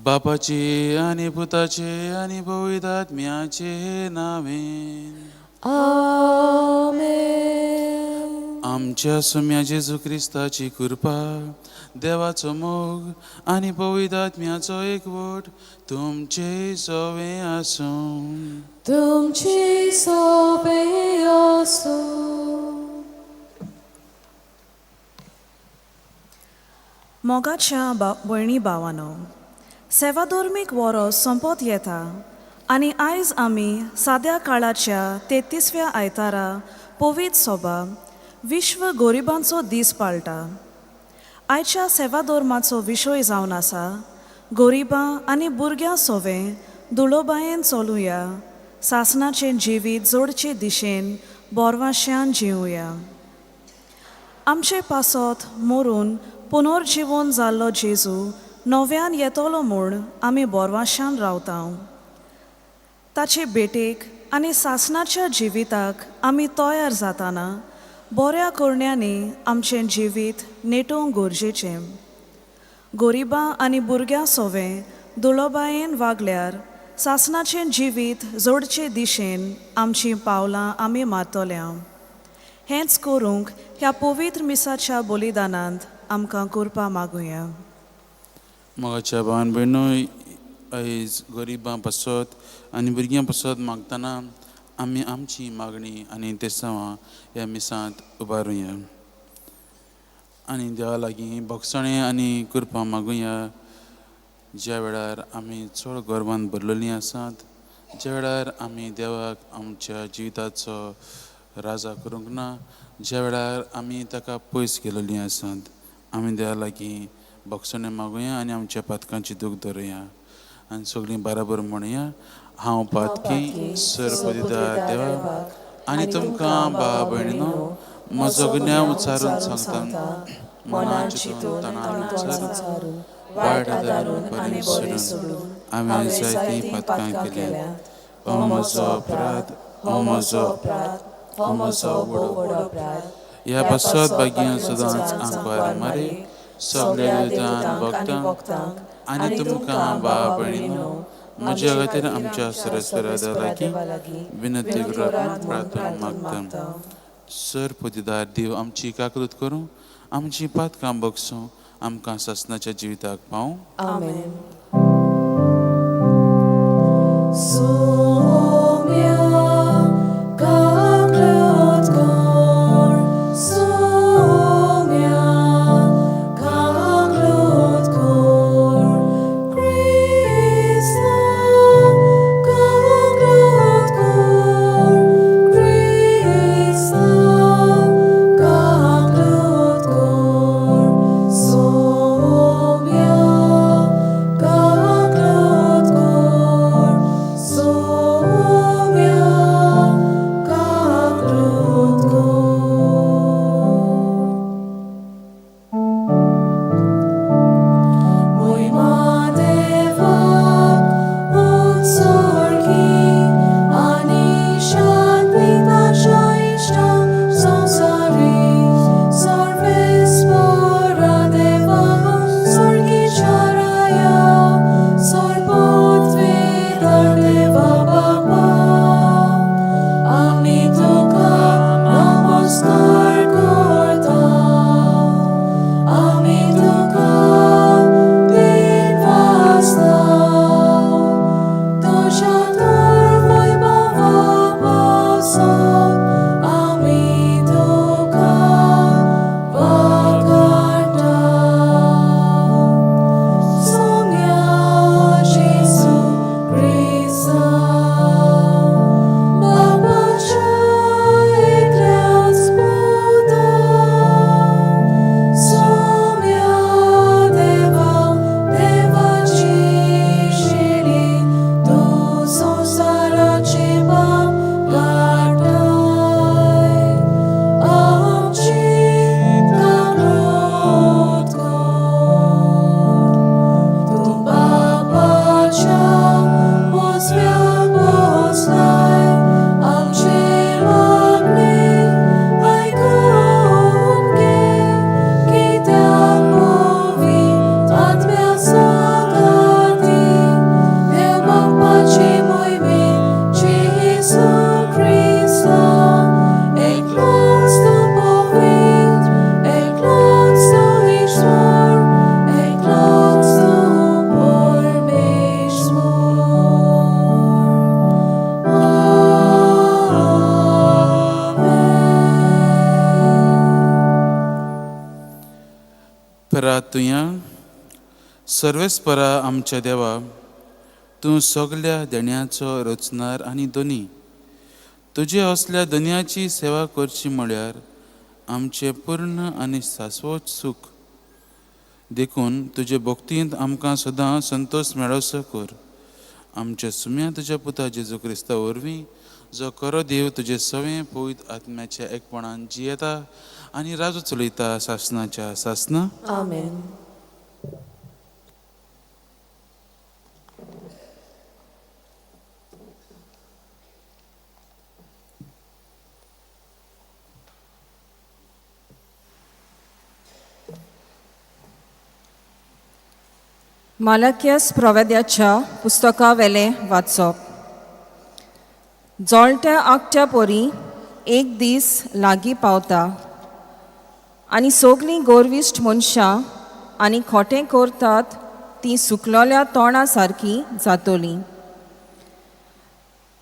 बापाचे आणि पुताचे आणि पवित्र आत्म्याचे नावेन. आमेन. आमच्या सुम्या जेजू ख्रिस्ताची कृपा, देवाचो मोग आणि पवित्र आत्म्याचो एकवट तुमचे सोवे आसूं. तुमची सोबे असो. मोगाच्या भयणी भावांनो, सेवाधर्मीक वरोस संपत येता आनी आयज आमी साद्या काळाच्या 33व्या आयतारा पवित्र सभा विश्व गोरिबांचो दीस पाळटा. आयच्या सेवाधर्माचो विशय जावन आसा गोरिबां आनी भुरग्यां सोवें दुळोबायेन चलुया, सासणाचें जिवीत जोडचे दिशेन बोरवाश्यान जिवया. आमचे पासत मरून पुनर्जीवन जाल्लो जेजू नव्यान येतलो म्हूण आमी बोरवाश्यान रावता. ताचे भेटेक आनी सासणाच्या जिविताक आमी तयार जाताना बऱ्या करण्यांनी आमचें जिवीत नेटोवंक गरजेचें. गोरिबां आनी भुरग्यां सोवें दुळोबायेन वागल्यार सासणाचें जिवीत जोडचे दिशेन आमचीं पावलां आमी मारतल्या. हेंच करूंक ह्या पवित्र मिसाच्या बलिदानांत आमकां कृपा मागुया. मोगाच्या भावान भयणोय, आयज गरिबां पासत आनी भुरग्यां पासत मागतना आमी आमची मागणी आनी तेसांवां ह्या मिसांत उबारुया आनी देवा लागीं भोगसणें आनी कृपा मागुया. ज्या वेळार आमी चड गर्वान भरलेलीं आसात, ज्या वेळार आमी देवाक आमच्या जिविताचो राजा करूंक ना, ज्या वेळार आमी ताका पयस गेलेलीं आसात, आमी देवा लागीं भोगसणें मागुया आनी आमच्या पातकांची दूख धरुया आनी सगळीं बराबर म्हणुया. हांव पातकी सरपदिदार देवा आनी तुमकां भाव भयणीनो, म्हजो गुन्यांव उच्चारून सांगता, मनान चिंतून तनान विचारून वायट आदारून बरें सोडून हांवें जायतीं पातकां केल्यात. हो म्हजो अपराध, हो म्हजो अपराध, हो म्हजो व्हड अपराध. ह्या पासत भाग्य सदांच आंकवार मारे सगळ्या युद्धांत भोगतांक आनी तुमकां भाव भयणीनो, म्हज्या खातीर आमच्या सरस्वरा लागीं विनंती करून प्रार्थना मागता. सरपदिदार देव, आमची काकूत करूं, आमची पातकां भोगसूं, आमकां सासणाच्या जिविताक पावूं. आमेन. So तुया सर्वेस्परा आमच्या देवा, तूं सगल्या देण्याचो रचणार आनी दोनी. तुजे असल्या दुनियाची सेवा करची म्हळ्यार आमचें पूर्ण आनी शाश्वत सूख देखून तुजे भक्तींत आमकां सदां संतोष मेळोसो कर. आमच्या सुम्या तुज्या पुता जेजू क्रिस्ता वरवीं, जो खरो देव तुजे सवें पवित्र आत्म्याच्या एकपणान जियेता आनी राजू चलयता शासनाच्या शासना. आमेन. मालकियस प्रवेद्याच्या पुस्तका वेले वाचप. जोळट्या आकट्या पोरी एक दीस लागीं पावता आनी सगलीं गोरविश्ट मनशां आनी खोटें करतात तीं सुकलोल्या तोंडा सारकीं जातलीं.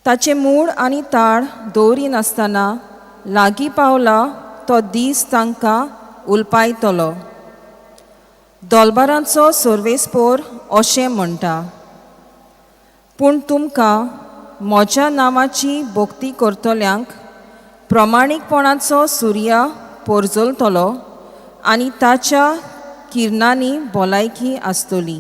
ताचे मूड आनी ताळ दवरी नासतना लागीं पावला तो दीस तांकां उलपायतलो. दोलबारांचो सर्वेस्पोर अशें म्हणटा, पूण तुमकां म्हज्या नांवाची भोक्ती करतल्यांक प्रमाणीकपणाचो सुर्या पोरजोलतलो आनी ताच्या किरणांनी भलायकी आसतली.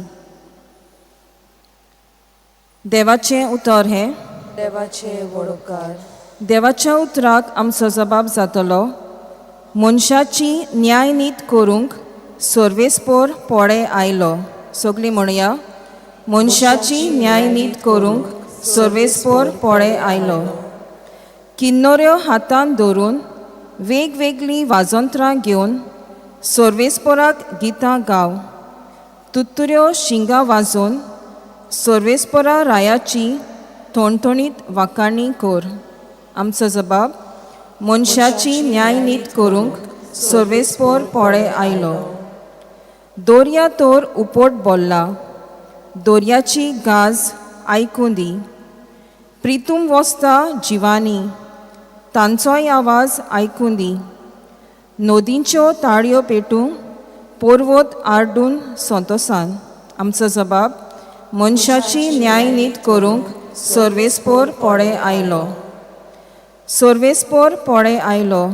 देवाचें उतर हें. देवाचे वडोवकार. देवाच्या उतराक आमचो जबाब जातलो, मनशाची न्याय नीत करूंक सर्वेस्पोर पोळे आयलो. सगळीं म्हणया, मनशाची न्याय नीत करूंक सर्वेस्पोर पोळे आयलो. किन्नोऱ्यो हातान धरून वेगवेगळीं वाजोंत्रां घेवन सर्वेस्पोराक गितां गाव. तुत्तुऱ्यो शिंगां वाजोवन सर्वेस्पोरा रायाची थोणथोणीत वाखाणणी कर. आमचो जबाब, मनशाची न्याय नीत करूंक सर्वेस्पोर पोळे आयलो. दोर्या तोर उपोट बोल्ला, दोर्याची गाज आयकूं दी. प्रितूम वोस्ता जिवानी, तांचोय आवाज आयकूं दी. नदींच्यो ताळयो पेटूं पोरवोत आर्डून सोंतोसान. आमचो जबाब, मनशाची न्याय नीत करूंक सर्वेस्पोर पोळे आयलो. सर्वेस्पोर पोळे आयलो.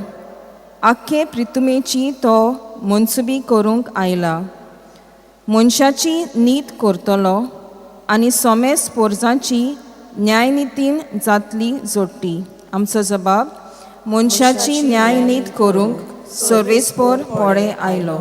आख्खे प्रितुमेची तो मनसुबी करूंक आयला. मनशाची नीत करतलो आनी सोमे स्पोर्जांची न्यायनितीन जातली जोडटी. आमचो जबाब, मनशाची न्याय नीत करूंक सर्वेस्पोर पोळे आयलो.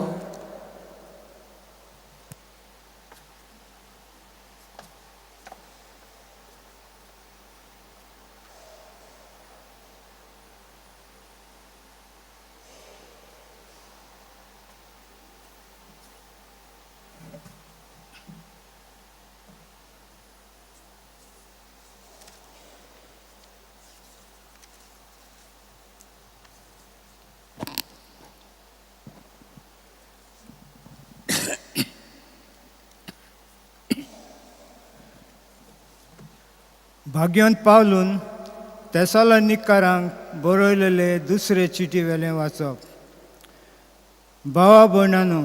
भाग्यवंत पावलून तेसालोनिकारांक बरयलेले दुसरे चिटी वेलें वाचप. भावा भयणांनो,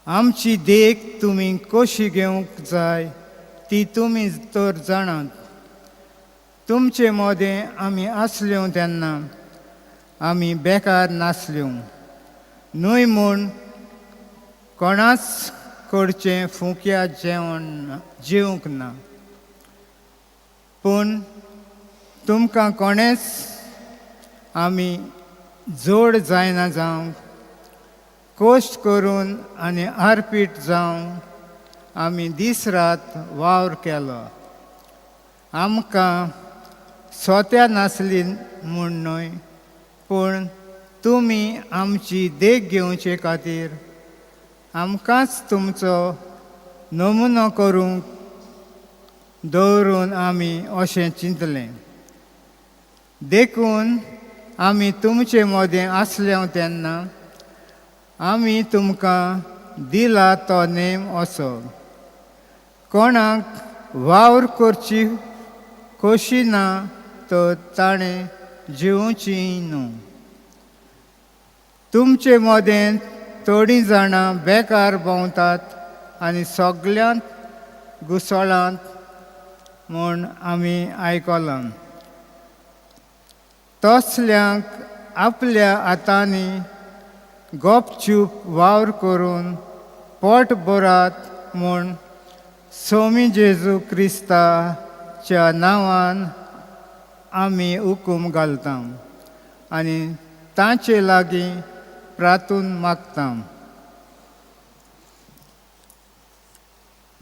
आमची देख तुमी कशी घेवंक जाय ती तुमी तर जाणात. तुमचे मोदें आमी आसल्यो तेन्ना आमी बेकार नासल्यो. न्हय म्हूण कोणाच कडचें फुक्या जेवंक ना, पूण तुमकां कोणेच आमी जोड जायना जावंक, कोश्ट करून आनी आरपीट जावं आमी दीस रात वावर केलो. आमकां स्वत्या नासली म्हूण न्हय, पूण तुमी आमची देख घेवचे खातीर आमकांच तुमचो नमुनो करूंक दवरून आमी अशें चिंतलें. देखून आमी तुमचे मोदें आसल्यो तेन्ना आमी तुमकां दिला तो नेम असो. कोणाक वावर करची खोशी ना तो ताणें जिवची न्हू. तुमचे मोदें थोडीं जाणां बेकार भोंवतात आनी सगल्यांत घुसळांत म्हूण आमी आयकलां. तसल्यांक आपल्या हातांनी गपचूप वावर करून पोट भरात म्हूण स्वामी जेजू क्रिस्ताच्या नांवान आमी हुकूम घालता आनी तांचे लागीं प्रार्थून मागता.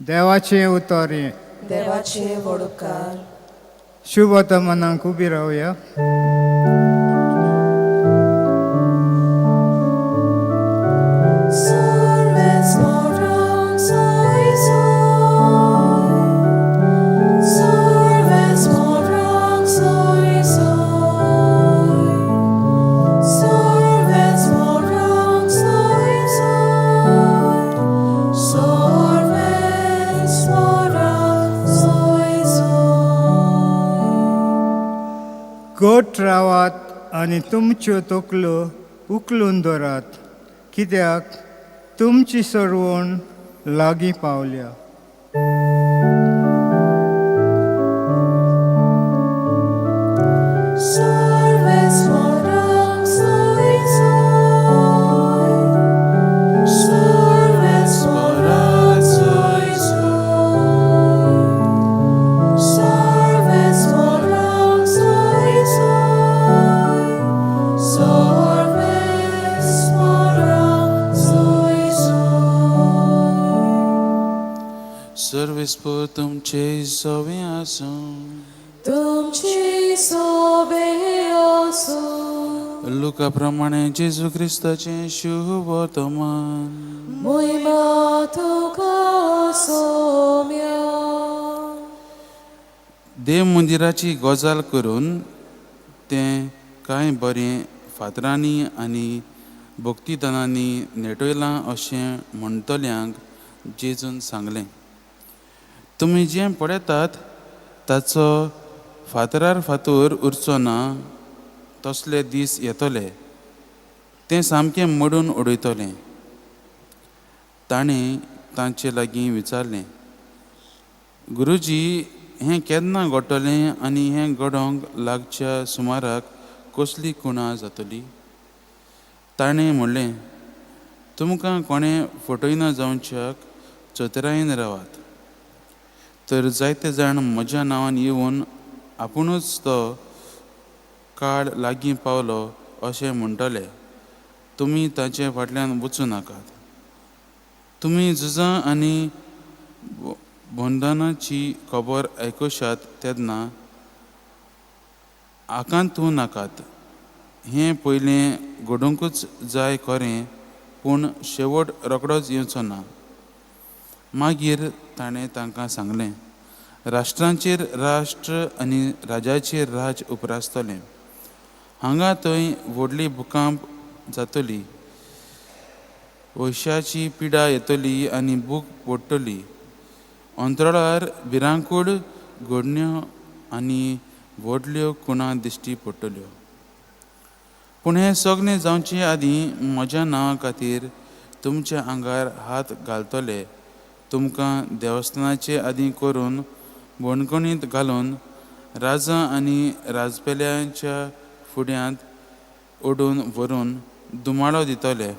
देवाचें उतर हें. देवाचे वडकार. शुभवर्तमानाक उबी रावया. Servants morang soy soy. Servants morang soy soy. Servants morang soy soy. Servants morang soy soy. गोठ रावात आनी तुमच्यो तकल्यो उखलून दवरात, कित्याक तुमची सोडवण लागीं पावल्या. Servants morang soy soy. Servants morang soy soy. Servants morang soy soy. Servants morang soy soy. Service पर तुमचे सवे आसूं. तुमची सोबे असो. लुका प्रमाणे जेजू क्रिस्ताचें शुभ वर्तमान. मोहिमा तुका सोम्या. देव मंदिराची गजाल करून तें कांय बरें फातरांनी आनी भक्तिदानांनी नेटयलां अशें म्हणटल्यांक जेजून सांगलें, तुमी जें पळयतात ताचो फातरार फातर उरचो ना तसले दीस येतले, तें सामकें मोडून उडयतलें. ताणें तांचे लागीं विचारलें, गुरुजी, हें केन्ना घडटलें आनी हें घडोवंक लागच्या सुमाराक कसली कुणां जातली? ताणें म्हणलें, तुमकां कोणें फटयना जावच्याक चतरायेन रावात. तर जायते जाण म्हज्या नांवान येवन आपुणूच तो काळ लागीं पावलो अशें म्हणटले, तुमी ताचे फाटल्यान वचूं नाकात. तुमी झुजां आनी बंधनाची खबर आयकुशात तेन्ना आकांतूं नाकात. हें पयलें घडोवंकूच जाय खरें, पूण शेवट रोखडोच येवचो ना. मागीर ताणें तांकां सांगलें, राष्ट्रांचेर राष्ट्र आनी राजाचेर राज उप्रासतलें. हांगा थंय व्हडली भुकंप जातली, वैशाची पिडा येतली आनी भूक पडटली. अंतराळार भिरांकूळ घडण्यो आनी व्हडल्यो कुणां दिश्टी पडटल्यो. पूण हें सगळें जावचे आदीं म्हज्या नांवा खातीर तुमच्या आंगार हात घालतले, तुमकां देवस्थानाचे आदीं करून बणकणींत घालून राजां आनी राजपेल्यांच्या फुड्यांत ओडून व्हरून दुमाळो दितले.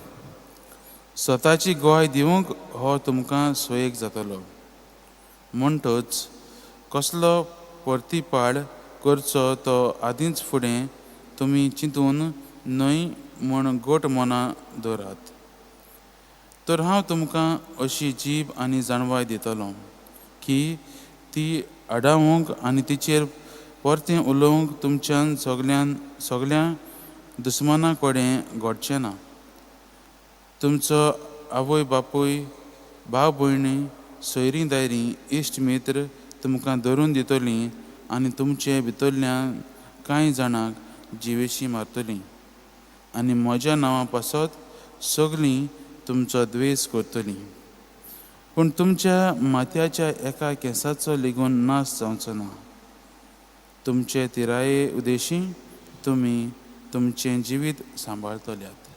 स्वताची गोवाय दिवंक हो तुमकां सोयेक जातलो. म्हणटच कसलो परतीपाड करचो तो आदींच फुडें तुमी चिंतून न्हय म्हूण गोट मनां दवरात. तर हांव तुमकां अशी जीब आनी जाणवाय दितलो की ती आडावंक आनी तिचेर परतें उलोवंक तुमच्यान सगळ्या दुस्मानां कडेन घडचें ना. तुमचो आवय बापूय, भाव भयणी, सोयरीं दायरीं, इश्ट मित्र तुमकां धरून दितलीं आनी तुमचे भितरल्यान कांय जाणांक जिवेशी मारतलीं आनी म्हज्या नांवा पासत सगळीं तुमचो द्वेस करतलीं. पूण तुमच्या माथ्याच्या एका केंसाचो लेगून नाश जावचो ना. तुमचे तिराये उदेशी तुमी तुमचें जिवीत सांबाळतल्यात.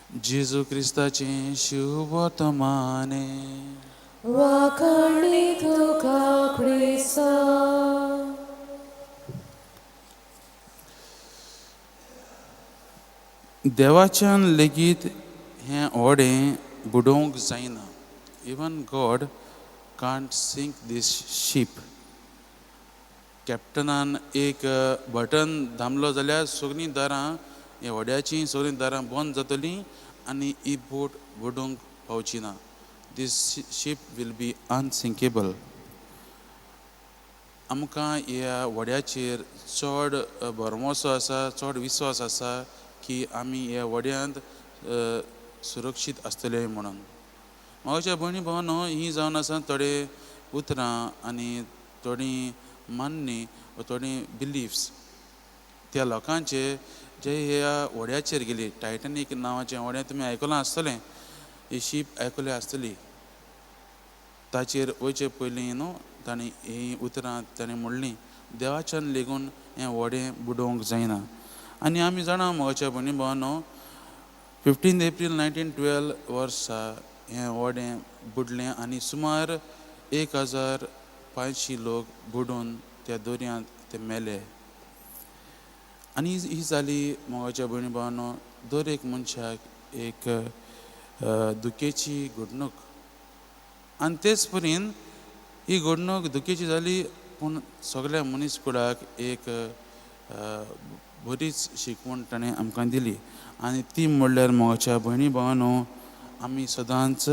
जेजू क्रिस्ताचें शुभ वर्तमाने वाकणी तुका क्रिस्ता देवाच्यान लेगीत हें व्हडें बुडोवंक जायना. Even God can't sink this ship. कॅप्टनान एक बटन दामलो जाल्यार सगळीं दारां हे व्हड्याचीं सगळीं दारां बंद जातलीं आनी ही बोट बुडोवंक पावची ना. दीस शीप वील बी अनसिंकेबल. आमकां ह्या व्हड्याचेर चड भरवंसो आसा, चड विस्वास आसा की आमी ह्या व्हड्यांत सुरक्षीत आसतले म्हणून. म्हाज्या भयणी भावांनो, ही जावन आसा थोडे उतरां आनी थोडीं मान्नी वा थोडीं बिलीफ्स त्या लोकांचे जे ह्या व्हड्याचेर गेली. टायटॅनीक नांवाचें व्हडें तुमी आयकलां आसतलें, ही शीप आयकली आसतली. ताचेर वयचे पयलीं न्हू तांणी ही उतरां ताणें म्हणलीं, देवाच्यान लेगून हें व्हडें बुडोवंक जायना. आनी आमी जाणा म्हाज्या भयणी भावांनो, 15 एप्रील 1912 वर्सा हें व्हडें बुडलें आनी सुमार 1500 लोक बुडून त्या दर्यांत ते मेले. आनी ही जाली म्हाज्या भयणी भावांनो दर एक मनशाक एक दुखेची घडणूक. आनी तेच परीन ही घडणूक दुखेची जाली, पूण सगळ्या मनीसकुळाक एक बरीच शिकवण ताणें आमकां दिली. आनी ती म्हणल्यार म्हाज्या भयणी भावांनो, आमी सदांच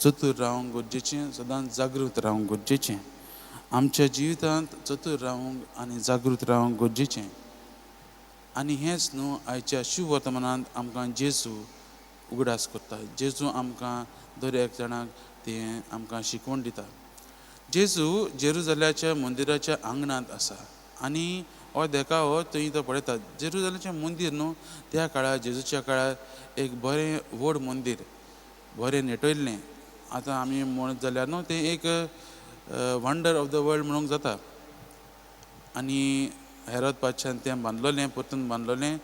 चतूर रावंक गरजेचें, सदांच जागृत रावंक गरजेचें. आमच्या जिवितांत चतूर रावंक आनी जागृत रावंक गरजेचें. आनी हेंच न्हू आयच्या शुभ वर्तमानांत आमकां जेजू उगडास करता. जेजू आमकां दर एक जाणाक तें आमकां शिकवण दिता. जेजू जेरुजाल्याच्या मंदिराच्या आंगणांत आसा आनी हो देखावो थंय तो पळयता. जेरुजाल्याचें मंदीर न्हू त्या काळार, जेजूच्या काळार एक बरें व्हड मंदीर, बरें नेटयल्लें. आतां आमी म्हणत जाल्यार न्हू तें एक वंडर ऑफ द वर्ल्ड म्हणूंक जाता. आनी हेरोद पादशान तें बांदलोलें, परतून बांदलोलें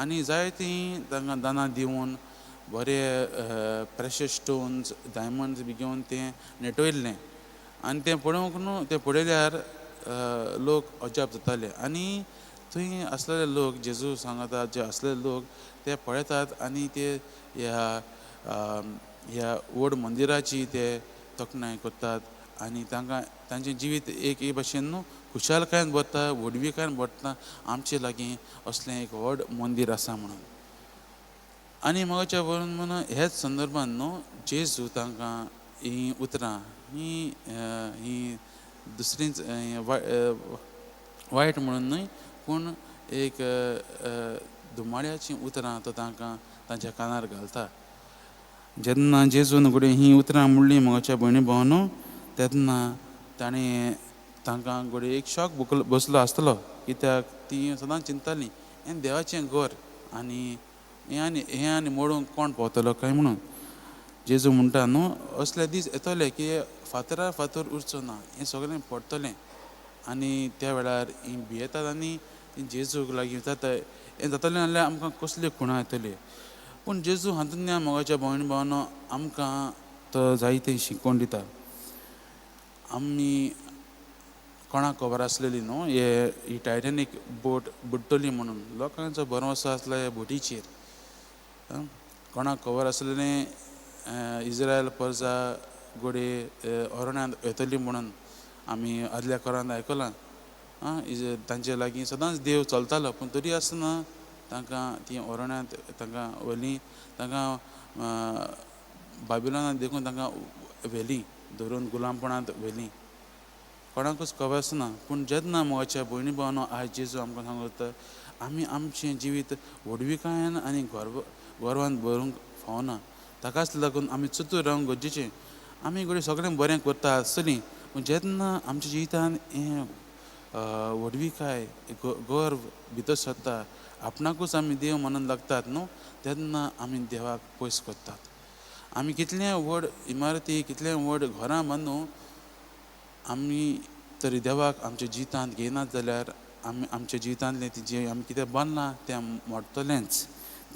आनी जायतीं तांकां दानां दिवन बरे प्रेशियस स्टोन्स, डायमंड्स बी घेवन तें नेटयल्लें. आनी तें पळोवंक न्हू तें पळयल्यार लोक अजाप जाताले. आनी थंय आसलेले लोक, जेजू सांगता जे आसलेले लोक ते पळयतात आनी ते ह्या व्हड मंदिराची ते तोखणाय करतात. आनी तांकां तांचें जिवीत एक भाशेन न्हू खुशालकायेन भरता, व्हडविकायेन भरता. आमचे लागीं असलें एक व्हड मंदीर आसा म्हणून. आनी म्हाज्या म्हणून हेच संदर्भान न्हू जेजू तांकां ही उतरां ही दुसरीच वायट म्हणून न्हय, पूण एक धुमाड्याचीं उतरां तो तांकां तांच्या कानार घालता. जेन्ना जेजून घडये ही उतरां म्हणलीं म्हाज्या भयणी भावांनो, तेन्ना ताणें तांकां घडये एक शॉक बसलो आसतलो. कित्याक तीं सदांच चिंततालीं हें देवाचें घर आनी हें आनी मोडूंक कोण पावतलो काय म्हणून. जेजू म्हणटा न्हू असले दीस येतले की फातरार फातर उरचो ना, हें सगळें पडटलें. आनी त्या वेळार ही भियेतात आनी जेजूक लागीं विचारता हें जातलें जाल्यार आमकां कसल्यो खुणां येतल्यो. पूण जेजू हातूंतल्यान म्हाज्या भयणी भावांनो आमकां तो जायतें शिकवण दिता. आमी कोणाक खबर आसलेली न्हू ही टायटॅनीक बोट बुडटली म्हणून. लोकांचो भरवंसो आसलो ह्या बोटीचेर. कोणाक खबर आसलेलें इज्रायल पर्जा घोडये अरण्यांत येतली म्हणून. आमी आदल्या काळांत आयकलां तांचे लागीं सदांच देव चलतालो, पूण तरी आसतना तांकां ती अरण्यांत तांकां व्हरलीं. तांकां बाबिलोनांत देखून तांकां व्हेलीं, धरून गुलामपणांत व्हेलीं. कोणाकूच खबर आसना. पूण जेन्ना म्हाज्या भयणी भावांनो आयज जेजू आमकां सांगता आमी आमचें जिवीत व्हडविकायेन आनी गर्वान भरूंक फावना. ताकाच लागून आमी चतूर रावंक गरजेचें. आमी घडये सगळें बरें करता आसतलीं, पूण जेन्ना आमच्या जिवितान हें व्हडविकाय गर्व भितर सरता, आपणाकूच आमी देव म्हणून लागतात न्हू, तेन्ना आमी देवाक पयस करतात. आमी कितलें व्हड इमारती, कितलें व्हड घरां बांदूं, आमी तरी देवाक आमच्या जिवितांत घेयनात जाल्यार आमी आमच्या जिवितांतलें जें आमी कितें बांदलां तें मोडटलेंच.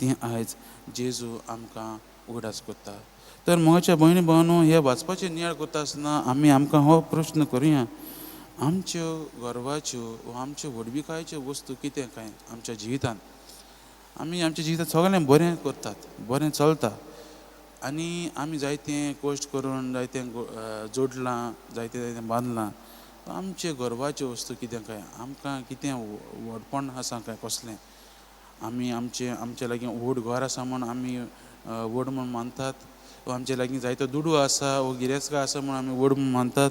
तें आयज जेजू आमकां उगडास करता. तर मोगाच्या भयणी भावांनो, हे वाचपाचें नियाळ करता आसतना आमकां हो प्रश्न करुया, आमच्यो गर्वाच्यो वा आमच्यो व्हडविकायेच्यो वस्तू कितें काय आमच्या जिवितांत. आमच्या जिवितांत सगळें बरें करतात, बरें चलता, आनी आमी जायतें कश्ट करून जायतें जोडलां, जायतें बांदलां. आमचे गर्वाच्यो वस्तू कितें काय, आमकां कितें व्हडपण आसा काय कसलें. आमचे लागीं व्हड घर आसा म्हूण आमी व्हड म्हूण मानतात, वा आमचे लागीं जायतो दुडू आसा वो गिरेस्तकार आसा म्हूण आमी व्हड म्हूण मानतात.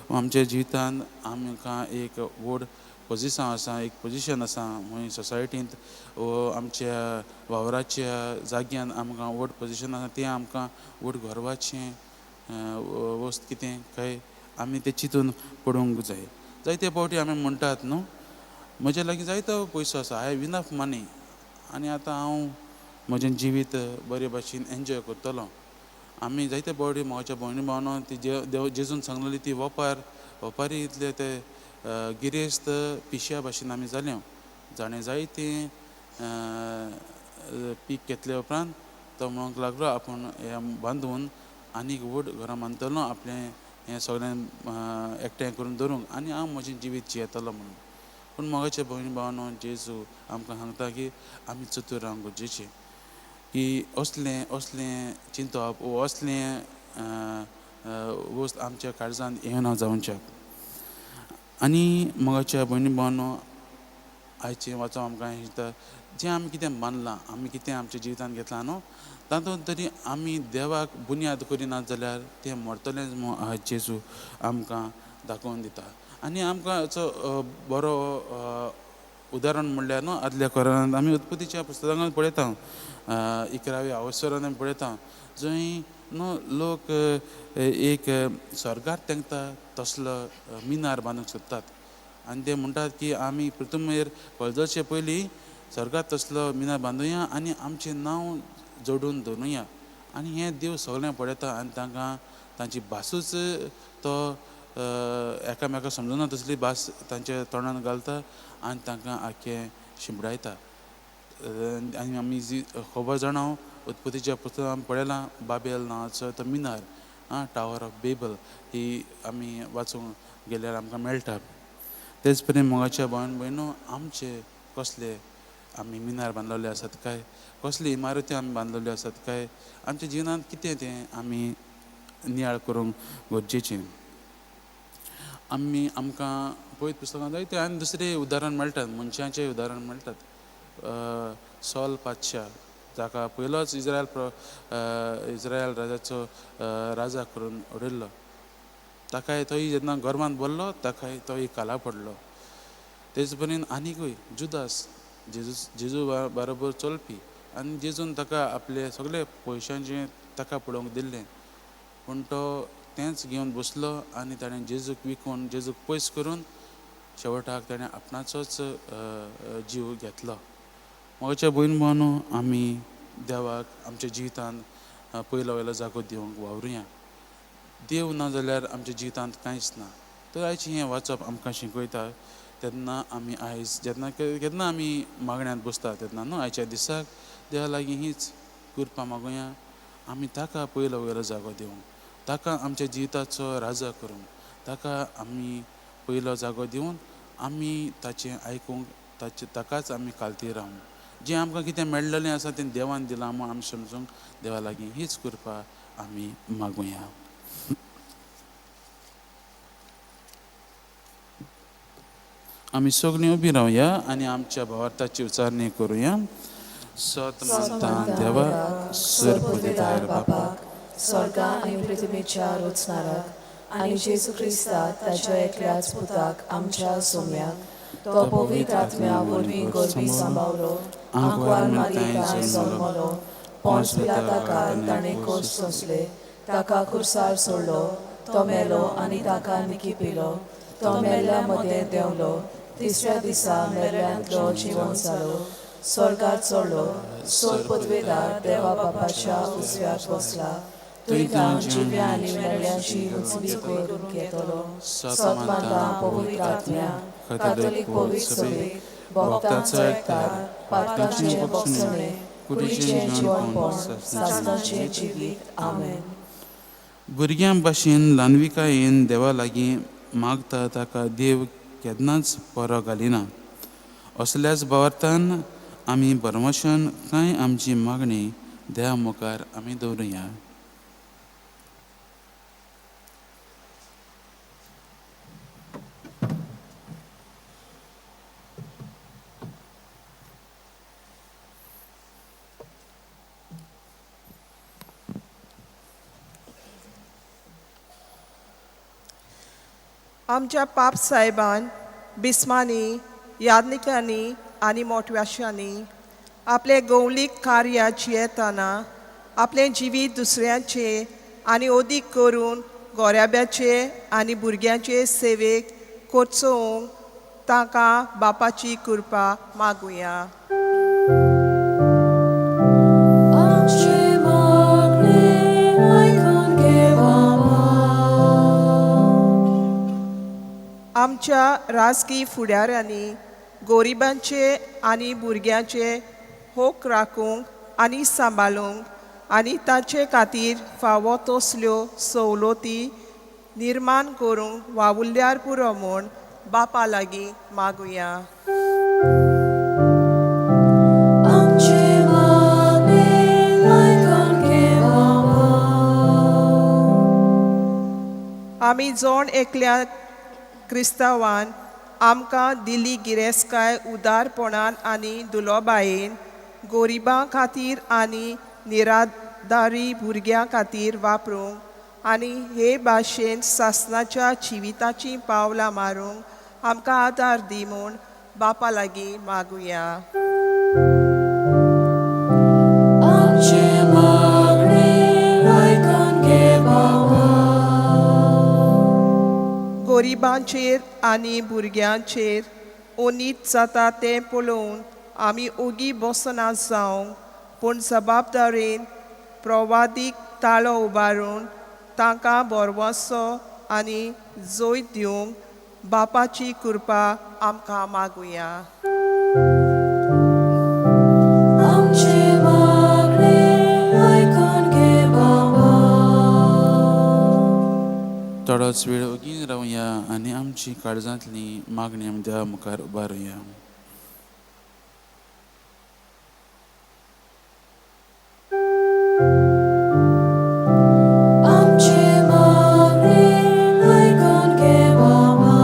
आमच्या जिवितांत आमकां एक व्हड पोजिशन आसा खंय सोसायटींत वो आमच्या वावराच्या जाग्यान आमकां व्हड पोजिशन आसा, तें आमकां व्हड गर्वाचें वस्त कितें काय आमी तें चिंतून पळोवंक जाय. जायते फावटी आमी म्हणटात न्हू, म्हजे लागीं जायतो पयसो आसा, आय हॅव इनफ मनी, आनी आतां हांव म्हजें जिवीत बरे भाशेन एन्जॉय करतलों. आमी जायते फावटी मोगाच्या भयणी भावांनो, ती जेजून सांगलेली ती वपारी इतले ते गिरेस्त पिश्या भाशेन आमी जाल्यो. जाणें जायतें पीक घेतले उपरांत तो म्हणूंक लागलो आपूण हें बांदून आनीक व्हड घरां बांदतलो, आपलें हें सगळें एकठांय करून दवरूंक, आनी हांव म्हजें जिवीत जियेतलो म्हणून. पूण मोगाच्या भयणी भावांनो, जेजू आमकां सांगता की आमी चतूर रावंक गरजेचें, की असलें चिंतप वो असलें वस्त आमच्या काळजांत येना जावंच्या. आनी मोगाच्या भयणी भावांनो, आयचें वाचप आमकां दिता, जें आमी कितें बांदलां, आमी कितें आमच्या जिवितांत घेतलां न्हू, तातूंत तरी आमी देवाक बुन्याद करिनात जाल्यार तें मरतलेंच म्हूण आयज जेजू आमकां दाखोवन दिता. आनी आमकां हाचो बरो उदाहरण म्हणल्यार न्हू, आदल्या काळांत आमी उत्पत्तीच्या पुस्तकांत पळयता, 11व्या अवसरांत आमी पळयता, जंय न्हू लोक एक स्वर्गार तेंकता तसलो मिनार बांदूंक सोदतात. आनी ते म्हणटात की आमी पृथ्वीर पळजरचे पयलीं स्वर्गांत तसलो मिनार बांदुया आनी आमचें नांव जोडून दवरुया. आनी हें देव सगळें पळयता आनी तांची भासूच तो एकामेकाक समजना तसली भास तांच्या तोंडान घालता आनी तांकां आख्खें शिंपडायता. आनी आमी जी खबर जाणां उत्पत्तीच्या पुस्तकांत पळयलां, बाबेल नांवाचो तो मिनार, टावर ऑफ बेबल, ही आमी वाचूंक गेल्यार आमकां मेळटा. तेच परेन मोगाच्या भावन भयणो, आमचे कसले आमी मिनार बांदलेले आसात काय, कसली इमारती आमी बांदलेल्यो आसात काय, आमच्या जिवनांत कितें तें आमी नियाळ करूंक गरजेचें. आमकां पळयत पुस्तकांत जायते आनी दुसरे उदाहरण मेळटात, मनशांचें उदाहरण मेळटात. सॉल पादशा, जाका पयलोच इज्रायल राजाचो राजा करून उडयल्लो, ताकाय तोय जेन्ना गर्वांत भरलो ताकाय तोय काला पडलो. तेच परेन आनिकूय जुदास, जेजू बरोबर चलपी, आनी जेजून ताका आपले सगळे पयशांचें ताका पळोवंक दिल्लें, पूण तो तेंच घेवन बसलो आनी ताणें जेजूक विकून, जेजूक पयस करून शेवटाक ताणें आपणाचोच जीव घेतलो. मोगाच्या भयण भावांनो, आमी देवाक आमच्या जिवितांत पयलो वयलो जागो दिवंक वावरुया. देव ना जाल्यार आमच्या जिवितांत कांयच ना. तर आयचें हें वाचप आमकां शिकयता, तेन्ना आमी आयज केन्ना आमी मागण्यांत बसता तेन्ना न्हू, आयच्या दिसाक देवा लागीं हीच कृपा मागुया, आमी ताका पयलो वयलो जागो दिवंक, ताका आमच्या जिविताचो राजा करूंक, ताका आमी पयलो जागो दिवन आमी ताचें आयकूंक, ताकाच आमी कालती रावंक. जें आमकां कितें मेळ्ळलें आसा तें देवान दिलां म्हूण आमी समजूंक देवा लागीं हीच कृपा आमी मागुया. आमी सगळीं उबी रावया आनी आमच्या भावार्थाची उच्चारणी करुया. सत मानता देवाक, सर्वोदयदार बापाक, स्वर्गा आनी पृथ्वीच्या रचणाराक आनी जेजू क्रिस्ताक ताच्या एकल्याच पुताक आमच्या सोम्याक, तो पवित्र आत्म्या वरवीं गोरबी सांबावलो, आंकवार मारयेकार जल्मलो, पोंस पिलाताका ताणें कोस सोंसले, ताका खुर्सार सोडलो, तो मेलो आनी ताका निकी पिलो, तो मेल्ल्या मदें देंवलो, तिसऱ्या दिसा मेल्ल्यांतलो जिवंत जालो, स्वर्गात चडलो, सोदपदवेदार देवा बापाच्या उजव्याक बसला, थंय तां जिव्या आनी मेल्ल्यांची उंचली करून घेतलो. सतमांता पवित्र आत्म्या, कातोलीक पवित्र सभेक, भक्तांचो एकठांय, पातकांचें बक्षणे, कुडीचें जिवणपण सासणाचें जिवीत आमेन. भुरग्यां भाशेन ल्हानविकायेन देवा लागीं मागता ताका देव केन्नाच बरो घालिना. असल्याच भावार्थान आमी परमेशन कांय आमची मागणी देवा मुखार आमी दवरुया. आमच्या पाप साहेबान बिस्मांनी यादनिकांनी आनी मोठव्याशांनी आपले गौलीक कार्याची येताना आपलें जिवीत दुसऱ्यांचे आनी ओदीक करून गोऱ्याब्याचे आनी भुरग्यांचे सेवेक कोचोवंक ताका बापाची कृपा मागुया. आमची मागणी आयकून घे बाबा. आमच्या राजकी फुडाऱ्यांनी गोरिबांचे आनी भुरग्यांचे होक राखूंक आनी सांबाळूंक आनी तांचे खातीर फावो तसल्यो सवलती निर्माण करूंक वावुरल्यार पुरो म्हूण बापा लागीं मागुया. आमची मागणी आयकून घे बाबा. आमी जोण एकल्या क्रिस्तांवान आमकां दिली गिरेस्तकाय उदारपणान आनी दुलोबायेन गोरिबां खातीर आनी निराधारी भुरग्यां खातीर वापरूंक आनी हे भाशेन सासणाच्या जिविताचीं पावलां मारूंक आमकां आदार दी म्हूण बापा लागीं मागुया. आमची मागणी आयकून घे बाबा. गोरिबांचेर आनी भुरग्यांचेर ओनीत जाता तें पळोवन आमी ओगी बसना जावंक पूण जबाबदारेन प्रवादीक ताळो उबारून तांकां बोरवोसो आनी जोय दिवंक बापाची कृपा आमकां मागुया. आमची मागणी आयकून घे बाबा. थोडोच वेळ ओगीन रावया आनी आमची काळजांतली मागणी आमी देवा मुखार उबारुया. आमची मागणी आयकून घे बाबा.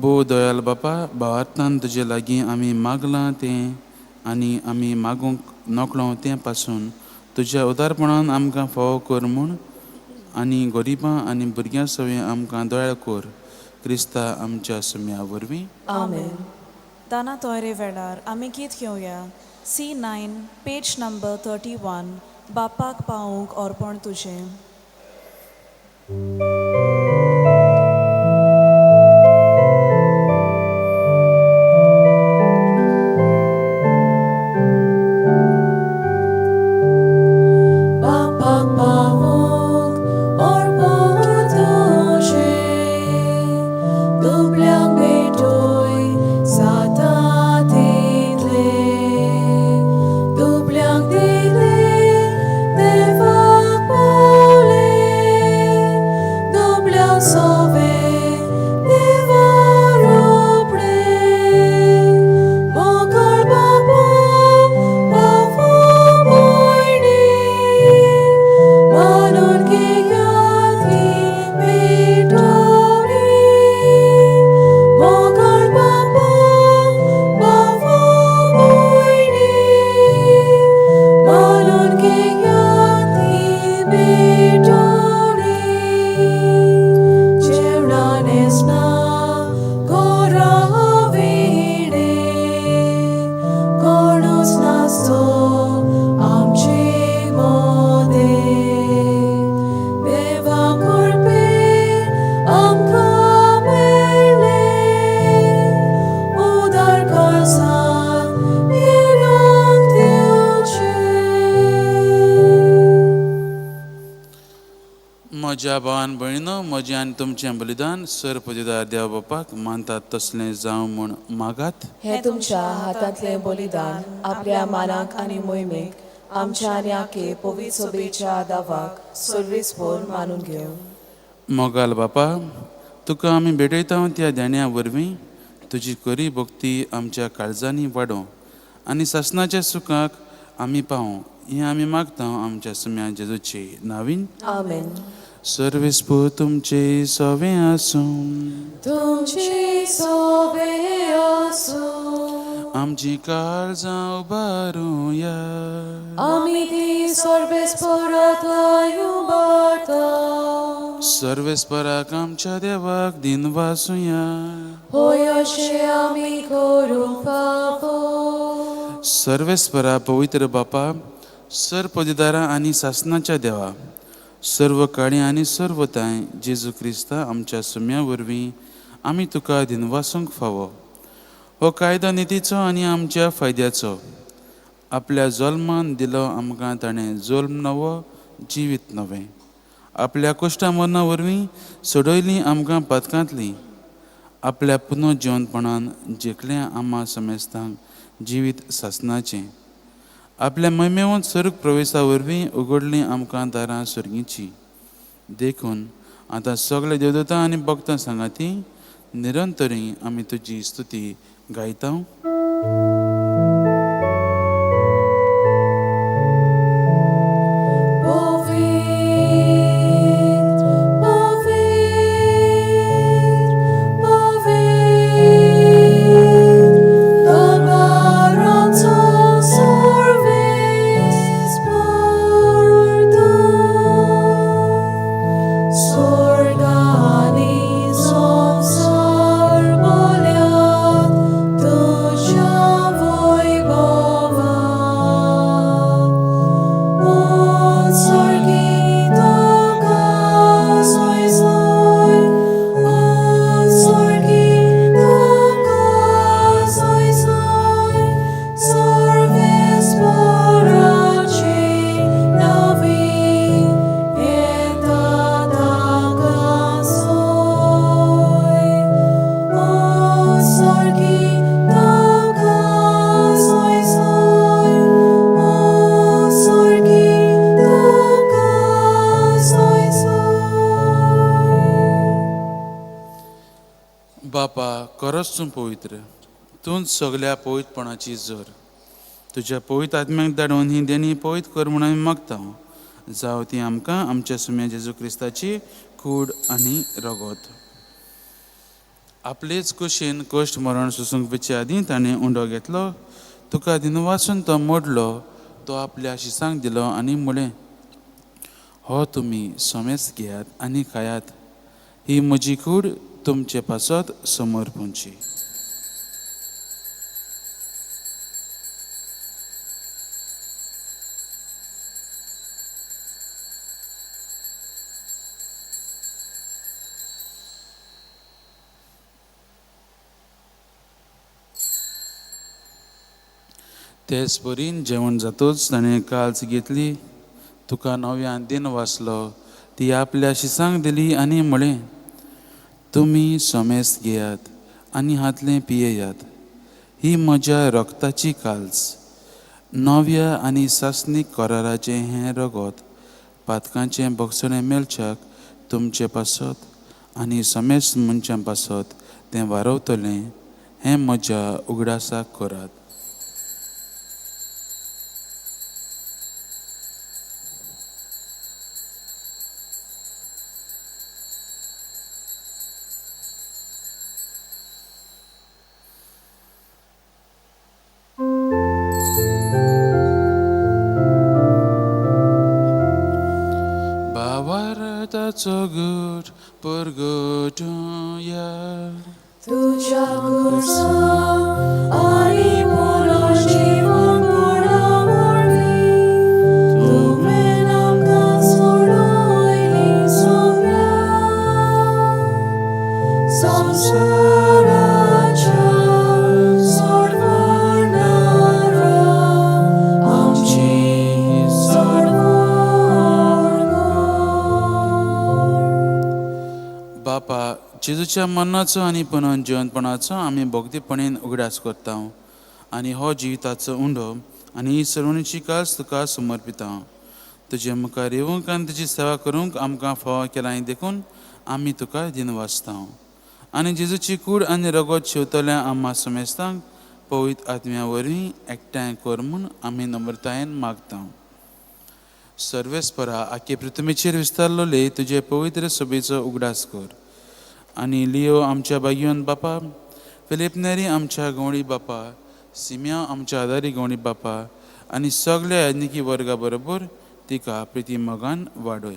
भोव दयाल बापा, भावार्थान तुजे लागीं आमी मागलां तें आनी आमी मागूंक नकळो तें पासून तुज्या उदारपणान आमकां फावो कर म्हूण आनी गोरिबां आनी भुरग्यां सवें आमकां दोळ्या कोर. क्रिस्ता आमच्या सुम्या वरवीं आमेन. दाना तोयरे वेळार आमी गीत घेवया. C9 पेज नंबर 31 बापाक पावूंक अर्पण तुजें. बापाक पावूंक अर्पण तुजें. दुबळ्यांक भेटोय जाता तितलें. दुबळ्यांक दिलें देवाक पावलें. दुबळ्यांक सवें देवा रोपडें. मोगळ बापा बापा भयणी. मानून घेयात ही भेटोरी. मोगळ बापा बापा भयणी. मानून घेयात ही भेटोरी. जेवणान येसना घोरा विणे. कोणूच नासतो आमचे मोदें. देवा कृपेन आमकां मेळ्ळें. उदार काळजान येवंक दिवचें. म्हज्या भावान भयणीनो, म्हजें आनी तुमचें बलिदान सर पदवीदार देवा बापाक मानतात तसलें जावं म्हूण मागात. हे तुमच्या हातांतलें बलिदान आपल्या मानाक आनी मोहिमेक आमच्या आनी आखे पवित्र सभेच्या दावाक सर्वेस्पोर मानून घेवं. मोगाल बापा, तुका आमी भेटयता त्या ध्यान्या वरवीं तुजी खरी भक्ती आमच्या काळजांनी वाडो आनी सासणाच्या सुखाक आमी पावूं हें आमी मागता आमच्या सुम्या जेजूचे नांवीन. आमेन. सर्वेस्पूर तुमचे सवे आसूं, तुमची सोबे आसूं, आमची काळजां उबारूया, आमी ती सर्वेस्पोरांत उबारता. सर्वेस्पराक आमच्या देवाक दिन वासूया. होय अशें आमी करूंक पावो. सर्वेस्परा पवित्र बापा, सर पदवीदारा आनी सासणाच्या देवा, सर्व काळी आनी सर्वताय जेजू क्रिस्ता आमच्या सुम्या वरवीं आमी तुका दिनवासूंक फावो. हो कायदो नितीचो आनी आमच्या फायद्याचो. आपल्या जल्मान दिलो आमकां ताणें जल्म नवो जिवीत नवें. आपल्या कश्टा मरणा वरवीं सोडयलीं आमकां पथकांतलीं. आपल्या पुनर्जिवनपणान जिखलें आम्हा समेस्तांक जिवीत सासणाचें. आपल्या महिमेवंत स्वर्ग प्रवेशा वरवीं उगडलीं आमकां दारां स्वर्गीचीं. देखून आतां सगळे देवदूतां आनी भक्तां सांगाती निरंतरी आमी तुजी स्तुती गायता. बापा, खरोच तूं पवित्र. तूंच सगल्या पवित्रपणाची जर. तुज्या पवित्र आत्म्याक धाडून ही देणी पवित्र कर म्हणून आमी मागता. जावं ती आमकां आमच्या सुम्या जेजू क्रिस्ताची कूड आनी रगत. आपलेच कुशीन कश्ट मरण सुसूंक पिचे आदीं ताणें उंडो घेतलो. तुका दिन वाचून तो मोडलो. तो आपल्या शिसांक दिलो आनी म्हळें, हो तुमी सोमेस्त घेयात आनी खायात. ही म्हजी कूड तुमचे पासत समोर पोंची. तेच परीन जेवण जातूच ताणें काल्च घेतली. तुका नव्यान दिन वाचलो. ती आपल्या शिसांक दिली आनी म्हळें, तुमी सोमेस्त घेयात आनी हातलें पियेयात. ही म्हज्या रक्ताची काल्च, नव्या आनी सासणीक कराराचें हें रगत पातकांचें भक्षणें मेलच्याक तुमचे पासत आनी समेस्त मनशां पासत तें वारवतलें. हें म्हज्या उगडासाक करात. Good, परगटूया. तुझ्या कुर्सा आणि पुनर्जीवन गुणावरवी तुवें आमकां सोडयली सगळ्या संवसाराच्या सोडवणारा आमची सोडवण. बापा, जेजूच्या मरणाचो आनी पुनर्जिवनपणाचो आमी भोगतीपणेन उगडास करता आनी हो जिविताचो उंडो आनी ही सर्वणीची कास तुका समर्पिता. तुजे मुखार येवंक आनी तुजी सेवा करूंक आमकां फावो केलां देखून आमी तुका दिनवासता. आनी जेजूची कूड आनी रगत शेवतल्या आम्हा समेस्तांक पवित्र आत्म्या वरवीं एकठांय कर म्हूण आमी नम्रतायेन मागता. सर्वेस्परा आख्खे पृथ्वीचेर विस्तारलोले तुजे पवित्र सभेचो उगडास कर. आनी लियो आमच्या बागीवन बापा, फिलिप नेरी आमच्या गवळी बापा, सिम्या आमच्या आदारी गवळी बापा आनी सगळ्या याज्ञिकी वर्गा बरोबर तिका प्रिती मोगान वाडय.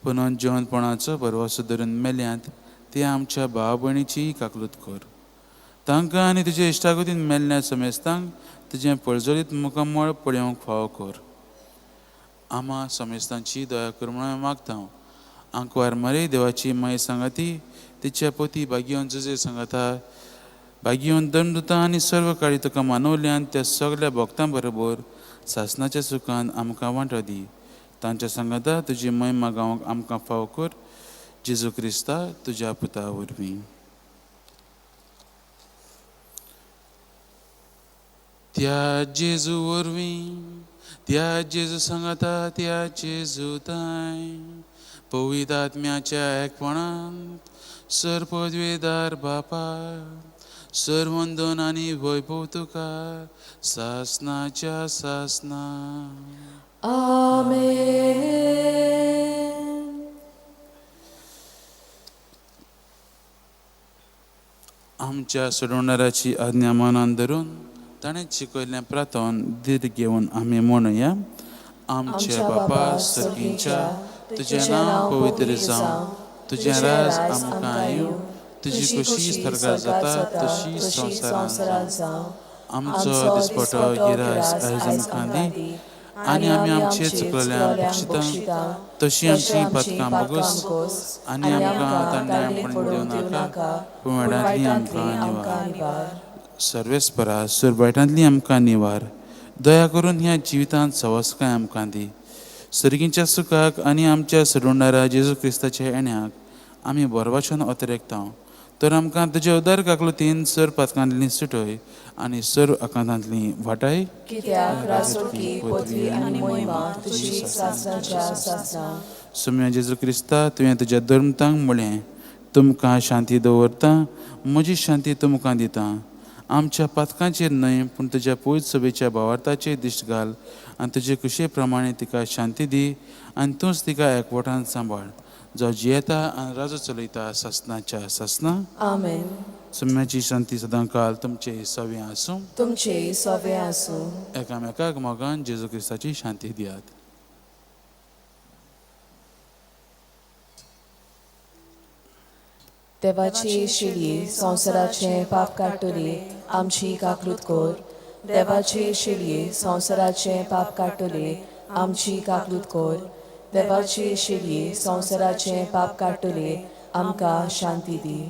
पुनर्जिवनपणाचो भरवसो धरून मेल्यांत ते आमच्या भाव भयणीची काकलूत कर. तांकां आनी तुजे इश्टागतीन मेल्ल्या समेस्तांक तुजें पळजळीत मुखामळ पळोवंक फावो कर. आम्हा समेस्तांची दया कर म्हणून मागता. आंकवार मरे देवाची माय सांगाती, तिच्या पोती भाग्यवन जुजे सांगाता, भाग्यवन दंडुतां आनी सर्व काळी तुका मानवल्यान त्या सगळ्या भक्तां बरोबर सासणाच्या सुखान आमकां वांटो दी. तांच्या सांगाता तुजी महिमा गावंक आमकां फावो कर. जेजू क्रिस्ता तुज्या पुता वरवीं. त्या जेजू वरवीं, त्या जेजू सांगाता, त्या जेजू ताय पवित्र आत्म्याच्या एकपणांत सर पदवेदार बापा, सर्वंदन आनी वैभव तुका सासणाच्या सासणा. आमेन. आमच्या सोडवणाऱ्याची आज्ञा मनान धरून ताणें शिकयल्लें प्रार्थन धीर घेवन आमी म्हणुया. आमच्या बापा सर्गीच्या, तुजें नांव पवित्र जावं, तुजें राज आमकां येवं, तुजी खुशी स्वर्गार जाता तशी संवसारांत जावं. आमचो दिसपटो गिरायस आयज आमकां दी आनी आमी आमचे चुकलेल्यांक बक्षिता तशी आमची पातकां बोगूस आनी आमकां तांड्यान पडूंक दिवं नाका, पूण वायटांतली आमकां निवार. सर्वेस्परा सुरबायटांतली आमकां निवार. दया करून ह्या जिवितांत सवस्काय आमकां दी. सर्गीच्या सुखाक आनी आमच्या सोडवणाऱ्या जेजू क्रिस्ताच्या येण्याक आमी बरवाचन ओतरेकता. तर आमकां तुजे उदार काकलुतीन सर पातकांतली सुटय आनी सर आकांतांतली वाटाय. कित्याक राजवटी, पदवी आनी महिमा तुजी सासणाच्या सासणा. सुम्या जेजू क्रिस्ता, तुवें तुज्या धर्मतांक म्हळें, तुमकां शांती दवरता, म्हजी शांती तुमकां दिता. आमच्या पातकांचेर न्हय पूण तुज्या पवित्र सभेच्या भावार्थाचेर दिश्ट घाल आनी तुजे कुशे प्रमाणे तिका शांती दी आनी तूंच तिका एकवटान सांबाळ, जो जियेता आनी राजो चलयता सासणाच्या सासणा. आमेन. सुम्याची शांती सदां काल तुमचे सवे आसूं. तुमचे सवे आसूं. एकामेकाक मोगान जेजू क्रिस्ताची शांती दियात. देवाची शिडी संवसाराचे पाप काडटली आमची काकलूत कोर. देवाची शिडी संवसाराचे पाप काडटली आमची काकलूत कोर. देवाची शिडी संवसाराचे पाप काडटली आमकां शांती दी.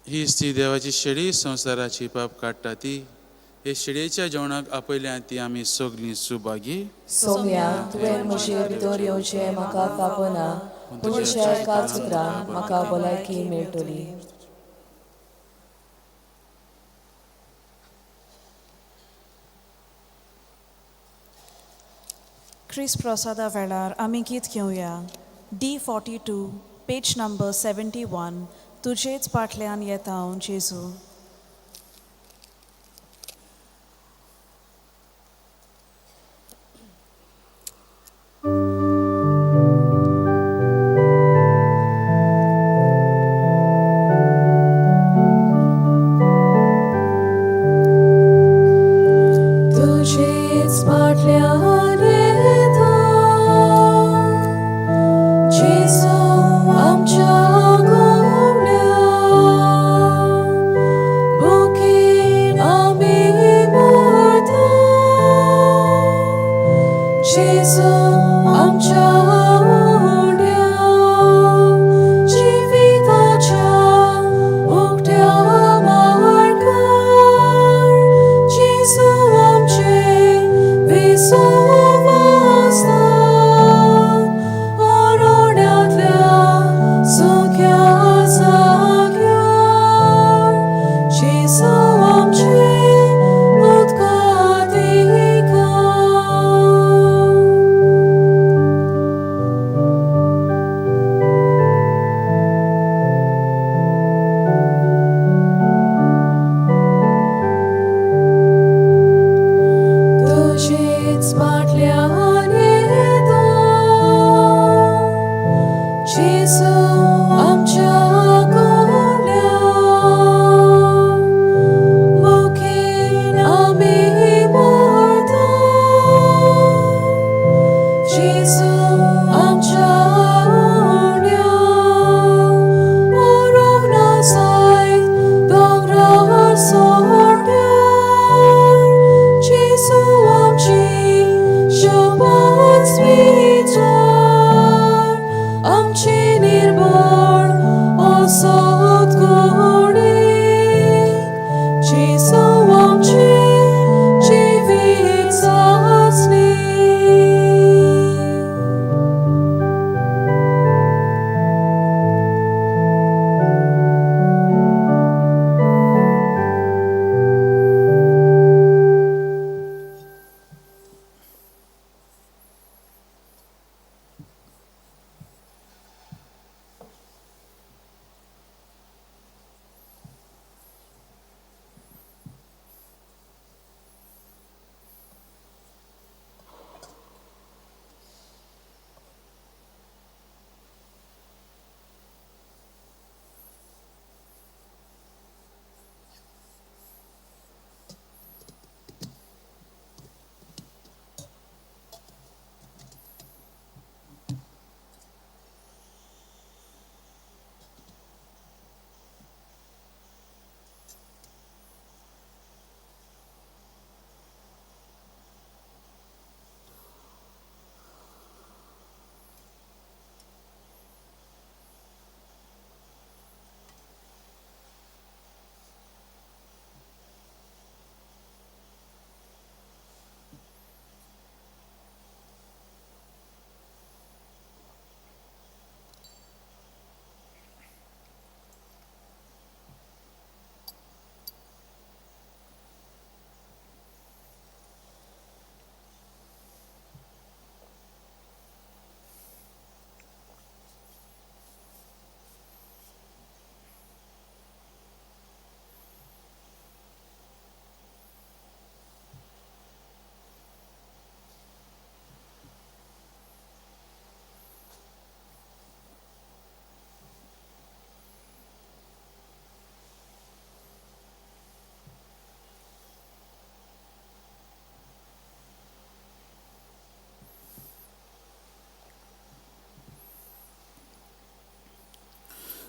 हीच ती देवाची शेळी संवसाराची पाप काडटा ती. हे शेळयेच्या जेवणाक आपयल्या ती आमी सगळीं सुभागी. सोम्या, तुवें म्हजे भितर येवचें म्हाका कापना, पूण तुज्या एकाच उतरान म्हाका भलायकी मेळटली. ख्रिस्त प्रसादा वेळार आमी गीत घेवया. D42 page number 71. तुजेच पाटल्यान येता हांव जेजू. तुजेच पाटल्यान येता जेजू आमच्या गवळ्या.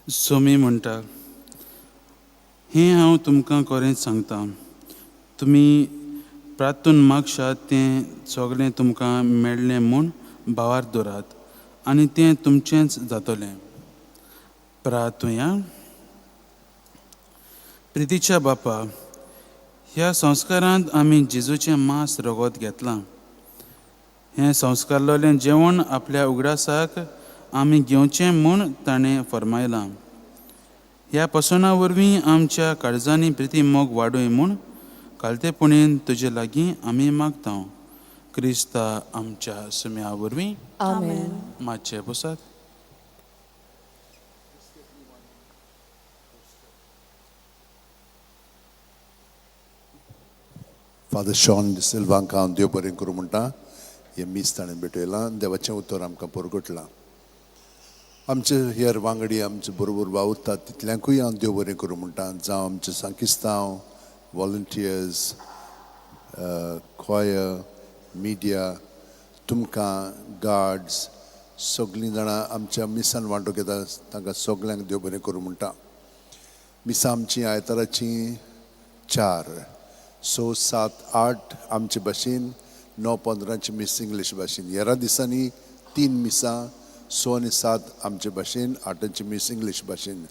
सोमी म्हणटा, हें हांव तुमकां खरेंच सांगतां, तुमी प्रार्थून मागशात तें सगळें तुमकां मेळ्ळें म्हूण भावार दवरात आनी तें तुमचेंच जातलें. प्रार्थुया. प्रितीच्या बापा, ह्या संस्कारांत आमी जेजूचें मांस रगत घेतलां. हें संस्कारलोलें जेवण आपल्या उगडासाक आमी घेवचें म्हूण ताणें फरमायलां. ह्या पासोना वरवीं आमच्या काळजांनी प्रिती मोग वाडूय म्हूण कालतेपणीन तुजे लागीं आमी मागतां. क्रिस्ता आमच्या सुम्या वरवीं. आमेन. मातशें बसात. फादर शॉन सिल्वांक हांव देव बरें करूं म्हणटा. हें मीस ताणें भेटयलां. देवाचें उतर आमकां परगटलां. आमचे हेर वांगडी आमचे बरोबर वावुरतात तितल्यांकूय हांव देव बरें करूं म्हणटा. जावं आमचे सांकिस्तांव, वॉलंटियर्स, क्वायर, मिडिया, तुमकां, गार्ड्स, सगळीं जाणां आमच्या मिसान वांटो घेता तांकां सगल्यांक देव बरें करूं म्हणटा. मिसां आमचीं आयताराचीं 4, 6, 7, 8 आमचे भाशेन, 9, 15 मिस इंग्लीश भाशेन. हेरा दिसांनी 3 मिसां, 6 आनी 7 आमचे भाशेन, 8 मिस इंग्लीश भाशेन.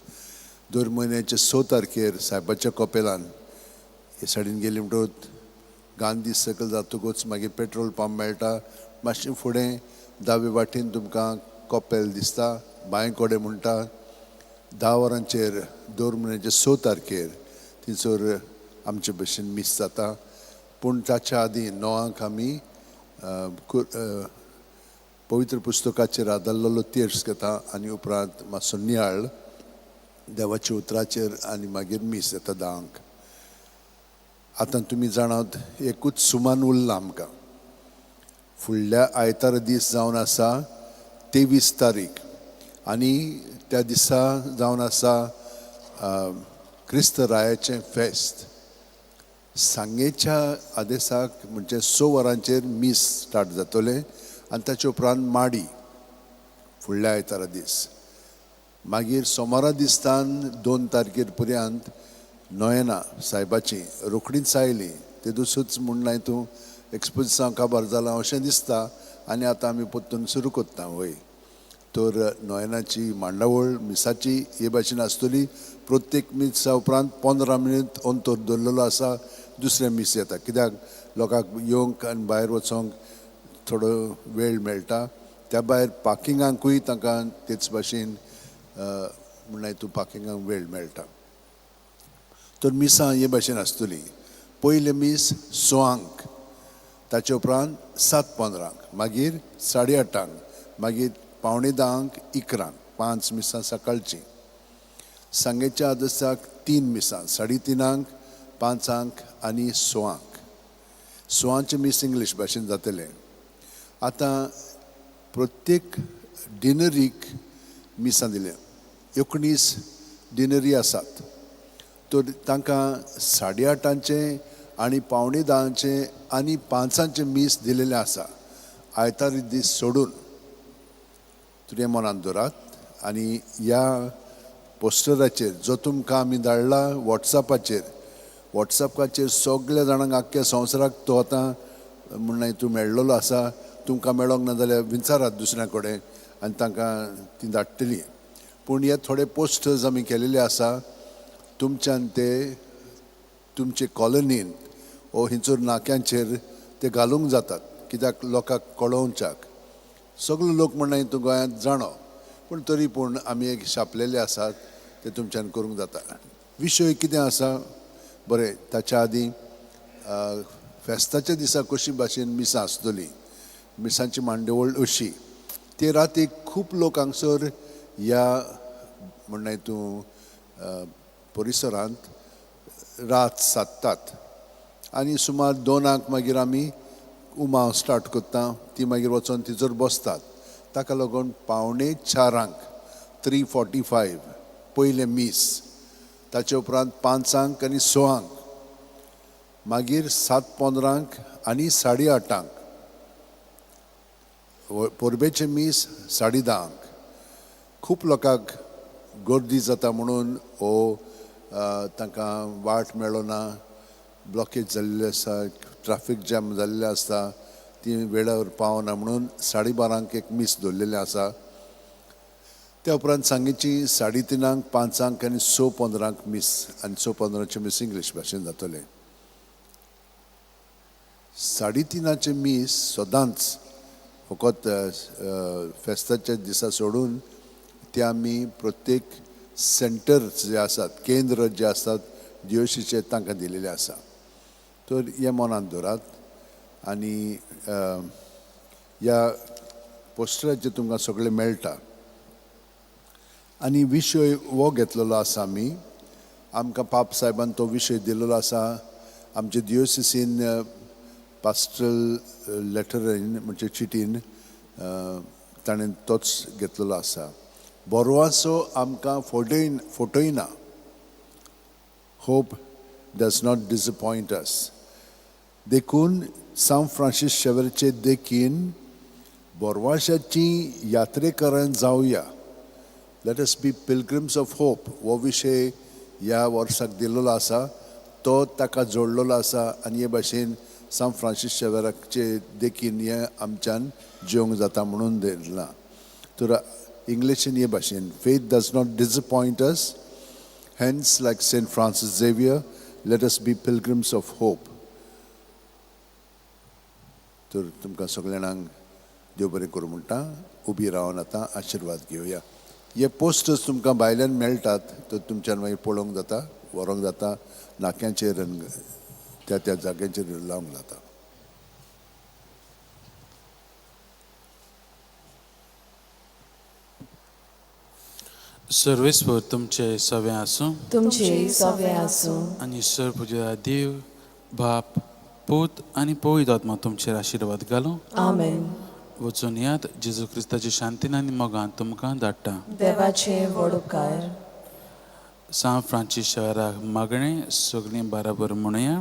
दर म्हयन्याचे 6 तारखेर सायबाच्या कपेलान हे सायडीन गेली म्हणटूच गांधी सकयल जातकूच मागीर पेट्रोल पंप मेळटा. मातशें फुडें दावे वाटेन तुमकां कपेल दिसता, बांय कोडे म्हणटा. 10 वरांचेर दर म्हयन्याचे 6 तारखेर थंयसर आमचे भशेन मीस जाता. पूण ताच्या आदीं 9 आमी पवित्र पुस्तकाचेर आदारलेलो तेर्स घेता आनी उपरांत मातसो नियाळ देवाच्या उतराचेर आनी मागीर मीस जाता 10. आतां तुमी जाणात एकूच सुमान उरलां आमकां. फुडल्या आयतार दीस जावन आसा 23 तारीख आनी त्या दिसा जावन आसा क्रिस्त रायाचें फेस्त. सांगेच्या आदेसाक म्हणजे 6 वरांचेर मीस स्टार्ट जातले आनी ताचे उपरांत माडी फुडल्या आयतारा दीस. मागीर सोमारा दिसतान 2 तारखेर पर्यंत नोयना सायबाची रोखडीच आयली. तेदूसच म्हूण तूं एक्सपोजिसां काबार जालां अशें दिसता आनी आतां आमी परतून सुरू कोत्ता वय. तर नोयनाची मांडावळ मिसाची हे भाशेन आसतली. प्रत्येक मिसा उपरांत 15 मिनीट अंतर दवरलेलो आसा. दुसरे मीस येता कित्याक लोकांक येवंक आनी भायर वचोंक थोडो वेळ मेळटा. त्या भायर पार्किंगांकूय तांकां तेच भाशेन म्हण तूं पार्किंगाक वेळ मेळटा. तर मिसां हे भाशेन आसतली. पयले मीस 6, ताचे उपरांत 7:15, मागीर 8:30, मागीर 9:45, 11, 5 मिसां सकाळचीं. सांगेच्या आदेसाक 3 मिसां 3:30, 5 आनी 6. 6चे मीस इंग्लीश भाशेन जातले. आतां प्रत्येक डिनरीक मिसां दिल्या. 19 डिनरी आसात. तर तांकां 8:30 आनी 9:45 आनी 5 मीस दिलेले आसा. आयतार दीस सोडून तुवें मनान दवरात. आनी ह्या पोस्टराचेर जो तुमकां आमी धाडला वॉट्सॅपाचेर सगळ्या जाणांक आख्ख्या संवसाराक तो आतां म्हण तूं मेळ्ळलो आसा. तुमकां मेळोंक ना जाल्यार विचारात दुसऱ्या कडेन आनी तांकां ती धाडटली. पूण हे थोडे पोस्टर्स आमी केलेले आसा. तुमच्यान ते तुमचे कॉलनीन ओ हिंचूर नाक्यांचेर ते घालूंक जातात कित्याक लोकांक कळोवच्याक. सगळे लोक म्हण तूं गोंयांत जाणो पूण तरी पूण आमी एक छापलेले आसात ते तुमच्यान करूंक जाता. विशय कितें आसा बरें. ताच्या आदीं फेस्ताच्या दिसा कशी भाशेन मिसां आसतली. मिसांची मांडवळ अशी. ते रातीक खूब लोक हांगसर ह्या म्हण तूं परिसरांत रात सादतात आनी सुमार 2 मागीर आमी उमाव स्टार्ट कोत्ता. ती मागीर वचोन तिचोर बसतात. ताका लागून 3:45 3:45 पयले मीस. ताचे उपरांत 5 आनी 6 मागीर 7:15 आनी 8:30 पोरबेचे मीस 10:30. खूब लोकांक गर्दी जाता म्हणून हो तांकां वाट मेळो ना, ब्लॉकेज जाल्ले आसा, ट्रॅफिक जॅम जाल्ले आसता, ती वेळार पावना म्हणून 12:30 एक मीस दवरलेलें आसा. त्या उपरांत सांजेची 3:30, 5 आनी 6:15 मीस, आनी 6:15 मीस इंग्लीश भाशेन जातले. 3:30 मीस सदांच फकत फेस्ताच्या दिसा सोडून ते आमी प्रत्येक सेंटर जे आसात, केंद्र जे आसात DOCचे तांकां दिलेले आसा. तर हे मनांत दवरात. आनी ह्या पोस्टराचेर तुमकां सगळें मेळटा. आनी विशय हो घेतलेलो आसा आमी, आमकां पाप साहेबान तो विशय दिलेलो आसा. आमचे DOCCन पास्टरल लेटरीन म्हणजे चिटीन ताणें तोच घेतलेलो आसा. बोरवासो आमकां फटयना. Hope does not disappoint us. देखून सांत फ्रांसीस शेवेरचे देखीन बोरवाशाची यात्रेकारां जावया. Let us be pilgrims of hope हो विशय ह्या वर्साक दिल्लो आसा. तो ताका जोडलेलो आसा. आनी हे भाशेन सांत फ्रांसीस शेवेराचे देखीन हे आमच्यान जेवंक जाता म्हणून दिला. तर इंग्लिशीन हे भाशेन faith does not disappoint us. Hence like Saint Francis Xavier, let us be pilgrims of hope. तर तुमकां सगळ्या जाणांक देव बरें करूं म्हणटा. उबी रावन आतां आशिर्वाद घेवया. हे पोस्टर्स तुमकां भायल्यान मेळटात, तर तुमच्यान मागीर पळोवंक जाता, व्हरोंक जाता, नाक्यांचेर त्या त्या जाग्यांचेर लावंक जाता. सर्वेस्वर तुमचे सवे आसूं. तुमचे सवे आसूं. आनी सर्वपुजया देव, बाप, पूत आनी पवित्र आत्मा तुमचेर आशिर्वाद घालूं. आमेन. वचून यात जेजू क्रिस्ताची शांतीन आनी मोगान तुमकां धाडटा. देवाचे व्हड उपकार. सांत फ्रांसीस शेवेराक मागणें सगळीं बराबर म्हणुया.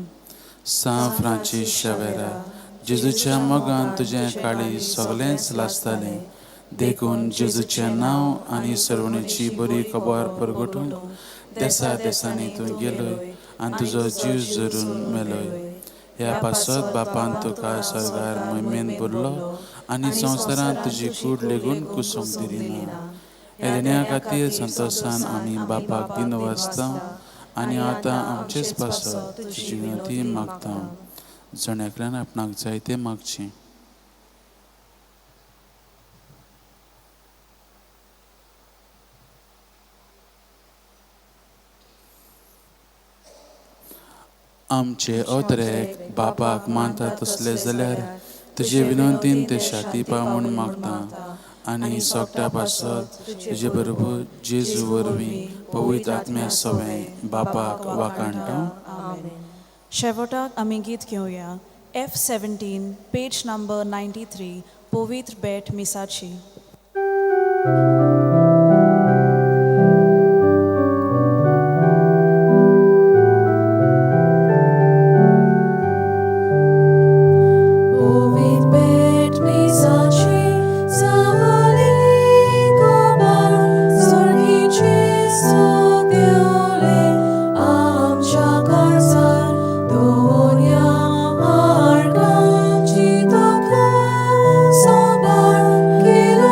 सांत फ्रांसीस शेवेराक जेजूच्या मोगान तुजें काळी सगळेंच लासतालें. देखून जेजूचें नांव आनी सर्वणेची बरी खबर परगटूंक देसा देसांनी तूं गेलोय आनी तुजो जीव जरून मेलोय. ह्या पासत बापान तुका सरगार महिमेन भरलो आनी संवसारांत तुजी कूड लेगून कुसोंक दिली. ह्या दिना खातीर संतोशान आमी बापाक दिन वाचता आनी आतां आमचेच पासत तुजी विनंती मागता. जण आपणाक जाय तें मागचें. आमचे अवतरेक बापाक मानता तसले जाल्यार तुजे विनंतीन ते शाती पावून मागता. आनी सोगट्या पासत तुजे बरोबर जेजू वरवीं पवित्र आत्म्या सवें बापाक वाकाणटा. शेवटाक आमी गीत घेवया. F17 पेज नंबर 93 पवित्र भेट मिसाची. Quiero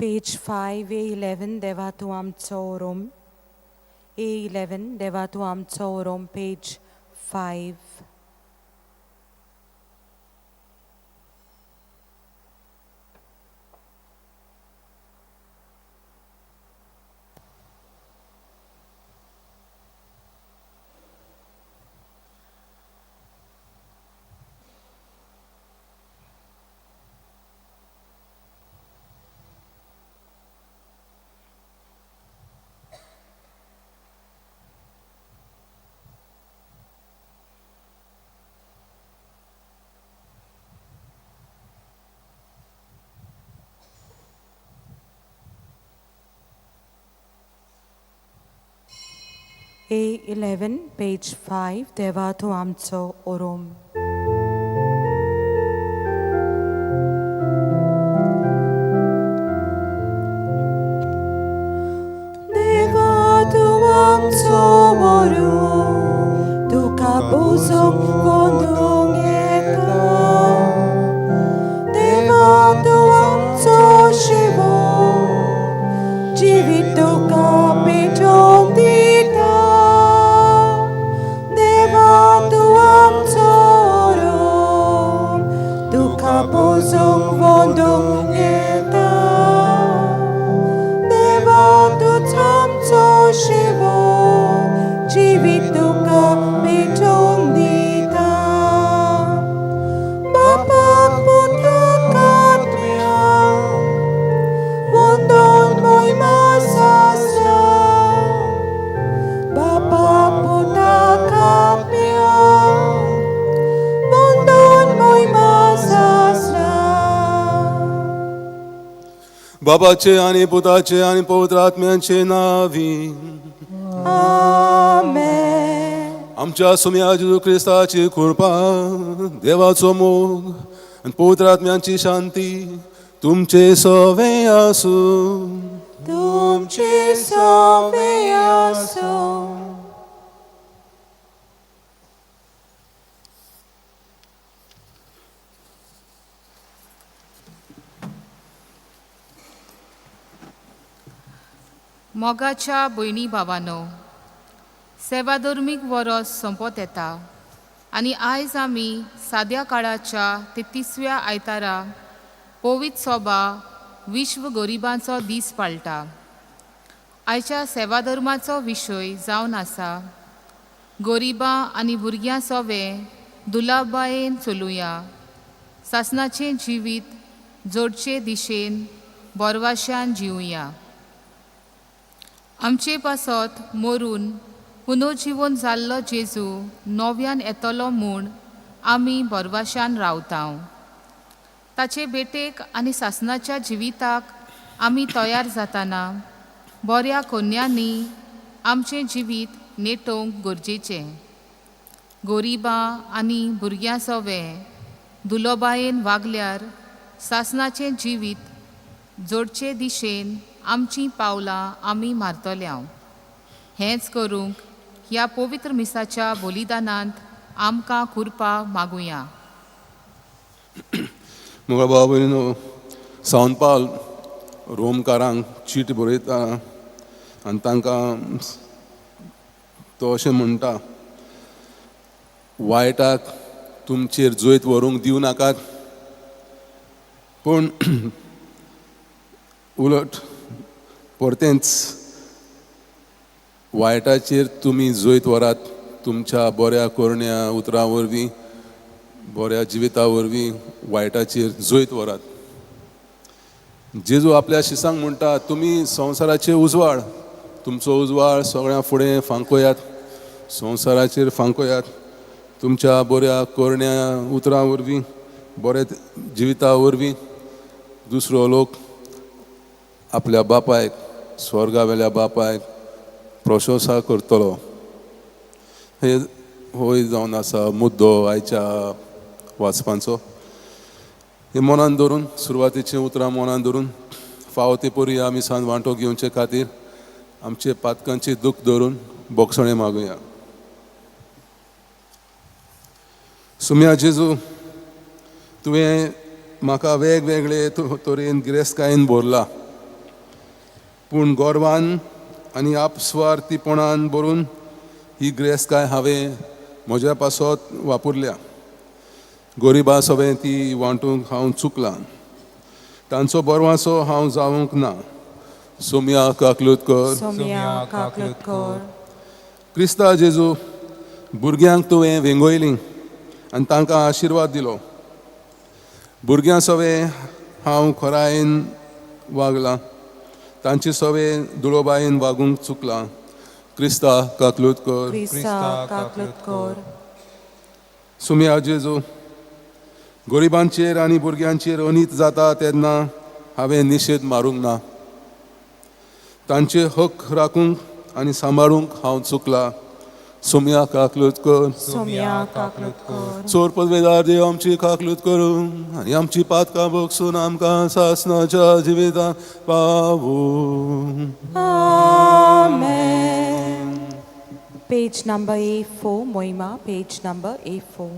पेज 5 A11 देवा तूं आमचो ओरोम. A11 देवा तूं आमचो ओरोम, पेज 5. A11 पेज 5 देवा तूं आमचो ओरोम. देवा तूं आमचो ओरोम, तुका बोसोंक वोंदूंक येता. देवा तूं आमचो शिवो, जिवीत तुका पेटोवन दिता. Bosom wondung eta, Deva tu tamco shivo, jivit tuka petong dita. Bapak puta katmia, wondong moi masasya. Bapak puta katmia, wondong moi masasya. बाबाचे आणि पुताचे आणि पवित्र आत्म्याचे नावी. आमेन. आमच्या सुम्या जेजू ख्रिस्ताची कृपा, देवाचो मोग आणि पवित्र आत्म्याची शांती तुमचे सवे आसू. तुमचे सवे आसो. मोगाच्या भयणी भावांनो, सेवाधर्मीक वरस संपत येता आनी आयज आमी साद्या काळाच्या 33व्या आयतारा पवित्र सभा विश्व गरिबांचो दीस पाळटा. आयच्या सेवाधर्माचो विशय जावन आसा गरिबां आनी भुरग्यां सवे दुलाबायेन चलुया, सासणाचें जिवीत जोडचे दिशेन बोरवाश्यान जिवया. आमचे पासत मरून पुनर्जीवन जाल्लो जेजू नव्यान येतलो म्हूण आमी बोरवाश्यान रावता. ताचे बेटेक आनी सासणाच्या जिविताक आमी तयार जाताना बऱ्या कन्यांनी आमचें जिवीत नेटोवंक गरजेचें. गरिबां आनी भुरग्यां सवे दुलोबायेन वागल्यार सासणाचें जिवीत जोडचे दिशेन आमचीं पावलां आमी मारतल्या. हेंच करूंक ह्या पवित्र मिसाच्या बलिदानांत आमकां कृपा मागुया. मुगा बाबा भयणीनो, सावन पावल रोमकारांक चीट बरयता आनी तांकां तो अशें म्हणटा, वायटाक तुमचेर जैत व्हरूंक दिवं नाकात, पूण उलट परतेंच वायटाचेर तुमी जैत व्हरात. तुमच्या बऱ्या करण्या उतरां वरवीं, बऱ्या जिविता वरवीं वायटाचेर जैत व्हरात. जेजू आपल्या शिसांक म्हणटा, तुमी संवसाराचेर उजवाड, तुमचो उजवाड सगळ्यां फुडें फांकोयात, संवसाराचेर फांकोयात. तुमच्या बऱ्या करण्या उतरां वरवीं, बऱ्या जिविता वरवीं दुसरो लोक आपल्या बापायक, स्वर्गावेल्या बापायक प्रशंसा करतलो. हे होय जावन आसा मुद्दो आयच्या वाचपांचो. हे मनान धरून, सुरवातेचीं उतरां मनान धरून फावो ते परी आमी सान वांटो घेवचे खातीर आमचे पातकांचे दूख धरून बोगसणे मागुया. सुम्या जेजू, तुवें म्हाका वेगवेगळे तरेन गिरेस्तकायेन भरला. पूण गोरवान आनी आपस्वार्थीपणान भरून ही गिरेस्तकाय हांवें म्हज्या पासत वापरल्या. गोरिबा सवें ती वांटूंक हांव चुकलां. तांचो बरवासो हांव जावंक ना. सोम्या काकलूतकर. सोम्या काकलूतकर. क्रिस्ता जेजू, भुरग्यांक तुवें वेंगयलीं आनी तांकां आशिर्वाद दिलो. भुरग्यां सवें हांव खोरायेन वागलां. तांचे सवें दुळोबायेन वागूंक चुकलां. क्रिस्ता काकलूतकर. क्रिस्ता काकलूतकर. सुम्या जेजू, गरिबांचेर आनी भुरग्यांचेर अनीत जाता तेन्ना हांवें निशेध मारूंक ना. तांचे हक राखूंक आनी सांबाळूंक हांव चुकलां. सोम्या काकलूतकर. सोम्या काकलूतकर. चोर पदवेदार देव आमची काकलूतकर आनी आमची पातकां भोगसून आमकां सासणाच्या जिवितांत पावूं. Amen. Page number A4, Moima, page number A4.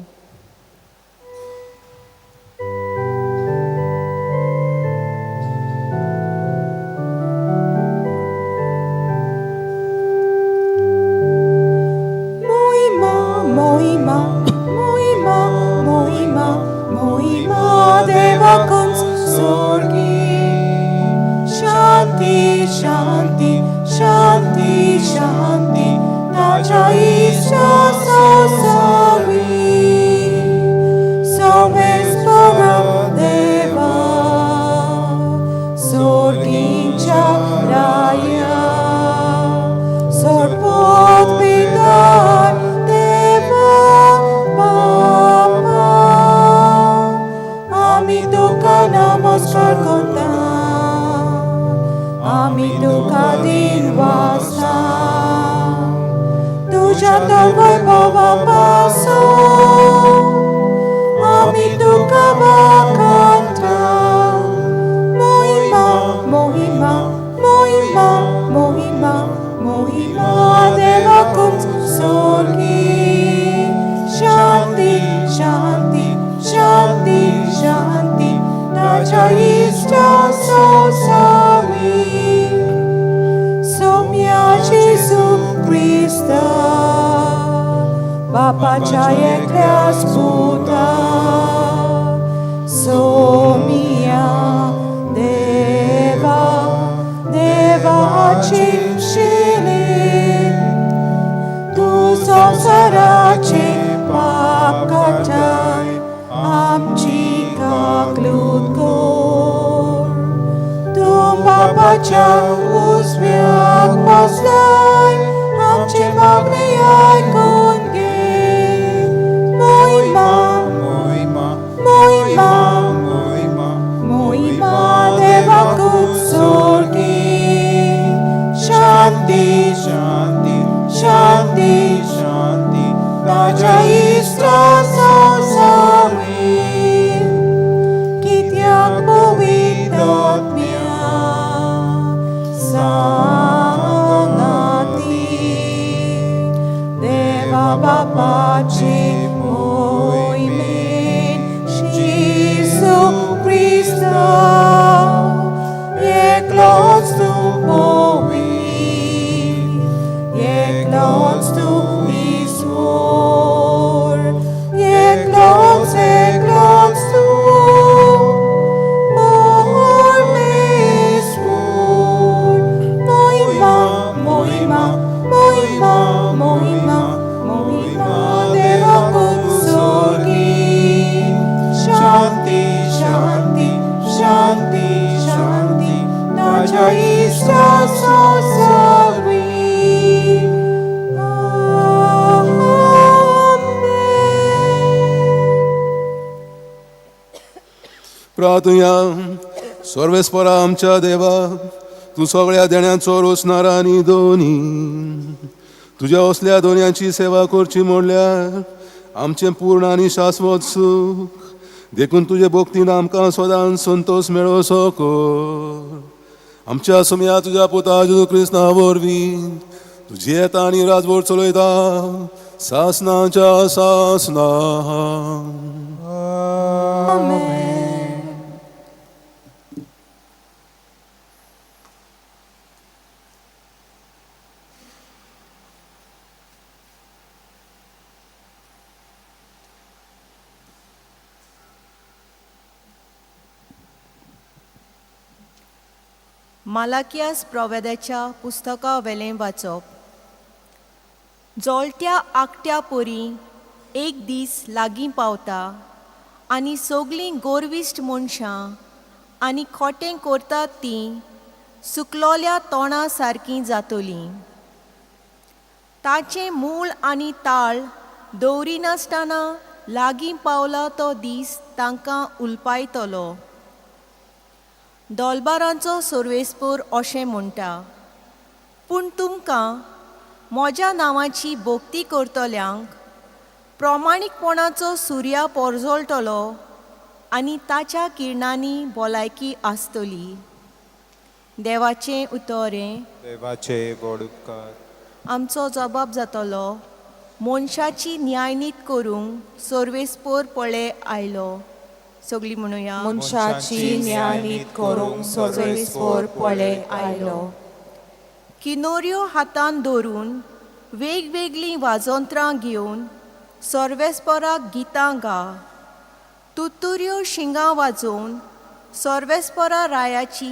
Moima, Moima, Moima, Moima, Deva consorgi. Shanti, Shanti, Shanti, Shanti, Taja Isha Sosavi. Somespora Deva, Sorgincha Raya, Sorpot Bidar. Namaskar করতাম, আমি तुका दिन वाचतां, तुझ्या वैभवापासून आमी तुका वखाणटां. मोहिमा, मोहिमा, मोहिमा, मोहिमा, मोहिमा देवा consorgi. Shanti, Shanti, Shanti, Shanti, Taja Isha Sosavi. Somia Jesu Christa, Bapacia Eklia Sputa. Somia Deva, Deva Chimshili, Tu Sosarache Papkatai, Amchi Kaklutkur. Tum Bapacia uzwiak poznaj, Amchi Magniaj Kungi. Moima, Moima, Moima, Moima, Moima Deva consorgi. Shanti, Shanti, Shanti, Shanti, Taja Isha Sosavi. Kityak powidot mia sangati. Deva Bapaci moimin Jesu Christa. Jeklots tu powi, jeklots tu isvor, jeklots tu mor mesvor. Moima, Moima, Moima, Moima, Moima Deva consorgi. Shanti, Shanti, Shanti, Shanti, Taja Isha Sosavi. प्रार्थुया. सर्वेस्परा आमच्या देवा, तूं सगळ्या देण्यांचो रोसणारा आनी दोनी. तुज्या असल्या दोनयांची सेवा करची म्हणल्यार आमचें पूर्ण आनी शाश्वत सूख देखून तुजे भोक्तीन आमकां सदांच संतोष मेळोसो कर. आमच्या सुम्या तुज्या पुता जेजू क्रिस्ता वरवीं तुजी येता आनी राजभर चलयता सासणाच्या सासना. Amen. मालाकियास प्रवेदाच्या पुस्तका वेलें वाचप. जोलत्या आकट्या पोरी एक दीस लागीं पावता आनी सगलीं गोरविश्ट मनशां आनी खोटें करतात तीं सुकलोल्या तोंडा सारकीं जातलीं. ताचें मूळ आनी ताळ दवरिनासतना लागीं पावला तो दीस तांकां उलपायतलो. दोलबारांचो सर्वेस्पर अशें म्हणटा, पूण तुमकां म्हज्या नांवाची भोक्ती करतल्यांक प्रामाणीकपणाचो सुर्या पोरजोळटलो आनी ताच्या किरणांनी भलायकी आसतली. देवाचें उतोरें. देवाचे व्हड उपकार. आमचो जबाब जातलो, मनशाची न्यायनीत करूंक सर्वेस्पर पळे आयलो. सगळीं म्हणुया, मनशाची न्यायनीत करूंक सर्वेस्पर पळे आयलो. किनोऱ्यो हातान धरून वेगवेगळीं वाजोंत्रां घेवन सर्वेस्पराक गितां गा. तुतुऱ्यो शिंगां वाजोवन सर्वेस्परा रायाची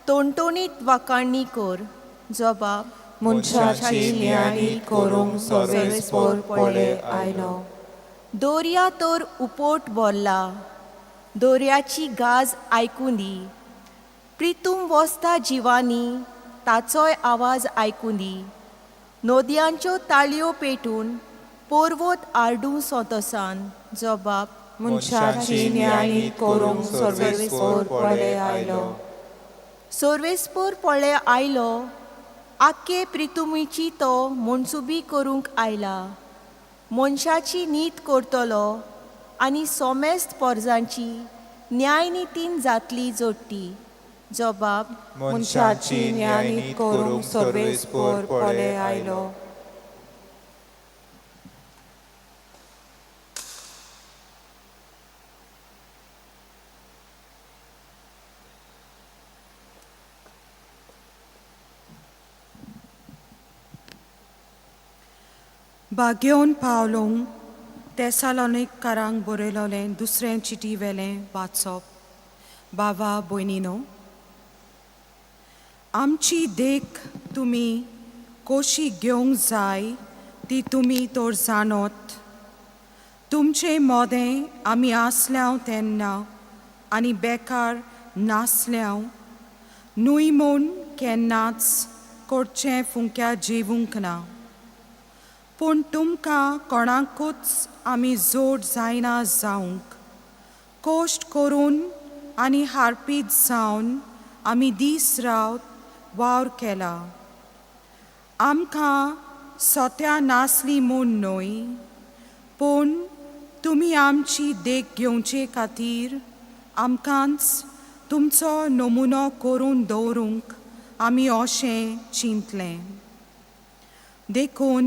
तोणतोणीत वाखाणणी कर. जबाब, मनशाची न्यायनीत करूंक सर्वेस्पर पळे आयलो. दोर्या तर उपोट भरला, दोर्याची गाज आयकून दी. प्रितूम वस्ता जिवांनी ताचोय आवाज आयकून दी. नदयांच्यो ताळयो पेटून पोरवोत आरडूं सोतोसान. जबाब, मनशाची न्यायनीत करूंक सर्वेस्पर पळे आयलो. सर्वेस्पर पळे आयलो आख्खे प्रितुमीची तो मनसुबी करूंक आयला. मनशाची नीत करतलो आनी सोमेस्त पोरजांची न्यायनितीन जातली जोडटी. जबाब, मनशाची न्यायनीत करूंक सर्वेस्पर पळे आयलो. बागेवन पावलोंग तेसालोनिकारांक बरयलोलें दुसरें चिटी वेलें वाचप. बाबा भयणीनो, आमची देख तुमी कशी घेवंक जाय ती तुमी तर जाणोत. तुमचें मोदें आमी आसल्याव तेन्ना आनी बेकार नासल्याव न्हूय म्हूण केन्नाच करचें फुंक्या जेवूंक ना. पूण तुमकां कोणाकूच आमी जोड जायना जावंक कोश्ट करून आनी हारपीत जावन आमी दीस रात वावर केला. आमकां सोत्या नासली म्हूण न्हय, पूण तुमी आमची देख घेवचे खातीर आमकांच तुमचो नमुनो करून दवरूंक आमी अशें चिंतलें. देखून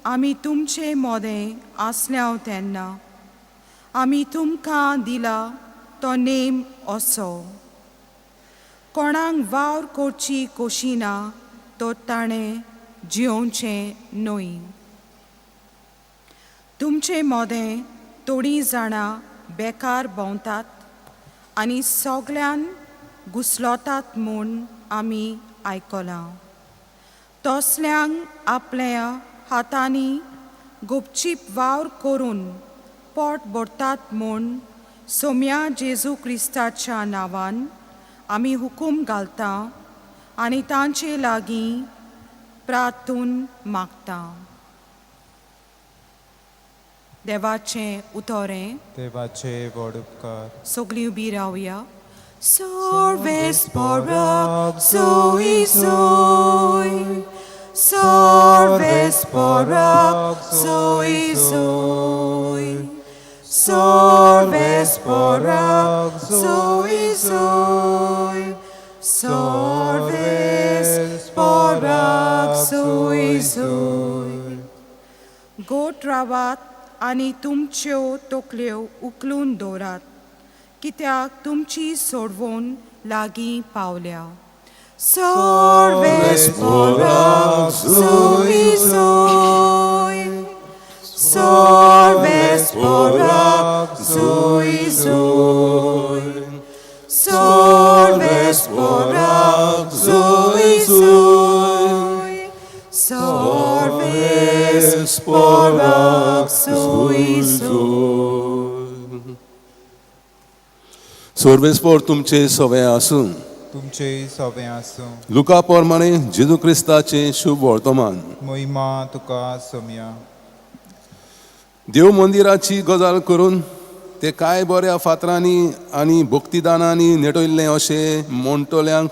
आमी तुमचें मोदें आसल्याव तेन्ना आमी तुमकां दिला तो नेम असो. कोणाक वावर करची कशी ना तो ताणें जियोवचें न्हय. तुमचें मोदें थोडीं जाणां बेकार भोंवतात आनी सगळ्यान घुसलोतात म्हूण आमी आयकलां. तसल्यांक आपल्या हातांनी गुपचीप वावर करून पोट भरतात म्हूण सोम्या जेजू क्रिस्ताच्या नांवान आमी हुकूम घालता आनी तांचे लागीं प्रार्थून मागता. देवाचें उतोरें. देवाचे व्हड उपकार. सगळीं उबी रावया. Sorvesporak soi soi, Sorvesporak soi soi, Sorvesporak soi soi, Sorvesporak soi soi. गोठ रावात आनी तुमच्यो तोकल्यो उखलून दवरात, कित्याक तुमची सोडवण लागीं पावल्या. Sorvesporak soi soi, Sorvesporak soi soi, Sorvesporak Sorves porak Sorvespor तुमचे सवय आसूं. तुमचे सवें आसूं. लुका पोरमाणे जेजू क्रिस्ताचे शुभ वर्तमान. मोहिमा तुका सोम्या. देव मंदिराची गजाल करून ते कांय बऱ्या फातरांनी आनी भक्तिदानांनी नेटयल्लें अशें मोण्टोल्यांक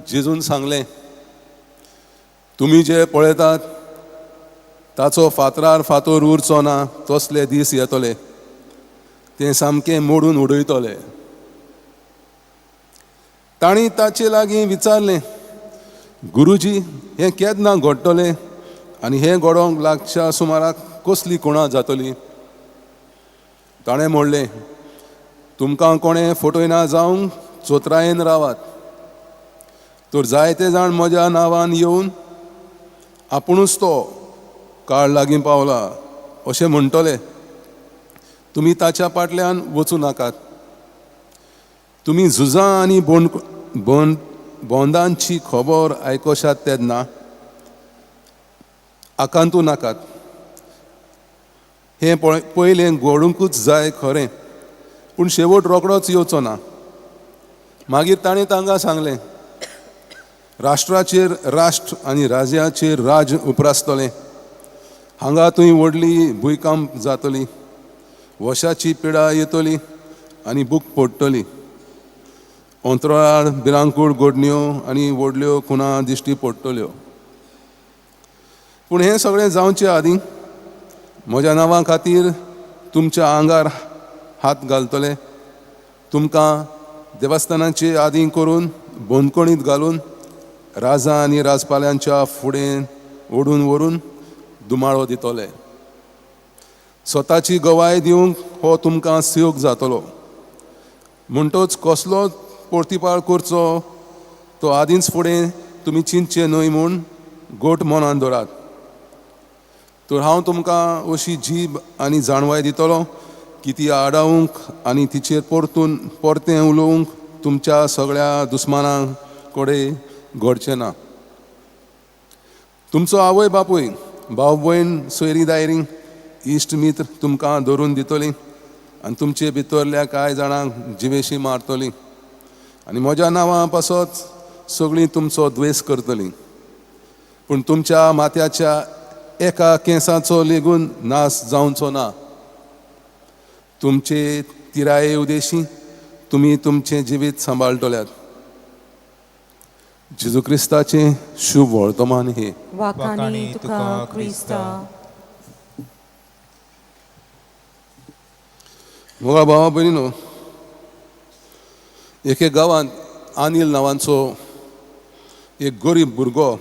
जेजून सांगलें, तुमी जे पळयतात ताचो फातरार फातर उरचो ना तसले दीस येतले, ते सामकें मोडून उडयतले. तांणी ताचे लागीं विचारलें, गुरुजी हें केन्ना घडटलें आनी हें घडोवंक लागच्या सुमाराक कसली कुणां जातली? ताणें म्हणलें, तुमकां कोणें फटयना जावंक चोत्रायेन रावात. तर जायते जाण म्हज्या नांवान येवन आपुणूच तो काळ लागीं पावला अशें म्हणटले. तुमी ताच्या फाटल्यान वचूं नाकात. तुमी झुजां आनी बोंदांची खबर आयकोशात तेन्ना आकांतू नाकात. हें पयलें घडूंकूच जाय खरें, पूण शेवट रोखडोच येवचो ना. मागीर ताणें तांकां सांगलें, राष्ट्राचेर राष्ट्र आनी राज्याचेर राज उप्रासतलें. हांगा थंय व्हडली भुंयकांप जातली, वशाची पिडा येतली आनी बूक पडटली. अंतराळ भिरांकूळ घडण्यो आनी व्हडल्यो खुणां दिश्टी पडटल्यो. पूण हें सगळें जावचे आदीं म्हज्या नांवा खातीर तुमच्या आंगार हात घालतले, तुमकां देवस्थानाचे आदीं करून बंदखणींत घालून राजा आनी राजपाल्यांच्या फुडें ओडून व्हरून दुमाळो दितले. स्वताची गवाय दिवंक हो तुमकां सेवक जातलो. म्हणटच कसलो परतीपाळ करचो तो आदींच फुडें तुमी चिंतचे न्हय म्हूण गोट मनान दवरात. तर हांव तुमकां अशी जीब आनी जाणवाय दितलो की ती आडावंक आनी तिचेर परतें उलोवंक तुमच्या सगळ्या दुस्मानां कडेन घडचें ना. तुमचो आवय बापूय, भाव भयण, सोयरी दायरी, इश्ट मित्र तुमकां धरून दितली आनी तुमचे भितरल्या कांय जाणांक जिवेशी मारतली आनी म्हज्या नांवा पासत सगळीं तुमचो द्वेस करतलीं. पूण तुमच्या माथ्याच्या एका केंसाचो लेगून नाश जावचो ना. तुमचे तिराये उदेशी तुमी तुमचें जिवीत सांबाळटल्यात. जेजू क्रिस्ताचें शुभ वर्तमान हे. वाखाणी तुका क्रिस्ता. मोगा भावा भयणीनो, एके गांवांत अनिल नांवांचो एक गरीब भुरगो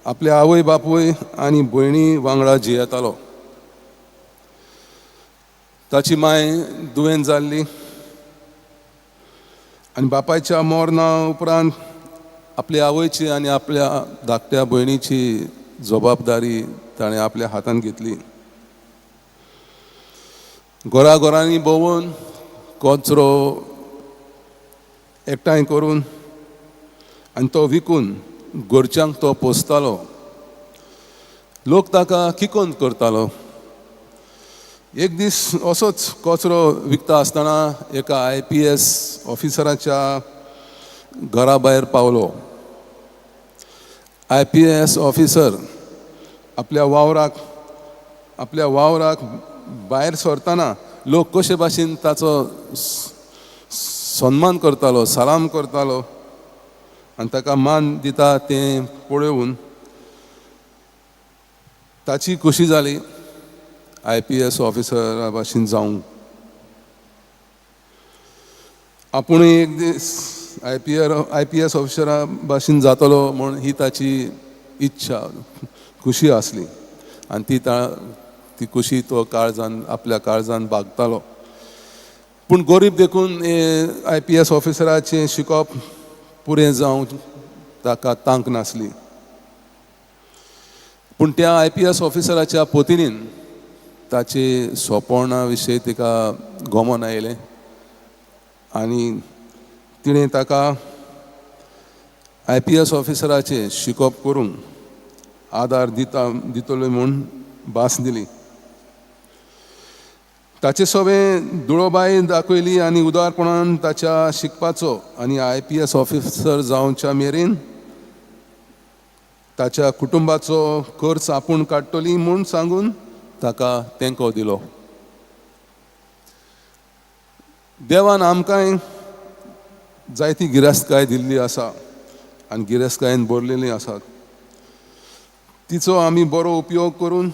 आपल्या आवय बापूय आनी भयणी वांगडा जियेतालो. ताची माय दुयेंत जाल्ली आनी बापायच्या मरणा उपरांत आपल्या आवयची आनी आपल्या धाकट्या भयणीची जबाबदारी ताणें आपल्या हातांत घेतली. घरांनी भोंवून कचरो एकठांय करून आनी तो विकून घरच्यांक तो पोसतालो. लोक ताका किकोन करतालो. एक दीस असोच कचरो विकता आसतना एका IPS ऑफिसराच्या घरा भायर पावलो. IPS ऑफिसर आपल्या वावराक भायर सरतना लोक कशे भाशेन ताचो सन्मान करतालो, सलाम करतालो आनी ताका मान दिता तें पळोवन ताची खुशी जाली IPS ऑफिसरा भाशेन जावंक. आपुणूय एक दीस IPS ऑफिसरा भाशेन जातलो म्हूण ही ताची इच्छा, खुशी आसली आनी ती खुशी तो काळजान आपल्या काळजान बागतालो. पूण गरीब देखून IPS ऑफिसराचें शिकप पुरें जावंक ताका तांक नासली. पूण त्या IPS ऑफिसराच्या पोतिनीन ताचे सोंपवणा विशीं तिका गोमोन आयलें आनी तिणें ताका IPS ऑफिसराचें शिकप करूंक आदार दितले म्हूण भास दिली. ताचे सगळें दुळोबाई दाखयली आनी उदारपणान ताच्या शिकपाचो आनी IPS ऑफिसर जावच्या मेरेन ताच्या कुटुंबाचो खर्च आपूण काडटली म्हूण सांगून ताका तेंको दिलो. देवान आमकांय जायती गिरेस्तकाय दिल्ली आसा आनी गिरेस्तकायेन भरलेली आसात. तिचो आमी बरो उपयोग करून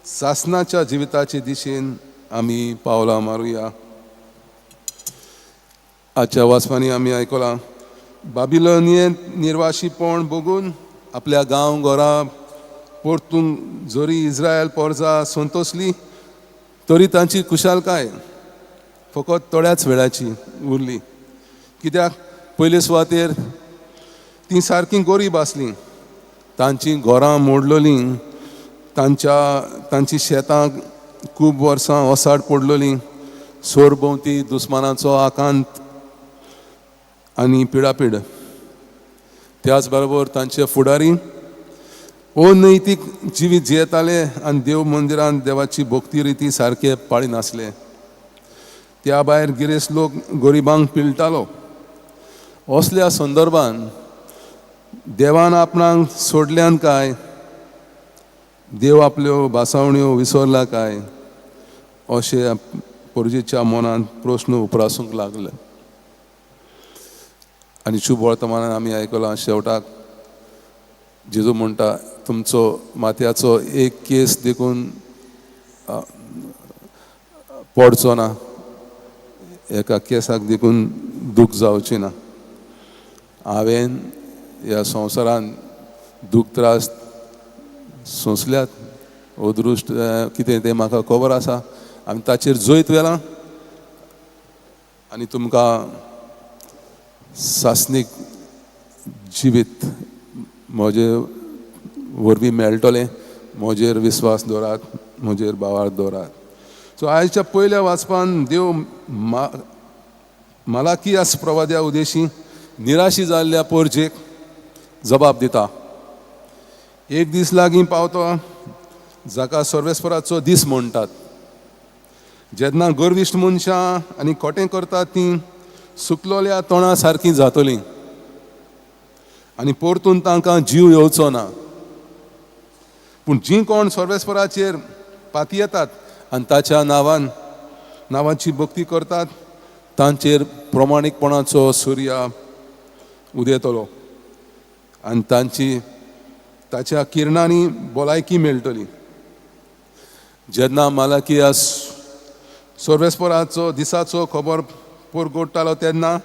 सासणाच्या जिविताचे दिशेन आमी पावलां मारुया. आजच्या वाचपांनी आमी आयकलां, बाबिलोनियेंत निर्वाशीपण बघून आपल्या गांव घरां परतूंक जरी इस्रायल पोरजां संतोसली तरी तांची कुशालकाय फकत थोड्याच वेळाची उरली. कित्याक पयले सुवातेर ती सारकी गरीब आसली, तांची घरां मोडलोलीं, तांची शेतां खूब वर्सां ओसाड पडलोलीं, सोरभोंवती दुस्मानाचो आकांत आनी पिडापीड. त्याच बरोबर तांचे फुडारी अनैतीक जिवीत जियेताले आनी देव मंदिरांत देवाची भक्ती रिती सारके पाळिनासले. त्या भायर गिरेस्त लोक गरिबांक पिळटालो. असल्या संदर्भान देवान आपणाक सोडल्यान काय, देव आपल्यो भासावण्यो विसरला काय, अशें पोरजेच्या मनांत प्रस्न उप्रासूंक लागले. आनी शुभ वर्तमानान आमी आयकलां शेवटाक जेजू म्हणटा, तुमचो माथ्याचो एक केस देखून पडचो ना, एका केसाक देखून दूख जावचें ना. हांवें ह्या संवसारान दूख त्रास सोंसल्यात, अदृश्ट कितें तें म्हाका खबर आसा. आमी ताचेर जैत वेलां आनी तुमकां सासनीक जिवीत म्हजे वरवीं मेळटलें. म्हजेर विस्वास दवरात, म्हजेर भावार दवरात. सो आयच्या पयल्या वाचपान देव मालाकियास प्रवाद्या उदेशी निराशी जाल्ल्या पोरजेक जबाब दिता. एक दीस लागीं पावतो जाका सर्वेस्पराचो दीस म्हणटात, जेन्ना गर्विश्ट मनशां आनी खोटें करतात तीं सुकलोल्या तोंडा सारकीं जातलीं आनी परतून तांकां जीव येवचो ना. पूण जीं कोण सर्वेस्पराचेर पाती येतात आनी ताच्या नांवाची भक्ती करतात तांचेर प्रमाणीकपणाचो सूर्य उदेतलो आनी ताच्या किरणांनी भलायकी मेळटली. जेन्ना मालाकियास सर्वेस्पराचो दिसाचो खबर परगोडटालो तेन्ना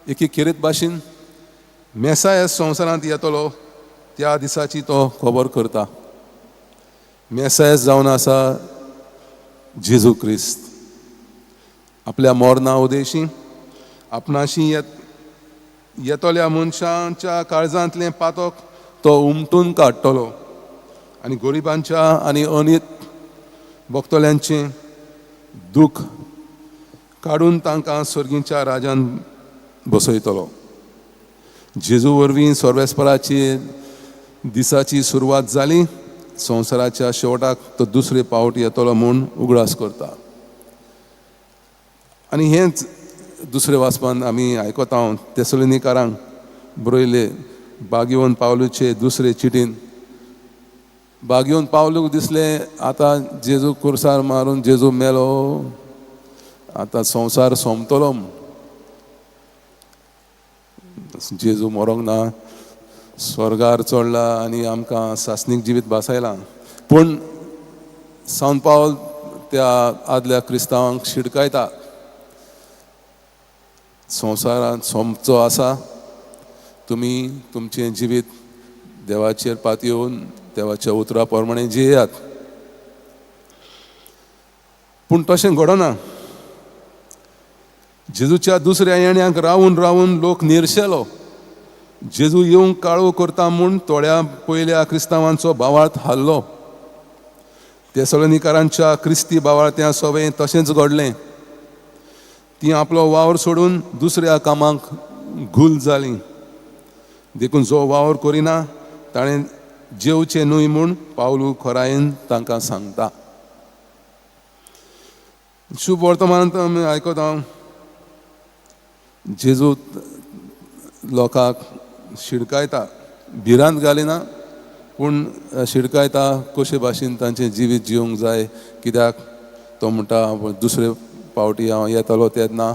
एके खेरीत भाशेन मेसायस संवसारांत येतलो त्या दिसाची तो खबर करता. मेसायस जावन आसा जेजू क्रिस्त. आपल्या मोरणा उदेशी आपणाशी येतल्या मनशांच्या काळजांतलें पातक तो उमटून काडटलो आनी गरिबांच्या आनी अनीत भक्तल्यांचें दूख काडून तांकां सर्गीच्या राज्यान बसयतलो. जेजू वरवीं सर्वेस्पराची दिसाची सुरवात जाली. संवसाराच्या शेवटाक तो दुसरे पावट येतलो म्हूण उगडास करता. आनी हेंच दुसरे वाचपान आमी आयकता तेसलोनिकारांक बरयले बागयोन पावलूचे दुसरे चिटीन. बागयोन पावलूक दिसलें आतां जेजू कुर्सार मारून जेजू मेलो, आतां संवसार सोंपतलो. जेजू मरोंक ना, स्वर्गार चडला आनी आमकां सासनीक जिवीत भासायलां. पूण सांत पावल त्या आदल्या क्रिस्तांवांक शिडकायता, संवसारांत सोंपचो आसा, तुमी तुमचें जिवीत देवाचेर पातयेवन देवाच्या उतरा प्रमाणे जियेयात. पूण तशें घडना. जेजूच्या दुसऱ्या येण्याक रावून रावून लोक निरशेलो. जेजू येवंक काळो करता म्हूण थोड्या पयल्या क्रिस्तांवांचो भावार्थ हाल्लो. तेसलोनिकारांच्या क्रिस्ती भावार्थ्या सवें तशेंच घडलें. ती आपलो वावर सोडून दुसऱ्या कामाक घुल जालीं. देखून जो वावर करिना ताणें जेवचे न्हय म्हूण पावलू खोरायेन तांकां सांगता. शुभ वर्तमानांत आमी आयकता जेजू लोकांक शिडकायता, भिरांत घालिना पूण शिडकायता कशे भाशेन तांचें जिवीत जिवंक जाय. कित्याक तो म्हणटा दुसरे फावटी हांव येतलो तेन्ना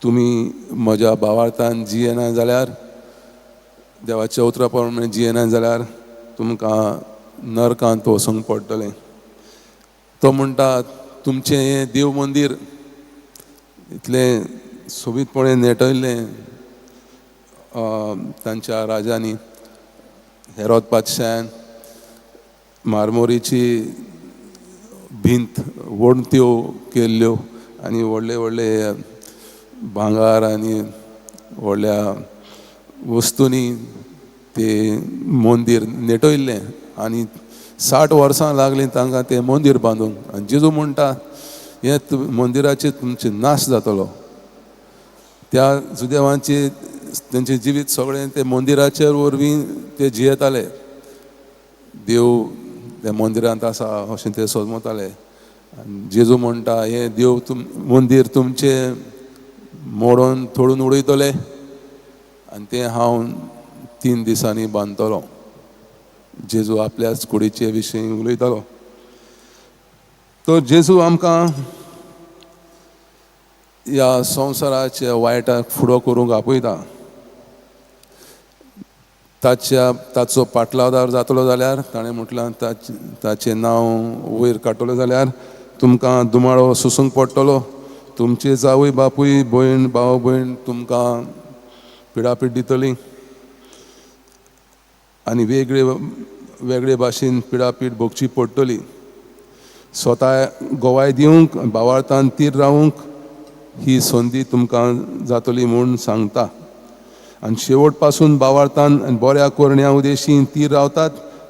तुमी म्हज्या भावार्थान जियेना जाल्यार, देवाच्या उतरा प्रमाणे जियेना जाल्यार तुमकां नरकांत वचूंक पडटलें. तो म्हणटा तुमचें हें देव मंदीर इतलें सोबीतपणे नेटयल्लें तांच्या राजांनी, हेरोद बादशाहान मारमोरीची भिंत वणट्यो केल्ल्यो आनी व्हडले व्हडले भांगार आनी व्हडल्या वस्तूंनी ते मंदीर नेटयल्लें आनी 60 वर्सां लागलीं तांकां तें मंदीर बांदूंक. आनी जेजू म्हणटा हें मंदिराचेर तुमचें नाश जातलो. त्या जुदेवांचे तेंचें जिवीत सगळें ते मंदिराचेर वरवीं ते जियेताले. देव त्या मंदिरांत आसा अशें ते समजताले. जेजू म्हणटा हें देव मंदीर तुमचें मोडोन तोडून उडयतले आनी तें हांव 3 दिसांनी बांदतलो. जेजू आपल्याच कुडीचे विशीं उलयतालो. तो जेजू आमकां ह्या संवसाराच्या वायटाक फुडो करूंक आपयता. ताचो पाटलादार जातलो जाल्यार ताणें म्हटलां ताचें नांव वयर काडटलें जाल्यार तुमकां दुमाळो सोंसूंक पडटलो. तुमचे जावय बापूय भयण भाव भयण तुमकां पिडापीड दितलीं आनी वेगळे वेगळे भाशेन पिडापीड भोगची पडटली. स्वता गोवाय दिवंक भावार्थान तीर रावूंक ही संदी तुमकां जातली म्हूण सांगता. आनी शेवट पासून भावार्थान आनी बऱ्या कोरण्या उदेशी तीर रावतात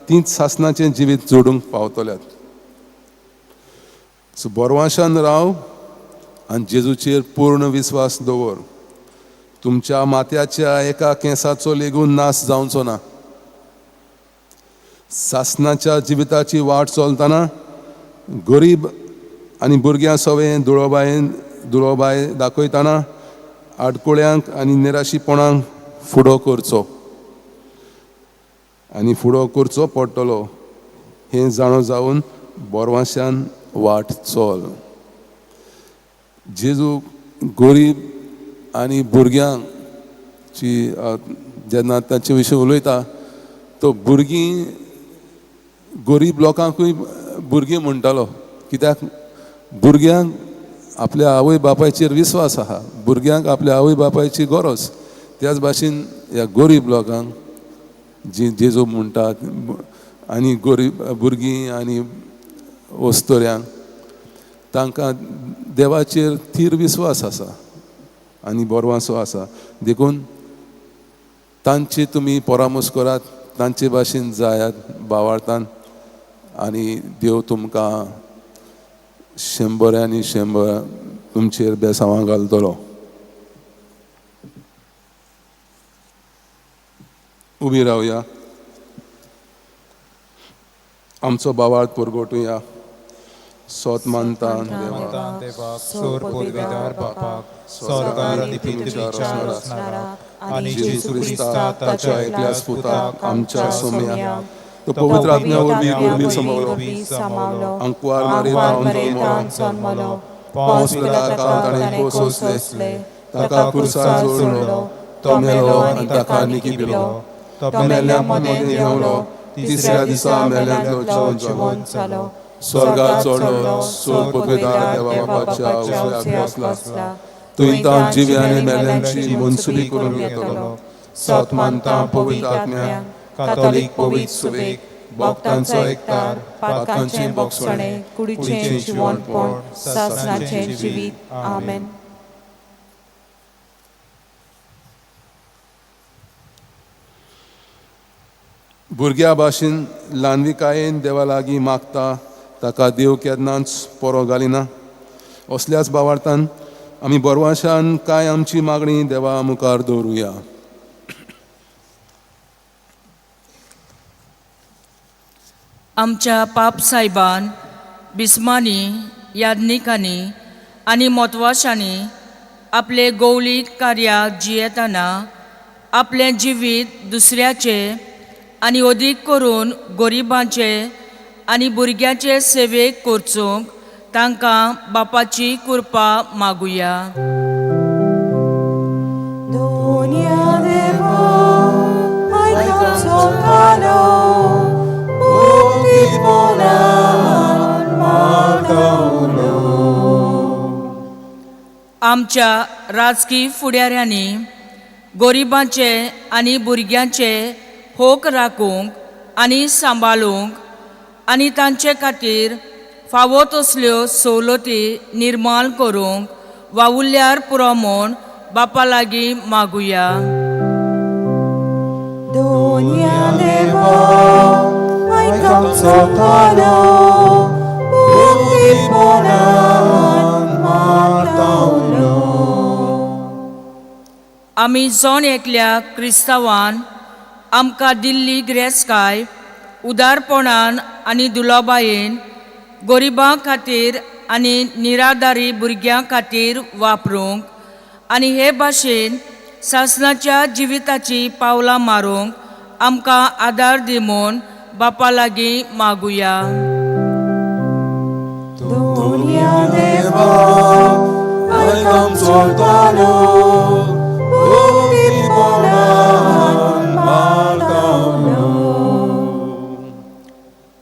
तींच सासणाचें जिवीत जोडूंक पावतल्यात. सो बोरवाशान राव आनी जेजूचेर पूर्ण विस्वास दवर. तुमच्या माथ्याच्या एका केंसाचो लेगून नाश जावचो ना. सासणाच्या जिविताची वाट चलतना गरीब आनी भुरग्यां सवें दुळोबाय दाखयतना आडकुळ्यांक आनी निराशीपणांक फुडो करचो आनी फुडो करचो पडटलो हें जाणो जावन बोरवाशान वाट चल. जेजू गरीब आनी भुरग्यांची जेन्ना तांचे विशीं उलयता तो भुरगीं गरीब लोकांकूय भुरगीं म्हणटालो. कित्याक भुरग्यांक आपल्या आवय बापायचेर विस्वास आहा, भुरग्यांक आपल्या आवय बापायची गरज. त्याच भाशेन ह्या गरीब लोकांक जी जेजू म्हणटात आनी गरीब भुरगीं आनी वस्तोऱ्यांक तांकां देवाचेर थीर विस्वास आसा आनी बोरवासो आसा. देखून तांची तुमी परामोस करात, तांचे भाशेन जायात भावार्थान आनी देव तुमकां 100 तुमचेर बेसांवां घालतलो. उबी रावया. आमचो भावार्थ पुरगोटुया. सोत मानता देवाक सोर पोरवेदार बापाक स्वर्गार आनी पृथ्वीचेर आसणारा आनी जेजू क्रिस्ता ताच्या एकल्याच पुताक आमच्या सोम्या तो पवित्र आत्म्या वरवीं सामावलो अंकुआर मरेतान जन्मलो पावस ताणें कोसले ताका कुर्सार जोडलो तो मेलो आनी ताका निगिलो तो मेल्ल्या मदें येवलो तिसऱ्या दिसा मेल्ल्यांतलो जिवंत जालो स्वर्गात चडलो सोर पवित्र देवा बापाच्या उजव्याक बसला. थंय तां जिव्या आनी मेल्ल्यांची मनसुबी करून घेतलो. सत मानता पवित्र आत्म्या कातोलीक पवित्र सुबेक भक्तांचो एकठार पातकांचे बोगसणे कुडीचें जिवंतपण सासणाचें जिवीत. आमेन. भुरग्या भाशेन ल्हानविकायेन देवा लागीं मागता ताका देव केन्नाच पोरो घालिना. असल्याच भावार्थान आमी बोरवाशान कांय आमची मागणी देवा मुखार दवरुया. आमच्या पाप साहेबान बिस्मांनी याज्ञिकांनी आनी मोतवाशांनी आपले गौलीक कार्याक जियेतना आपले जिवीत दुसऱ्याचे आनी अदीक करून गरिबांचे आनी भुरग्याचे सेवेक करचूंक तांकां बापाची कृपा मागुया. आमच्या राजकीय फुडाऱ्यांनी गरिबांचे आनी भुरग्यांचे होक राखूंक आनी सांबाळूंक आनी तांचे खातीर फावो तसल्यो सवलती निर्माण करूंक वावुरल्यार पुरो म्हूण बापा लागीं मागुया. आमी जोन एकल्या क्रिस्तांवान आमकां दिल्ली गिरेस्तकाय उदारपणान आनी दुलाबायेन गरिबां खातीर आनी निराधारी भुरग्यां खातीर वापरूंक आनी हे भाशेन शासनाच्या जिविताची पावलां मारूंक आमकां आदार दी म्हूण बापा लागीं मागुया.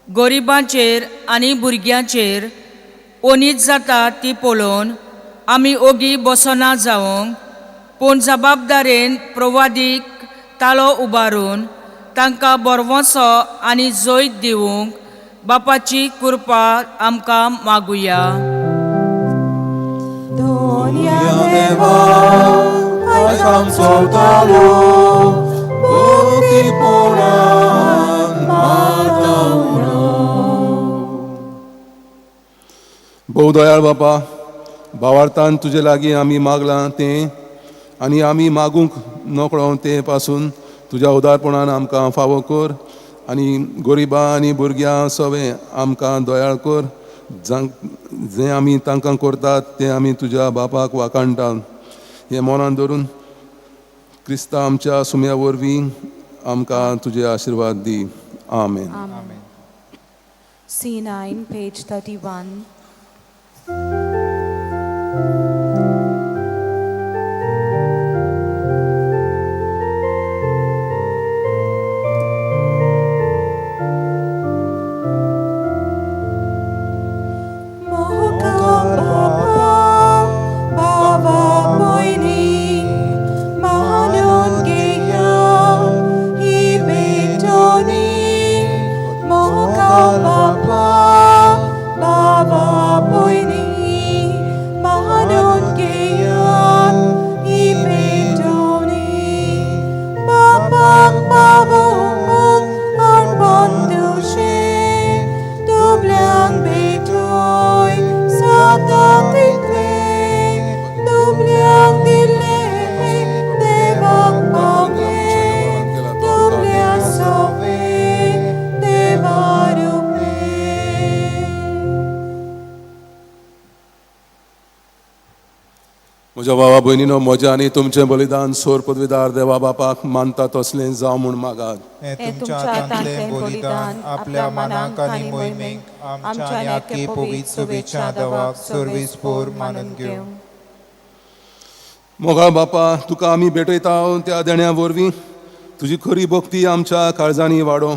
गरिबांचेर आनी भुरग्यांचेर ओनीत जाता ती पळोवन आमी ओगी बसना जावंक पूण जबाबदारेन प्रवादीक ताळो उबारून तांकां बरवंसो आनी जैत दिवंक बापाची कृपा आमकां मागुया. भोव दयाळ बापा, भावार्थान तुजे लागीं आमी मागलां तें आनी आमी मागूंक नकळो ते पासून तुज्या उदारपणान आमकां फावो कर आनी गरिबां आनी भुरग्यां सगळे आमकां दयाळ कर. जें आमी तांकां करतात तें आमी तुज्या बापाक वाखाणटा. हें मनान धरून क्रिस्ता आमच्या सुम्या वरवीं आमकां तुजे आशिर्वाद दी. आमेन. C9, page 31. म्हज्या भावा भयणीनो, म्हजें आनी तुमचें बलिदान सोर पदवीदार देवा बापाक मानता तसलें जावं म्हूण मागात. हें तुमच्या हातांतलें बलिदान आपल्या मनाक आनी मोहिमेक आमच्या याके पवित्र सभेच्या देवाक सर्वेस्पोर मानून घेवं. मोगाळ बापा, तुका आमी भेटयता त्या देण्या वरवीं तुजी खरी भक्ती आमच्या काळजांनी वाडो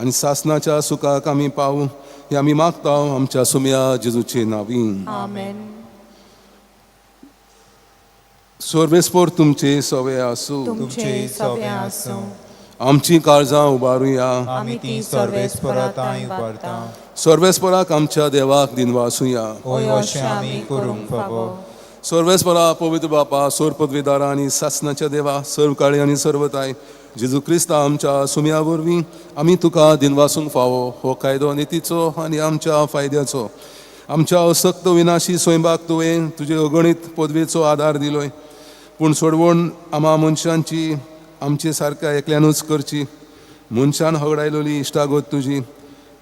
आनी सासनाच्या सुखाक आमी पावूं हें आमी मागता आमच्या सुम्या जेजूचे नांवीं. आमेन. सर्वेस्पोर तुमचे सवे आसूं. तुमचे सवे आसूं. आमची काळजां उबारुया. आमी ती सर्वेस्पराताय उबारता. सर्वेस्पराक आमच्या देवाक दिनवासुया. होय अशें आमी करूंक फावो. सर्वेस्परा पवित्र बापा, सोर पदवीदारा आनी सासनाच्या देवा, सर्व काळी आनी सर्वताय जेजू क्रिस्ता आमच्या सुम्या वरवीं आमी तुका दिनवासूंक फावो हो कायदो नितीचो आनी आमच्या फायद्याचो. आमच्या असक्त विनाशी स्वयंबाक तुवें तुजे अगणीत पदवेचो आदार दिलोय, पूण सोडवण आम्हा मनशांची आमचे सारक्या एकल्यानूच करची. मनशान हगडायलोली इश्टागत तुजी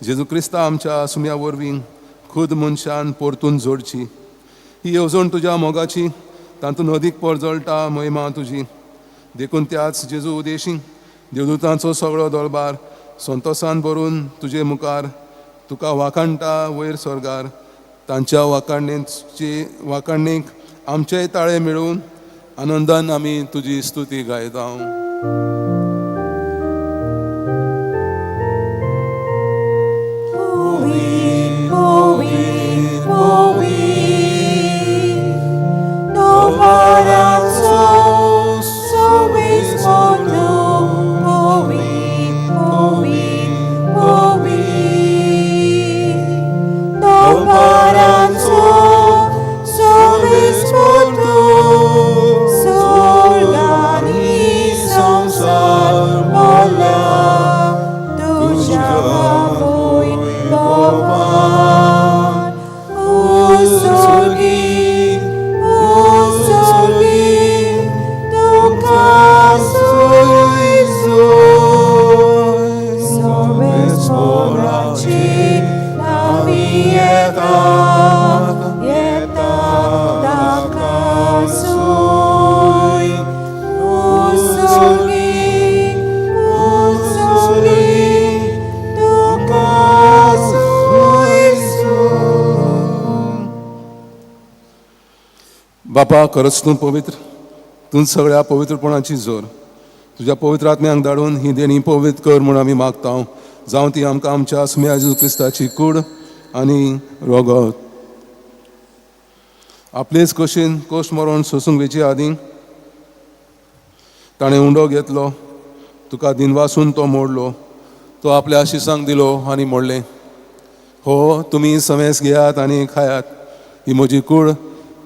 जेजू क्रिस्ता आमच्या सुम्या वरवीं खुद मनशान परतून जोडची. ही येवजण तुज्या मोगाची, तातूंत अदीक परजळटा महिमा तुजी. देखून त्याच जेजू उदेशी देवदूतांचो सगळो दळबार संतोषान भरून तुजे मुखार तुका वाखाणटा वयर स्वर्गार. तांच्या वाखाणणेक आमचेय ताळे मेळून आनंदान आमी तुजी स्तुती गायता. बापा, खरंच तूं पवित्र, तूं सगळ्या पवित्रपणाची जोर. तुज्या पवित्र आत्म्यांक धाडून ही देणी पवित्र कर म्हूण आमी मागता. जावं ती आमकां आमच्या सुम्या जेजू क्रिस्ताची कूड आनी रगत. आपलेच कशेन कोश्ट मरोन सोसूंक वेची आदीं ताणें उंडो घेतलो, तुका दिनवासून तो मोडलो. तो आपल्या आशिसांक दिलो आनी मोडलें. हो, तुमी समेस घेयात आनी खायात. ही म्हजी कूड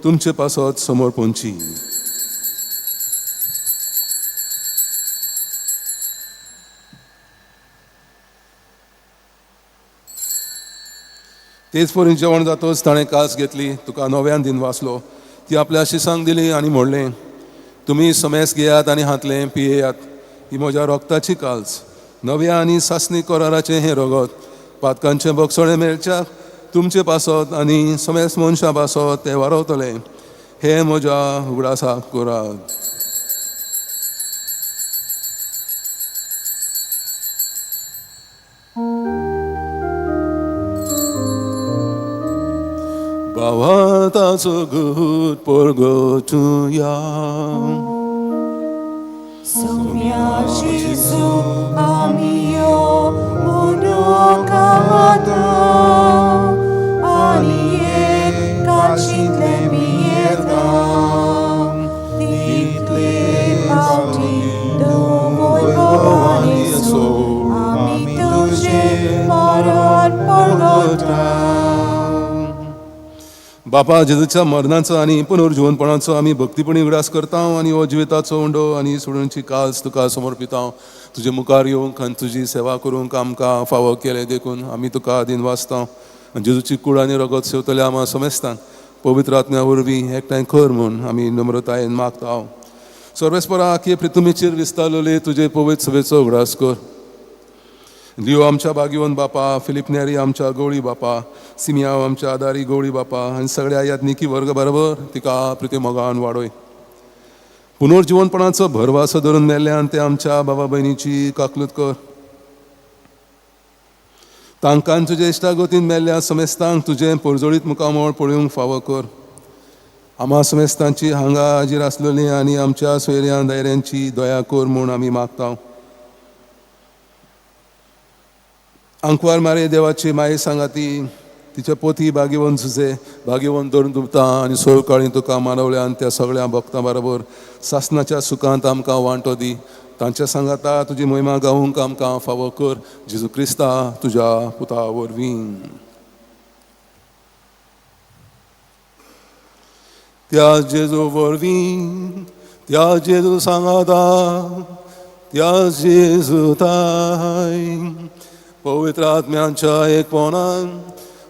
तुमचे पासत समोर पोंची. तेच परीन जेवण जातोच ताणें कास घेतली, तुका नव्यान दिन वाचलो. ती आपल्या शिसांक दिली आनी मोडलें. तुमी समेस घेयात आनी हातलें पियेयात. ही म्हज्या रोगताची काल्स, नव्या आनी सासणी कराराचें हें रगत. पातकांचे बगसोळे मेळच्याक तुमचे पासत आनी समेस मनशां पासत ते वारवतले. हे म्हज्या उगडासाक करात. भावा ताचो घुट परगटुया. Sumia Jesu amio unokamata anie kachile mieta title pauti do voivovani so ami tuje parat pargota. बापा, जेजूच्या मरणाचो आनी पुनर्जीवनपणाचो आमी भक्तीपणी उगडास करता आनी हो जिविताचो उंडो आनी सोडूंची काल्स तुका समर्पिता. तुजे मुखार येवंक आनी तुजी सेवा करूंक आमकां फावो केले देखून आमी तुका दिन वाचता. जेजूची कूड आनी रगत सेवतले आमी समेस्तान पवित्र आत्म्या वरवीं एकठांय कर म्हूण आमी नम्रतायेन मागता. सर्वेस्परा आख्ये पृथ्वीचेर विस्तारलेले तुजे पवित्र सभेचो उगडास कर. लिओ आमच्या बागीवन बापा, फिलिप नेरी आमच्या गवळी बापा, सिमिया आमच्या आदारी गवळी बापा आनी सगळ्या याज्ञिकी वर्ग बरोबर तिका प्रिती मोगान वाडोय. पुनर्जीवनपणाचो भरवासो धरून मेल्ल्यान ते आमच्या बाबा भयणीची काकलूत कर. तांकां तुजे इश्टागतीन मेल्ल्या समेस्तांक तुजें परजळीत मुखामळ पळोवंक फावो कर. आम्हा समेस्तांची हांगा हाजीर आसलेली आनी आमच्या सोयऱ्यां दायऱ्यांची दया कर म्हूण आमी मागता. आंकवार मारे देवाची माये सांगाती, तिचे पोती बागीवन झुजे बागीवन धरून दुबता आनी सोळ काळी तुका मानवल्यान त्या सगळ्या भक्तां बरोबर सासणाच्या सुखांत आमकां वांटो दी. तांच्या सांगाता तुजी महिमा गावूंक आमकां फावो कर. जेजू क्रिस्ता तुज्या पुता वरवीं. त्या जेजू वरवीं, त्या जेजू सांगाता, त्या जेजू ताय पवित्र आत्म्यांच्या एकपणान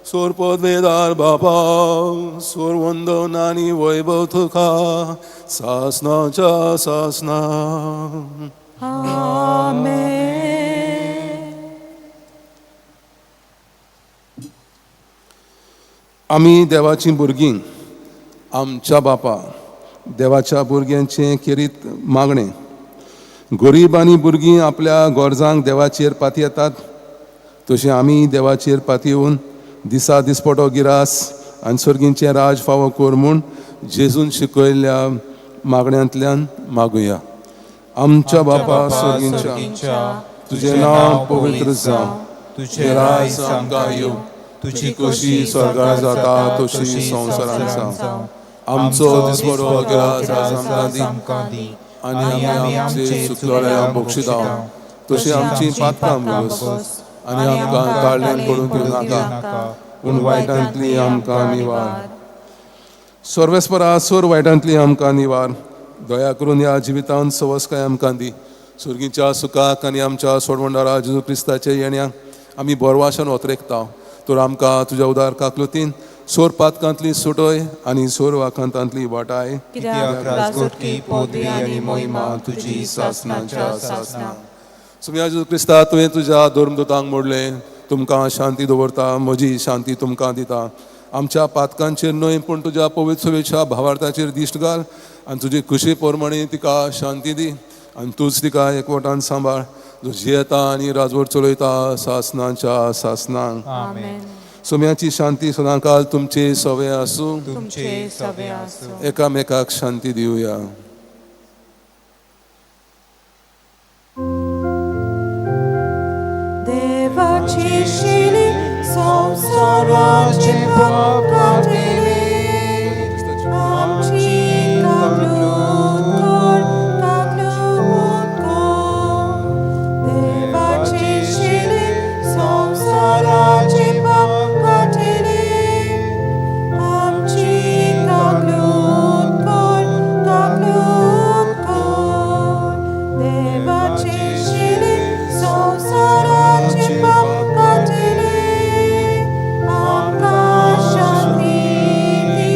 सोर पदवेदार बापा, सोर वंदन आनी वैभव तुका सासणाच्या सासना. Amen. आमी देवाचीं भुरगीं आमच्या बापा देवाच्या भुरग्यांचें केरीत मागणें. गरीब आनी भुरगीं आपल्या गरजांक देवाचेर पाती येतात तशें आमी देवाचेर पाती येवन दिसा दिसपटो गिरास आनी सर्गींचें राज फावो कर म्हूण जेजून शिकयल्ल्या मागण्यांतल्यान मागुया. आमच्या बापा सर्गींच्या तुजें नांव पवित्र जावं, तुजें राज आमकां येवं, तुजी कशी स्वर्गार जाता तशी संवसारांत जावं. आमचो दिसपटो गिरास आज आमकां दी आनी आमी आमचे चुकलोल्यांक बक्षितांव तशी आमची पातकां भोगस आनी आमकां काळ्यान पडूंक दिवं नाका पूण वायटांतली आमकां निवार. सर्वेस्परा सोर वायटांतली आमकां निवार. दया करून ह्या जिवितांत सवस्काय आमकां दी. सुर्गीच्या सुखाक आनी आमच्या सोडवंडारा जेजू क्रिस्ताच्या येण्याक आमी बोरवाशान वतरेकता. तर आमकां तुज्या उदार काकलुतीन सोर पातकांतली सुटय आनी सोर वाखांतांतली वाटाय. कित्याक राजगोटकी पदवी आनी महिमा तुजी सासणाच्या सासणां. सुम्या जेजू क्रिस्ता तुवें तुज्या धर्मदुतांक मोडलें. तुमकां शांती दवरता, म्हजी शांती तुमकां दिता. आमच्या पातकांचेर न्हय पूण तुज्या पवित्र सभेच्या भावार्थाचेर दिश्ट घाल आनी तुजी खुशी पोरमणी तिका शांती दी आनी तूंच तिका एकवटान सांबाळ जो जियेता आनी राजवट चलयता सासणाच्या सासणांक. सोम्याची शांती सदांकाल तुमचे सवे आसूं. तुमचे सवे आसूं. एकामेकाक शांती दिवया. देवाची शिली संसाराचे पाप काढले. आमची काकलूत कर, काकलूत कर. देवाची शिली संसाराचे पाप काढले. आमची काकलूत कर, काकलूत कर. देवाची शिली संसाराचे पाप काढले. आमकां शांती दी,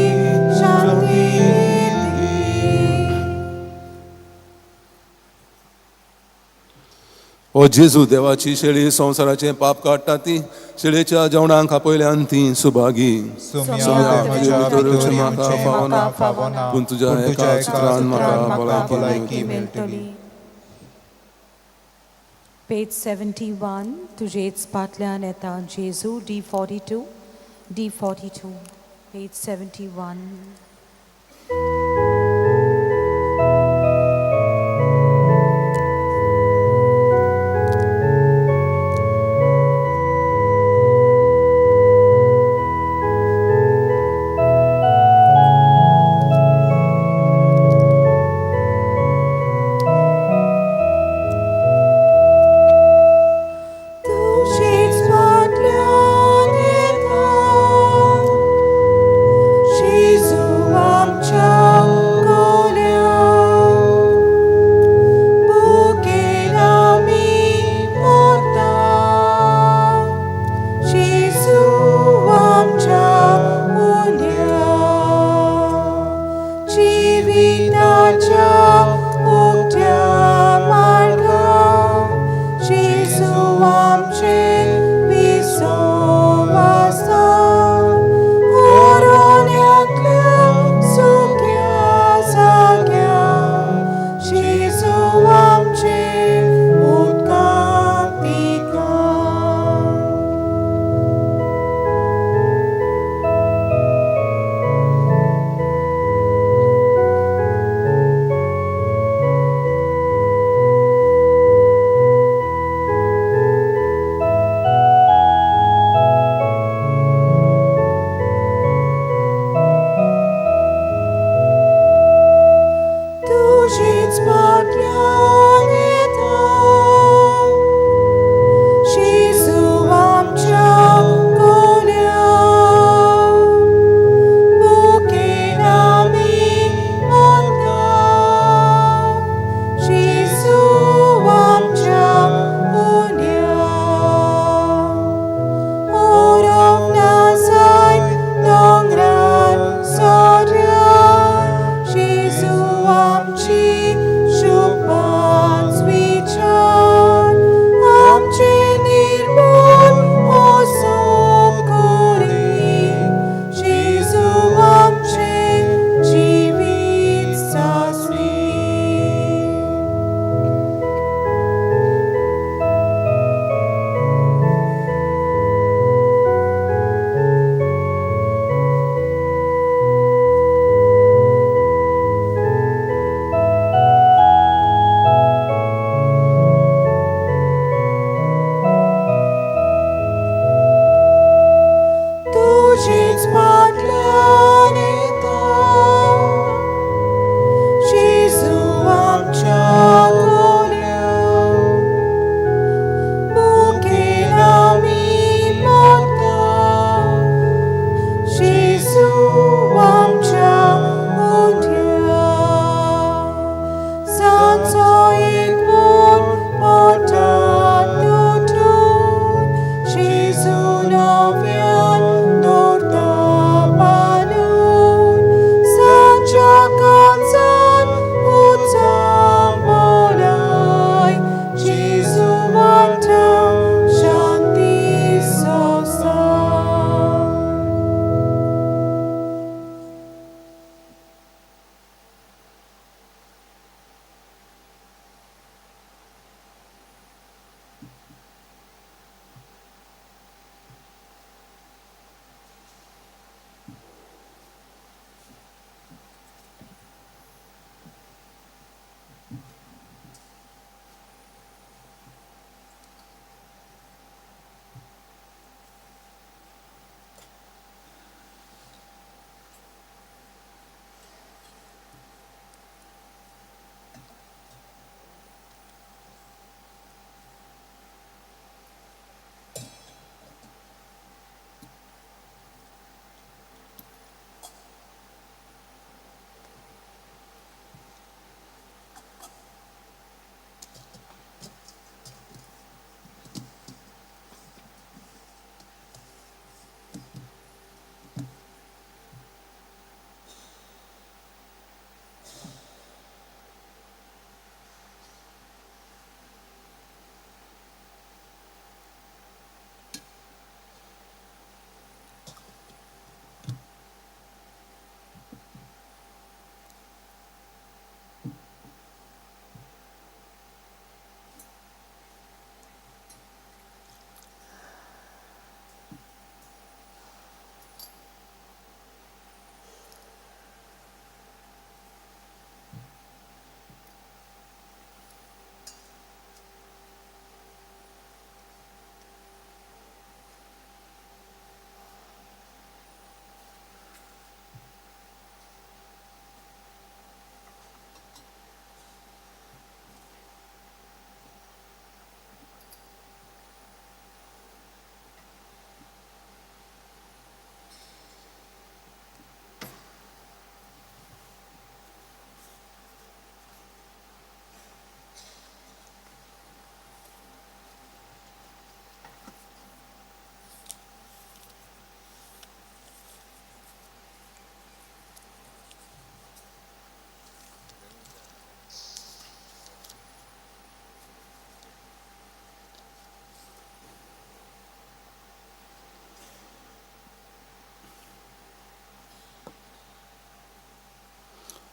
शांती दी. ओ जेजू देवाची शेळी संवसाराचें पाप काडटा ती शेळयेच्या जेवणाक आपयल्यान ती सुभागी. म्हाका फावना पूण तुज्या एका चित्रान म्हाका भलायकी मेळटली. Page 71, तुजेच पाटल्यान येता जेजू D42, D42, page 71. तुजेच पाटल्यान येता जेजू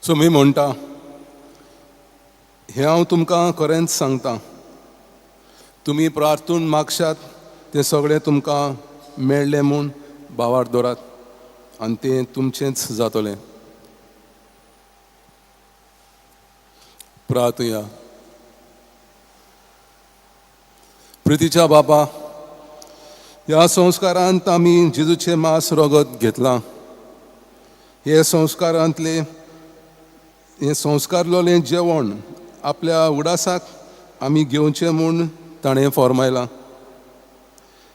तुमी म्हणटा हें हांव तुमकां खरेंच सांगता, तुमी प्रार्थून मागशात तें सगळें तुमकां मेळ्ळें म्हूण भावार दवरात आनी तें तुमचेंच जातलें. प्रार्थया. प्रितीच्या बापा, ह्या संस्कारांत आमी जेजूचें मांस रगत घेतलां. हे संस्कारांतले हें संस्कारलोलें जेवण आपल्या उडासाक आमी घेवचें म्हूण ताणें फॉर्मायलां.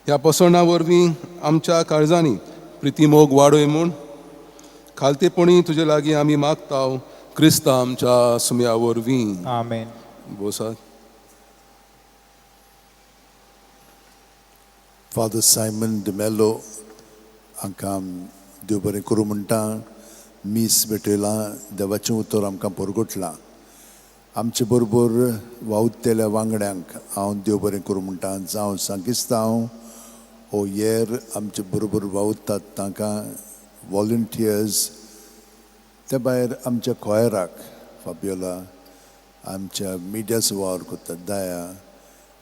ह्या पसणा वरवीं आमच्या काळजांनी प्रिती मोग वाडय म्हूण खालतेपणी तुजे लागीं आमी मागताव, क्रिस्ता आमच्या सुमया वरवीं. आमेन. बोसात. फादर सायमन डिमेलो हांकां देव बरें करूं म्हणटा. मीस भेटयलां, देवाचें उतर आमकां परगटलां. आमचे बरोबर वावुरतेल्या वांगड्यांक हांव देव बरें करूं म्हणटा. जावं सांगिस्ता हांव हो येर आमचे बरोबर वावुरतात तांकां, वॉलंटियर्स, त्या भायर आमच्या कॉयराक, फाबियोला, आमच्या मिडियाचो वावर करतात दया,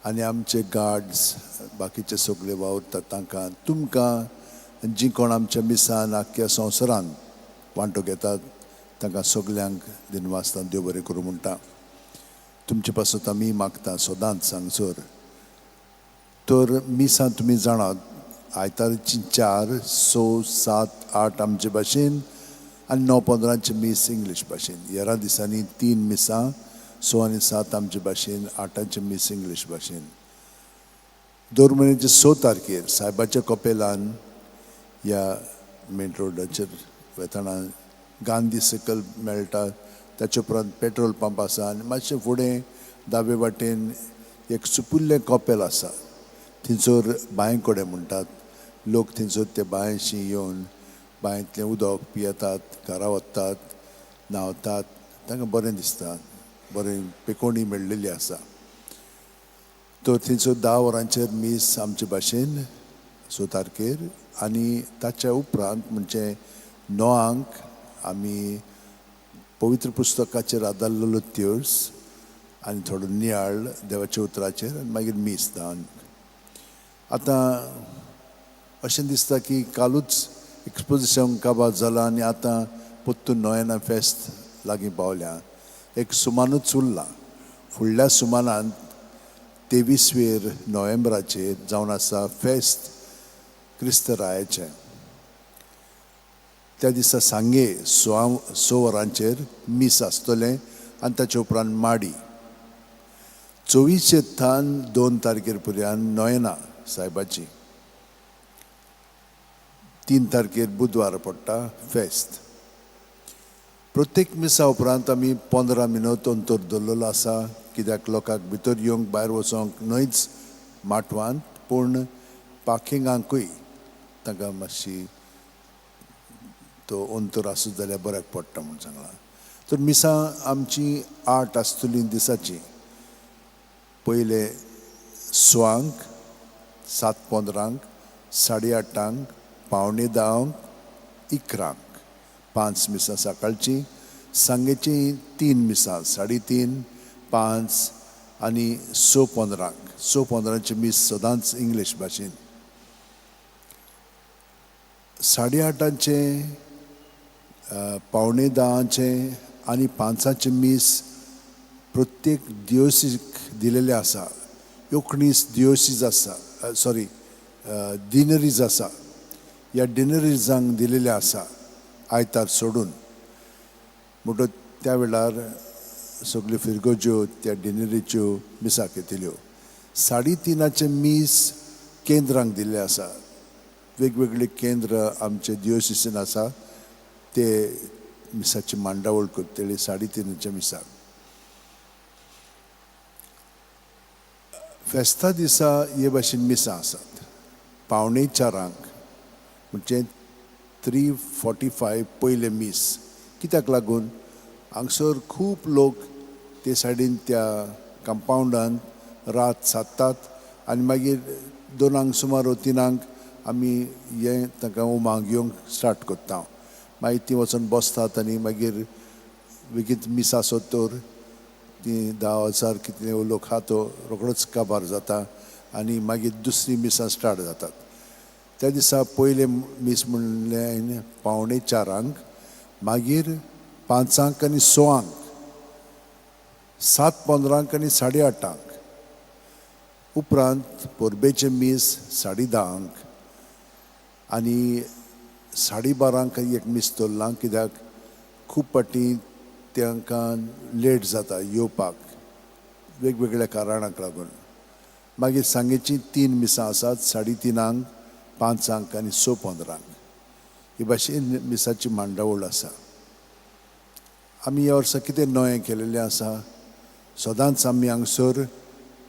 आनी आमचे गार्ड्स बाकीचे सगळे वावुरतात तांकां, तुमकां जीं कोण आमच्या मिसान आख्ख्या संवसारान वांटो घेतात तांकां सगल्यांक दिनवासतान देव बरें करूं म्हणटा. तुमचे पासत आमी मागता सदांच सांगसर. तर मिसां तुमी जाणात आयतारची 4, 6, 7, 8 आमचे भाशेन आनी 9-15 मीस इंग्लीश भाशेन. 11 दिसांनी 3 मिसां, 6 आनी 7 आमचे भाशेन, 8 मीस इंग्लीश भाशेन. दर म्हयन्याचे 6 तारखेर सायबाच्या कपेलान ह्या मेन रोडाचेर वेताना गांधी सकयल मेळटा, ताचे उपरांत पेट्रोल पंप आसा आनी मातशें फुडें दावे वाटेन एक सुपुल्लें कपेल आसा. थंयसर बांय कडेन म्हणटात. लोक थंयसर ते बांयशी येवन बांयतलें उदक पियेतात, घरा वतात, न्हांवतात, तांकां बरें दिसता, बरें पेकोवणी मेळ्ळेली आसा. तर थंयसर 10 वरांचेर मीस आमचे भाशेन 6 तारखेर आनी ताच्या उपरांत म्हणजे 9 आमी पवित्र पुस्तकाचेर आदारलेलो त्योस आनी थोडो नियाळ देवाच्या उतराचेर आनी मागीर मीस 10. आतां अशें दिसता की कालूच एक्सपोजिशन काबार जालां आनी आतां पोत्तून नोयना फेस्त लागीं पावल्या. एक सुमानूच उरलां. फुडल्या सुमानांत 23 नोव्हेंबराचेर जावन आसा फेस्त क्रिस्त रायाचें. त्या दिसा सांगे 6 वरांचेर मीस आसतलें आनी ताचे उपरांत माडी. 24 2 तारखेर पर्यंत नोयना सायबाची. 3 तारखेर बुधवार पडटा फेस्त. प्रत्येक मिसा उपरांत आमी 15 मिनट अंतर दवरलेलो आसा, कित्याक लोकांक भितर येवंक भायर वचोंक न्हयच माटवांत, पूण पार्किंगांकूय तांकां मातशी तो अंतर आसूं जाल्यार बऱ्याक पडटा म्हूण सांगलां. तर मिसां आमची 8 आसतलीं दिसाची. पयले 6, 7:15, 8:30, 9:15, 11, 5 मिसां सकाळची. सांजेची 3 मिसां 3:30, 5 आनी 6:15. 6:15 मीस सदांच इंग्लीश भाशेन. 8:30 9:15 आनी 5 मीस प्रत्येक दिवसीक दिलेले आसा. 19 दिवसीज आसा, डिनरीज आसा. ह्या डिनरीजांक दिलेले आसा आयतार सोडून. म्हणटच त्या वेळार सगल्यो फिरगोज्यो त्या डिनरीच्यो मिसाक येतल्यो. 3:30 मीस केंद्रांक दिल्ले आसा. वेगवेगळे केंद्र आमचे दिवसीसीन आसा, ते मिसाची मांडावळ करतले 3:30 मिसाक. फेस्ता दिसा हे भाशेन मिसां आसात. 3:45 म्हणजे 3:45 पयले मीस. कित्याक लागून हांगसर खूब लोक ते सायडीन त्या कंपाउंडांत रात सादतात आनी मागीर 2 सुमार 3 आमी हे तांकां उमाक घेवंक स्टार्ट करता. मागीर ती वचून बसतात आनी मागीर बेगीत मिस आसत तर ती 10,000 कितले लोक आहा तो रोकडोच काबार जाता आनी मागीर दुसरी मिसां स्टार्ट जातात. त्या दिसा पयले मीस म्हणले हांवें 3:45 मागीर 5 आनी 6 7:15 आनी 8:30 उपरांत पोरबेचे मीस 10:30 आनी 12:30 एक मीस दवरलां कित्याक खूब पाटी तांकां लेट जाता येवपाक वेगवेगळ्या कारणाक लागून. मागीर सांजेची 3 मिसां आसात 3:30 5 आनी 6:15 ही भाशेन मिसाची मांडावळ आसा. आमी ह्या वर्सा कितें नवें केलेलें आसा, सदांच आमी हांगसर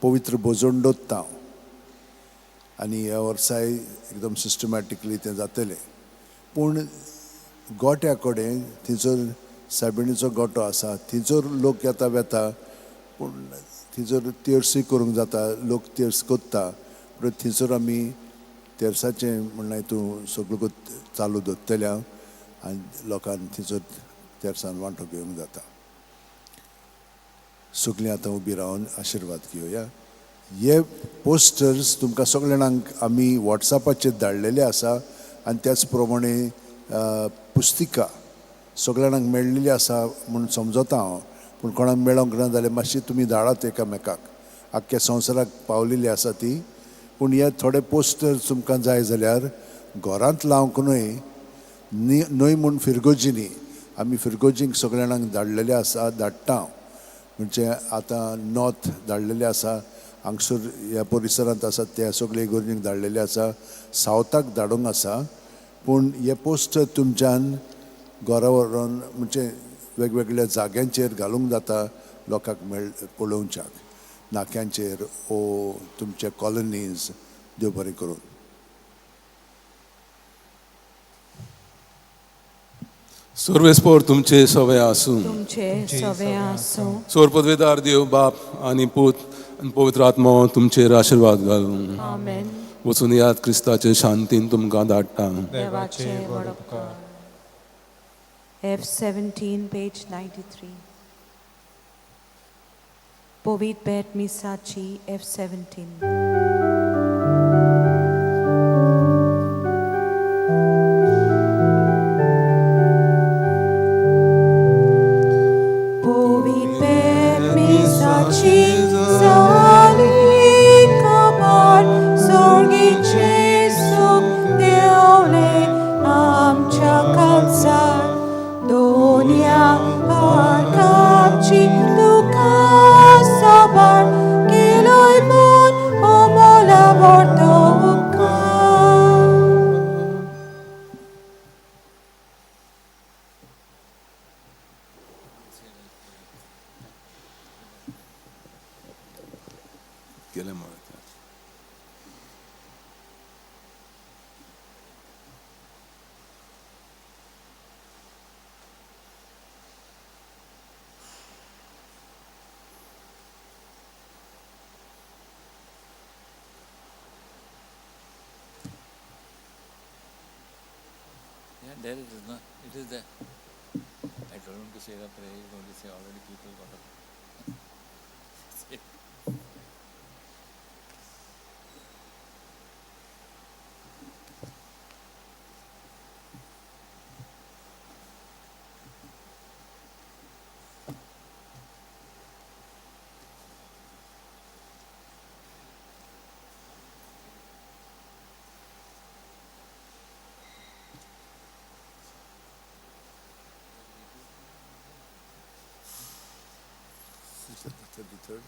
पवित्र भोजन दवरता आनी ह्या वर्साय एकदम सिस्टमॅटिकली तें जातलें. पूण गोट्या कडेन थंयसर सायबिणीचो गोठो आसा थंयसर लोक येता वेता पूण थंयसर तेर्सूय करूंक जाता, लोक तेर्स कोत्ता पूण थंयसर आमी तेर्साचें म्हणल्यार हितून सगळो चालू दवरतल्या आनी लोकांक थंयसर तेर्सान वांटो घेवंक जाता. सगळीं आतां उबी रावन आशिर्वाद घेवया. हे पोस्टर्स तुमकां सगळ्या जाणांक आमी वॉट्सॅपाचेर धाडलेले आसा आनी त्याच प्रमाणे पुस्तिका सगळ्या जाणांक मेळ्ळिली आसा म्हूण समजता हांव. पूण कोणाक मेळोंक ना जाल्यार मातशी तुमी धाडात एकामेकाक, आख्ख्या संवसाराक पावलेली आसा ती. पूण हे थोडे पोस्टर्स तुमकां जाय जाल्यार घरांत लावंक न्हय म्हूण फिरगोजीनी आमी फिरगोजींक सगळ्या जाणांक धाडलेले आसा, धाडटा. म्हणजे आतां नॉर्थ धाडलेले आसा, हांगसर ह्या परिसरांत आसात त्या सगळे इगोर्जींक धाडलेले आसा, सावथाक धाडूंक आसा. पूण हे पोस्टर तुमच्यान घरा व्हरून म्हणजे वेगवेगळ्या जाग्यांचेर घालूंक जाता लोकांक पळोवच्याक, नाक्यांचेर ओ तुमच्या कॉलनीज. देव बरें करून. सर्वेस्पोर तुमचे सवय आसूं. तुमचे सवे आसूं. सोर पदवेदार देव बाप आनी पूत आनी पवित्र आत्मो तुमचेर आशिर्वाद घालूं. आमेन. वचून याद क्रिस्ताचे शांतीन तुमकां धाडटा. देवाचे व्हड उपकार. F17 page 93. Povit bet misachi F17. There it is, no? It is there. I told him to say the prayer, he's going to say already people got up. The 33rd.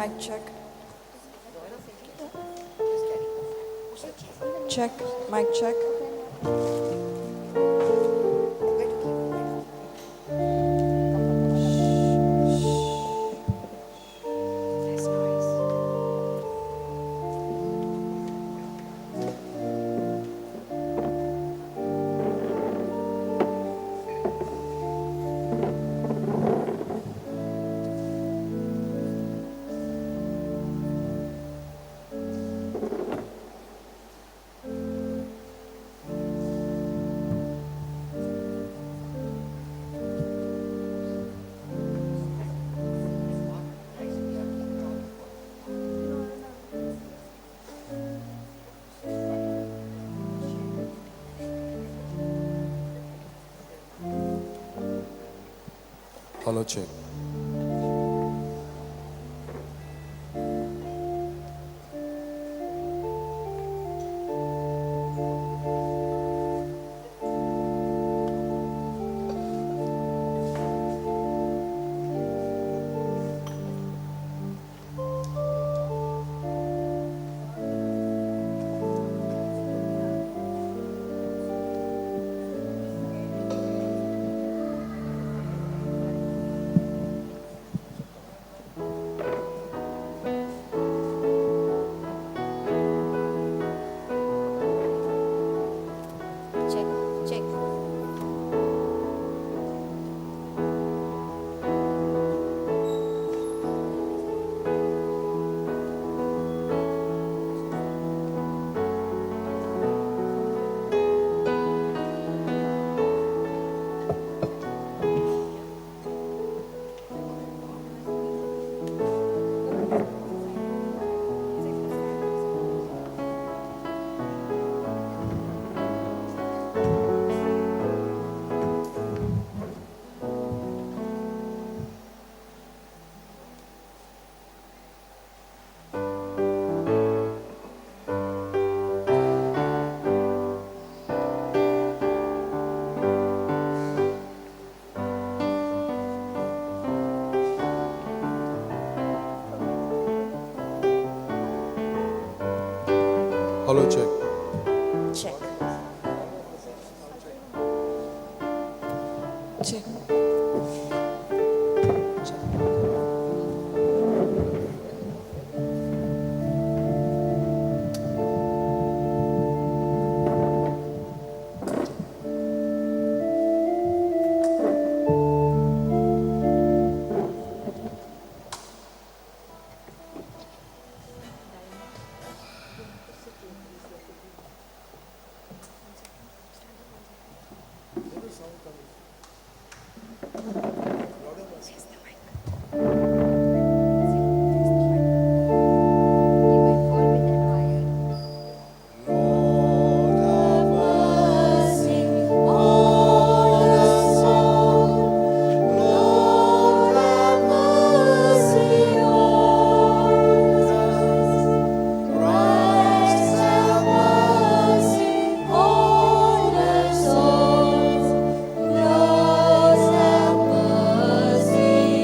Mic check. Check. Mic check. Hello, check. Hello, check. Check. Check. Mercy.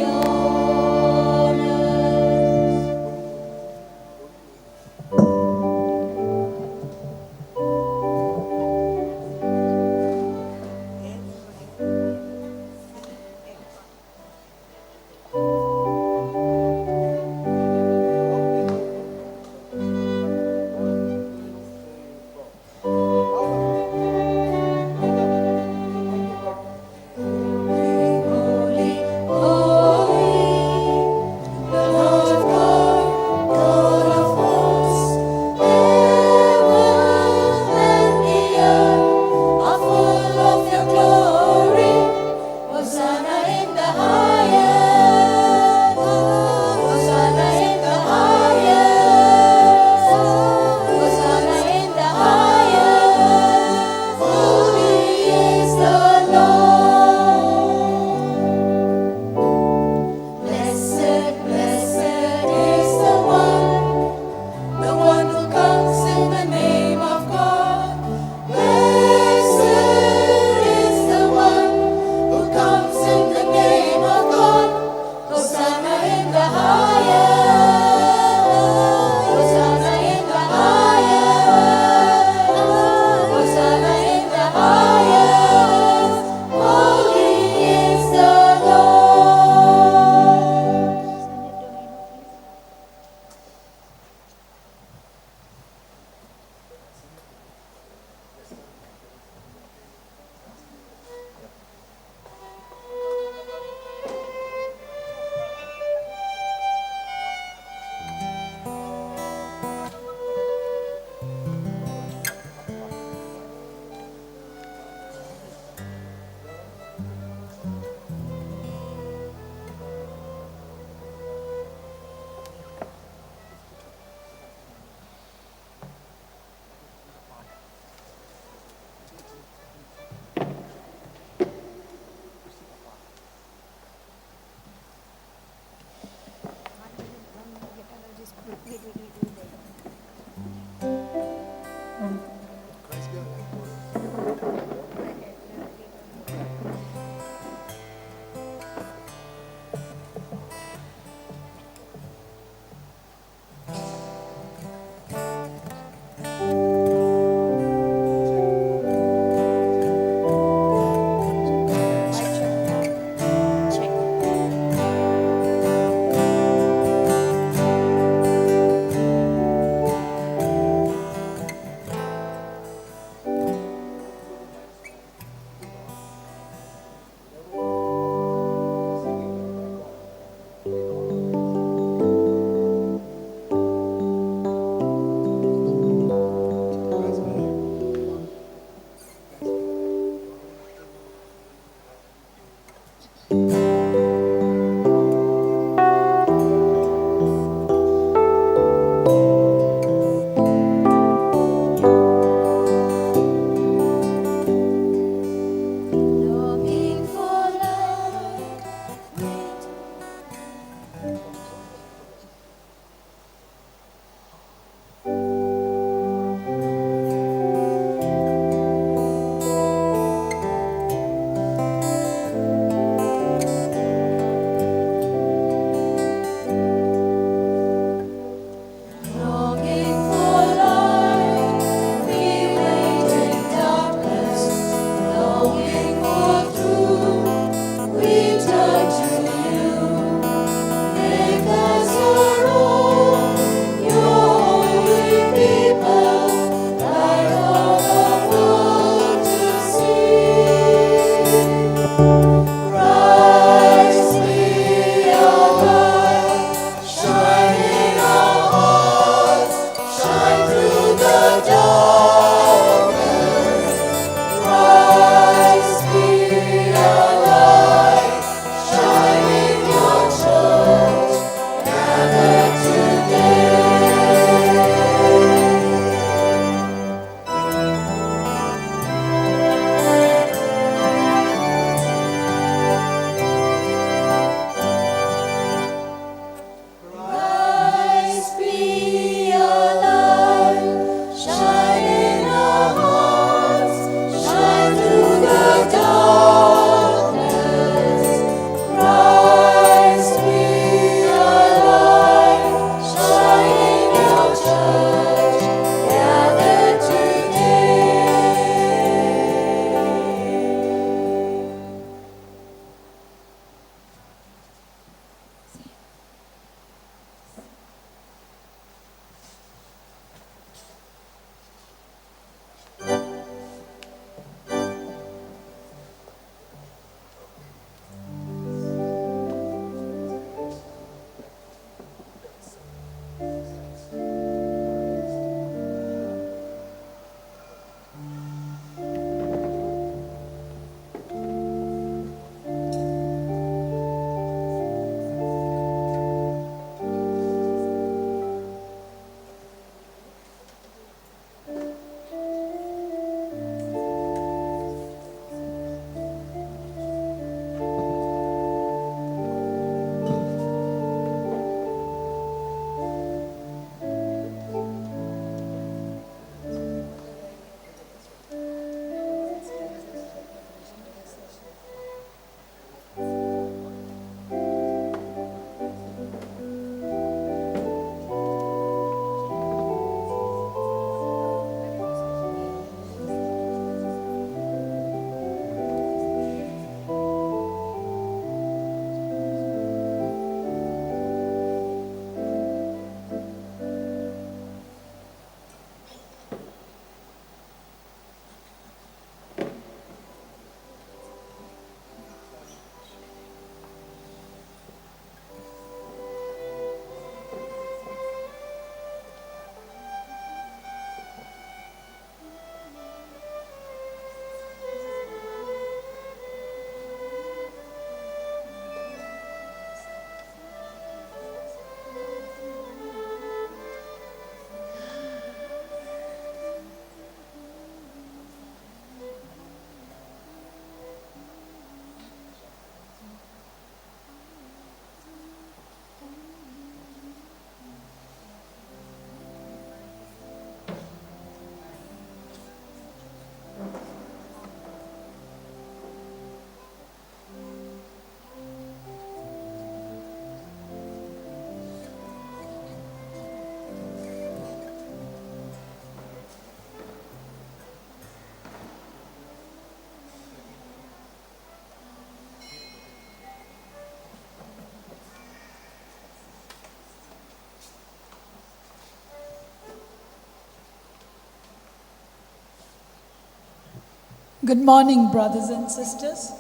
Good morning, brothers and sisters.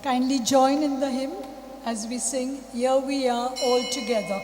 Kindly join in the hymn, as we sing, Here We Are All Together.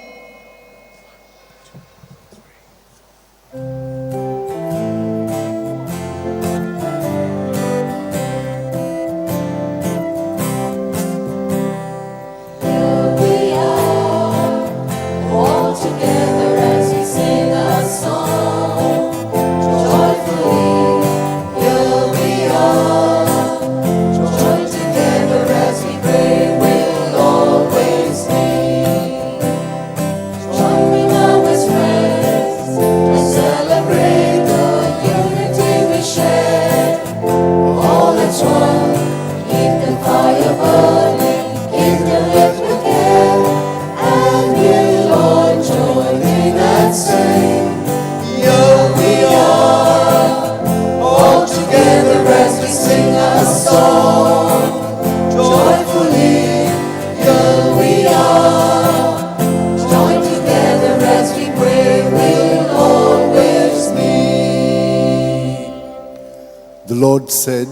The Lord said,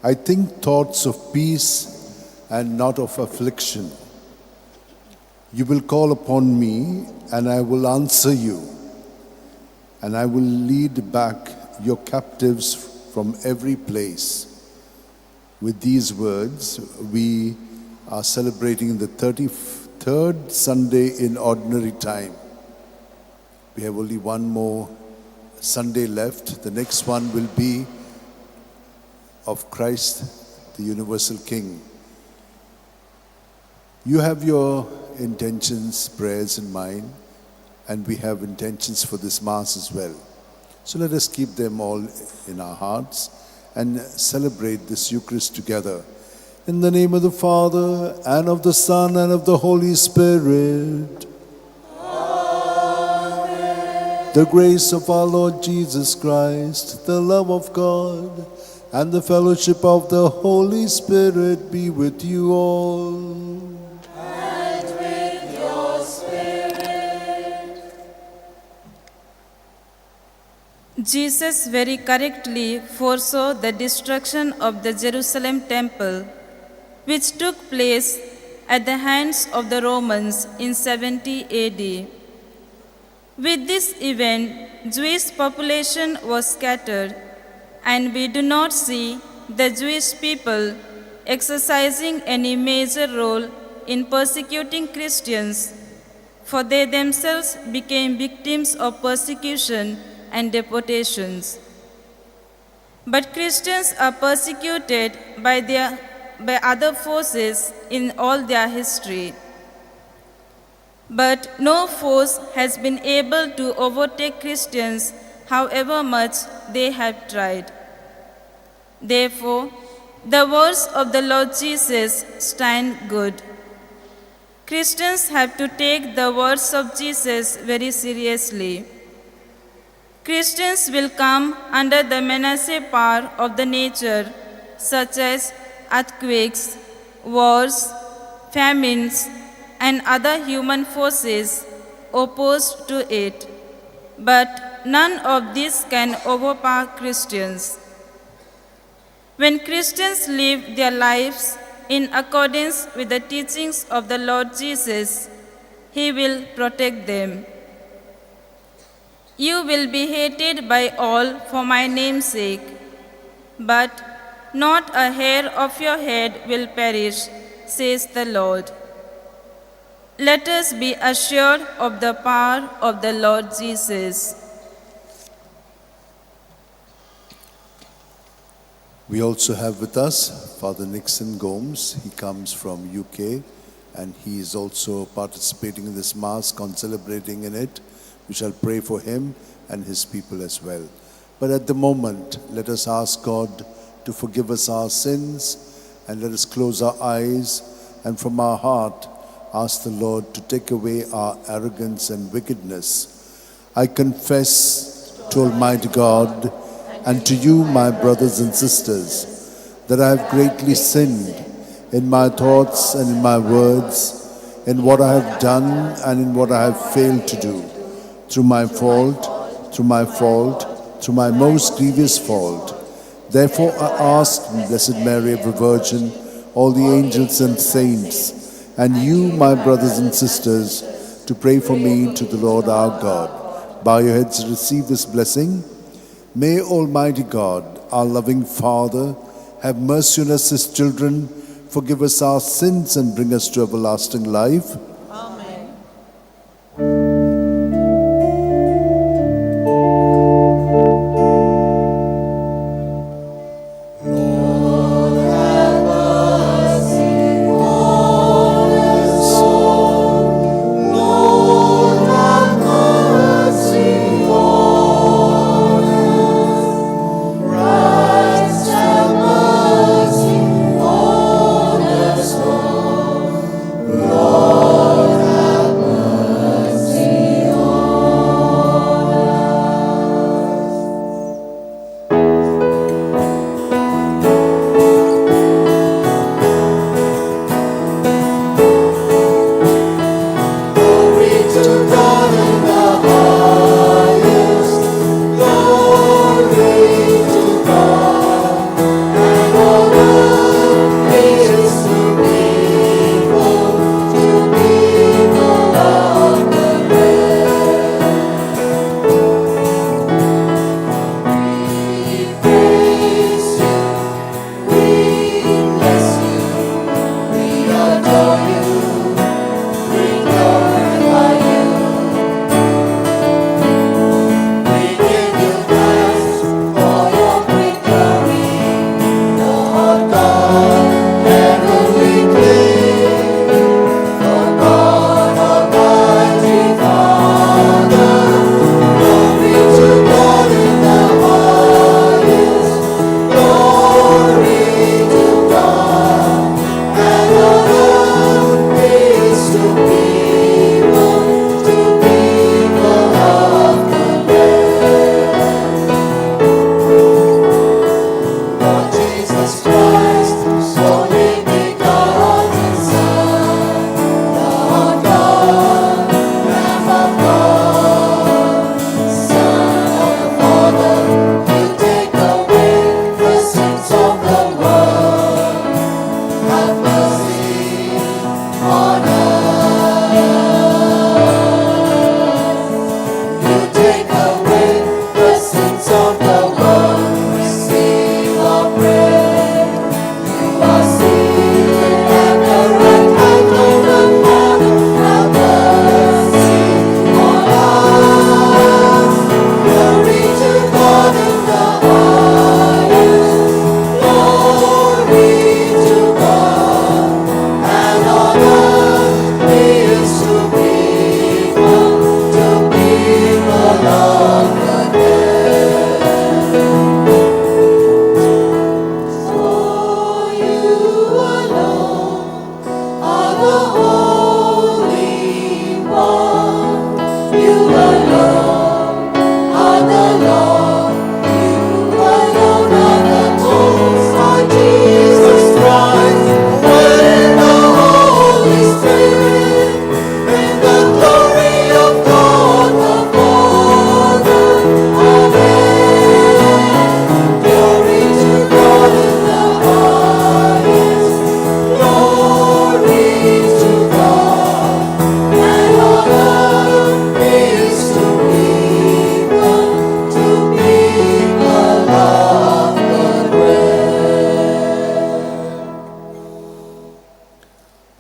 I think thoughts of peace and not of affliction. You will call upon me, and I will answer you, and I will lead back your captives from every place. With these words, we are celebrating the 33rd Sunday in Ordinary Time. We have only one more Sunday left. The next one will be of Christ, the Universal King. You have your intentions, prayers in mind, and we have intentions for this Mass as well. So let us keep them all in our hearts and celebrate this Eucharist together. In the name of the Father, and of the Son, and of the Holy Spirit. The grace of our Lord Jesus Christ, the love of God, and the fellowship of the Holy Spirit be with you all. And with your spirit. Jesus very correctly foresaw the destruction of the Jerusalem temple, which took place at the hands of the Romans in 70 AD. With this event, Jewish population was scattered, and we do not see the Jewish people exercising any major role in persecuting Christians, for they themselves became victims of persecution and deportations. But Christians are persecuted by other forces in all their history. But no force has been able to overtake Christians, however much they have tried. Therefore, the words of the Lord Jesus stand good. Christians have to take the words of Jesus very seriously. Christians will come under the menacing power of the nature, such as earthquakes, wars, famines, and other human forces opposed to it. But none of this can overpower Christians. When Christians live their lives in accordance with the teachings of the Lord Jesus, He will protect them. You will be hated by all for my name's sake, but not a hair of your head will perish, says the Lord. Let us be assured of the power of the Lord Jesus. We also have with us Father Nixon Gomes. He comes from UK, and he is also participating in this Mass, celebrating in it. We shall pray for him and his people as well. But at the moment, let us ask God to forgive us our sins, and let us close our eyes, and from our heart ask the Lord to take away our arrogance and wickedness. I confess to Almighty God and to you, my brothers and sisters, that I have greatly sinned in my thoughts and in my words, in what I have done and in what I have failed to do, through my most grievous fault. Therefore I ask, Blessed Mary, ever Virgin, all the angels and saints, and you, my brothers and sisters, to pray for me to the Lord our God. Bow your heads to receive this blessing. May Almighty God, our loving Father, have mercy on us as children, forgive us our sins, and bring us to everlasting life.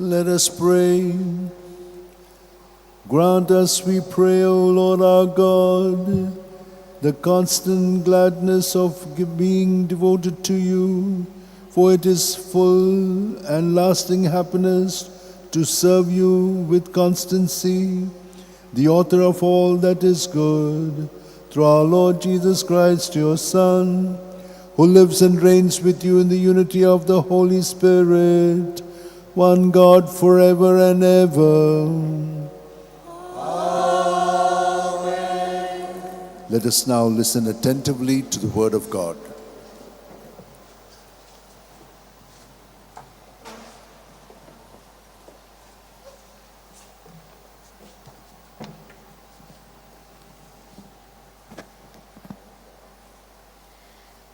Let us pray. Grant us, we pray, O Lord our God, the constant gladness of being devoted to you, for it is full and lasting happiness to serve you with constancy, the author of all that is good, through our Lord Jesus Christ, your Son, who lives and reigns with you in the unity of the Holy Spirit, one God forever and ever. Amen. Let us now listen attentively to the word of God.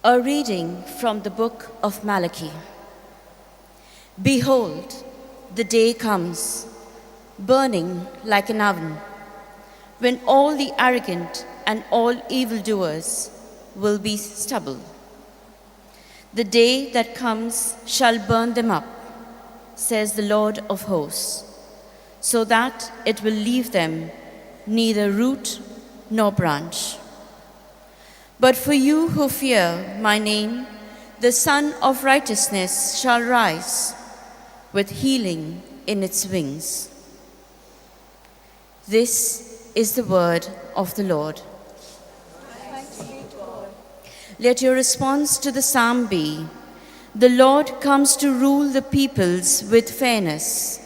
A reading from the book of Malachi. Behold, the day comes, burning like an oven, when all the arrogant and all evildoers will be stubble. The day that comes shall burn them up, says the Lord of hosts, so that it will leave them neither root nor branch. But for you who fear my name, the Sun of Righteousness shall rise with healing in its wings. This is the word of the Lord. Let your response to the psalm be, the Lord comes to rule the peoples with fairness.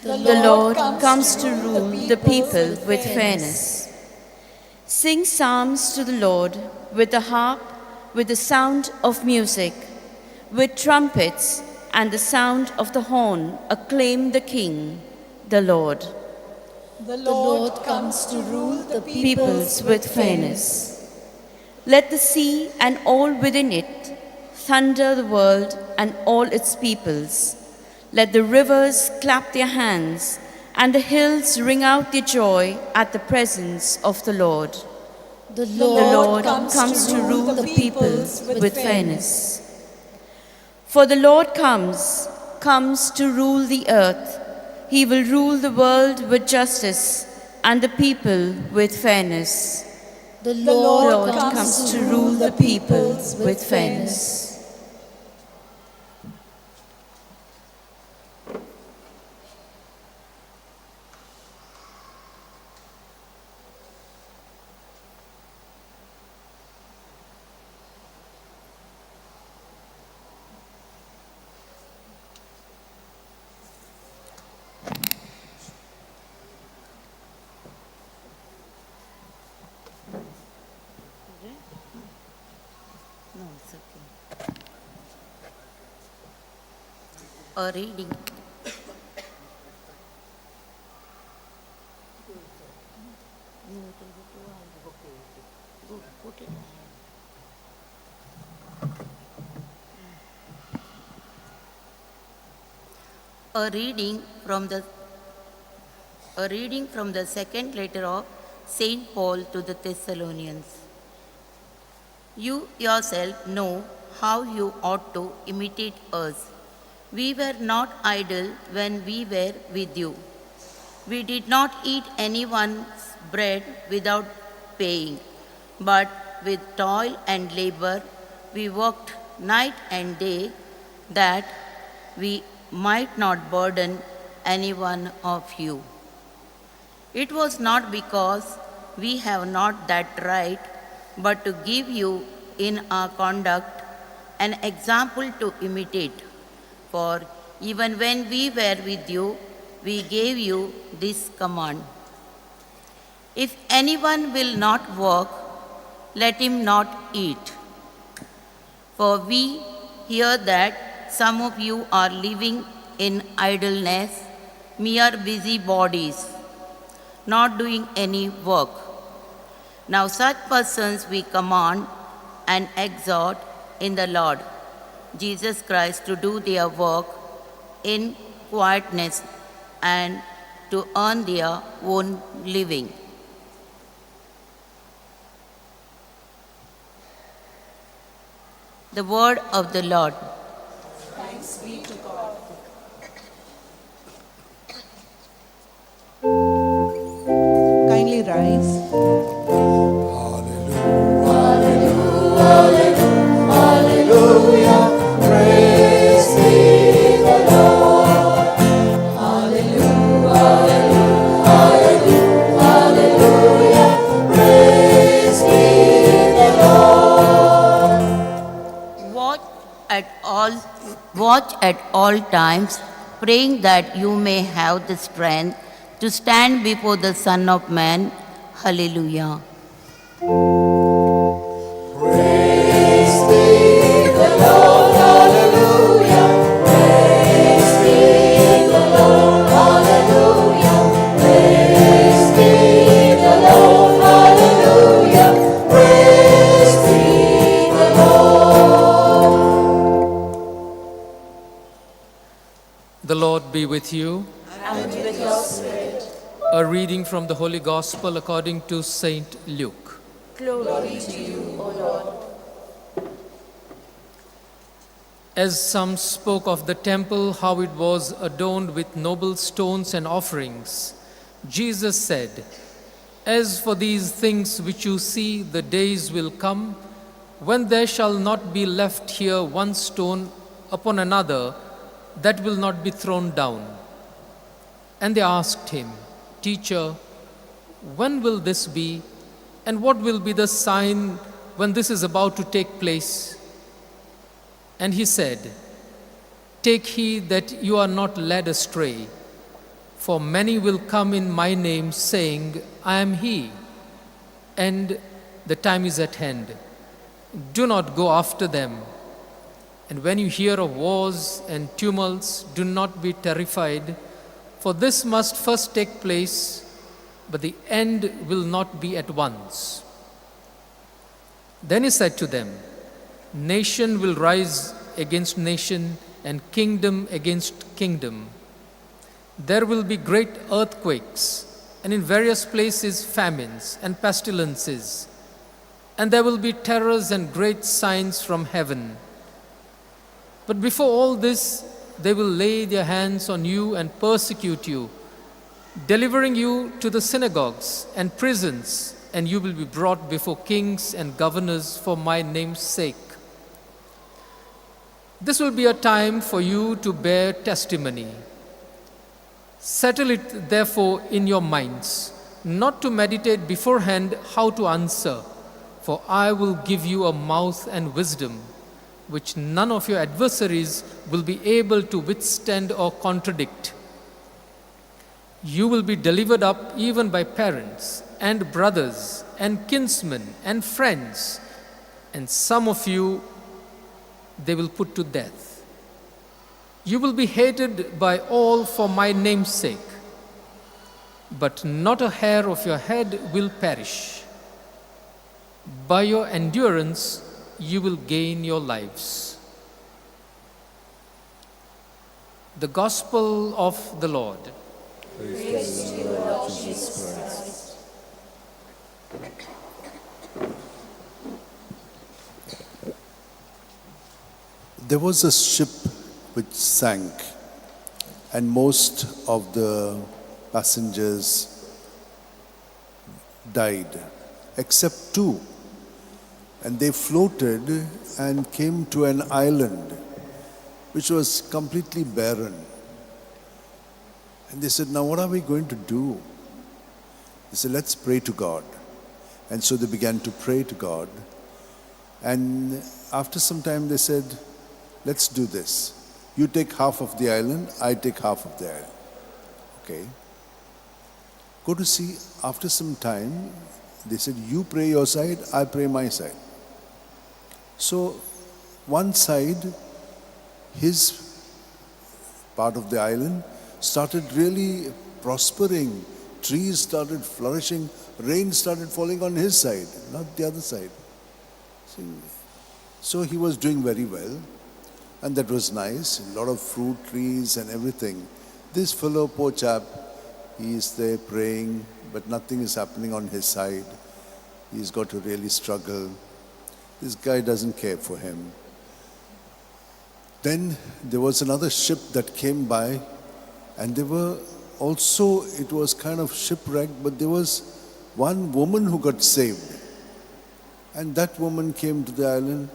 The Lord comes to rule the people with fairness. Sing psalms to the Lord with the harp, with the sound of music, with trumpets and the sound of the horn. Acclaim the King, the Lord. The Lord comes to rule the Peoples with fairness. Let the sea and all within it thunder the world and all its peoples. Let the rivers clap their hands and the hills ring out their joy at the presence of the Lord. The Lord comes to rule the peoples with fairness. For the Lord comes to rule the earth. He will rule the world with justice and the people with fairness. The Lord comes to rule the peoples with fairness. A reading. A reading from the second letter of Saint Paul to the Thessalonians. You yourself know how you ought to imitate us. We were not idle when we were with you. We did not eat anyone's bread without paying, but with toil and labor we worked night and day that we might not burden any one of you. It was not because we have not that right, but to give you in our conduct an example to imitate. For even when we were with you, we gave you this command. If anyone will not work, let him not eat. For we hear that some of you are living in idleness, mere busybodies, not doing any work. Now such persons we command and exhort in the Lord Jesus Christ to do their work in quietness and to earn their own living. The word of the Lord. Thanks be to God. Kindly rise. Watch at all times, praying that you may have the strength to stand before the Son of Man. Hallelujah. Praise be the Lord, hallelujah. Praise be the Lord, hallelujah. Praise be the Lord, hallelujah. Praise be the Lord. The Lord be with you. And with your spirit. A reading from the Holy Gospel according to Saint Luke. Glory to you, O Lord. As some spoke of the temple, how it was adorned with noble stones and offerings, Jesus said, "As for these things which you see, the days will come when there shall not be left here one stone upon another that will not be thrown down." And they asked him, "Teacher, when will this be, and what will be the sign when this is about to take place?" And he said, "Take heed that you are not led astray, for many will come in my name, saying, 'I am he,' and the time is at hand. Do not go after them. And when you hear of wars and tumults, do not be terrified, for this must first take place, but the end will not be at once." Then he said to them, "Nation will rise against nation, and kingdom against kingdom. There will be great earthquakes, and in various places famines and pestilences, and there will be terrors and great signs from heaven. But before all this, they will lay their hands on you and persecute you, delivering you to the synagogues and prisons, and you will be brought before kings and governors for my name's sake. This will be a time for you to bear testimony. Settle it therefore in your minds, not to meditate beforehand how to answer, for I will give you a mouth and wisdom, which none of your adversaries will be able to withstand or contradict. You will be delivered up even by parents and brothers and kinsmen and friends, and some of you they will put to death. You will be hated by all for my name's sake, but not a hair of your head will perish. By your endurance you will gain your lives." The Gospel of the Lord. Praise to you, Lord Jesus Christ. There was a ship which sank, and most of the passengers died, except two. And they floated and came to an island which was completely barren. And they said, "Now what are we going to do?" They said, "Let's pray to God." And so they began to pray to God. And after some time they said, "Let's do this. You take half of the island, I take half of the island." Okay. Go to see, after some time, they said, "You pray your side, I pray my side." So one side, his part of the island, started really prospering. Trees started flourishing. Rain started falling on his side, not the other side. So he was doing very well. And that was nice. A lot of fruit trees and everything. This fellow, poor chap, he is there praying, but nothing is happening on his side. He's got to really struggle. This guy doesn't care for him. Then there was another ship that came by, and they were also, it was kind of shipwrecked, but there was one woman who got saved. And that woman came to the island,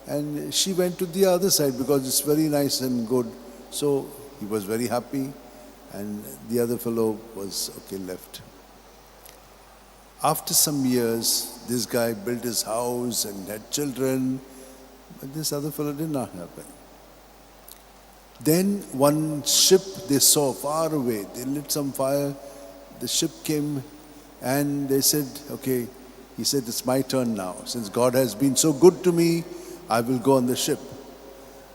and she went to the other side because it's very nice and good. So he was very happy, and the other fellow was left. After some years, this guy built his house and had children, but this other fellow did not happen. Then one ship they saw far away. They lit some fire. The ship came and they said, "Okay," he said, "it's my turn now. Since God has been so good to me, I will go on the ship."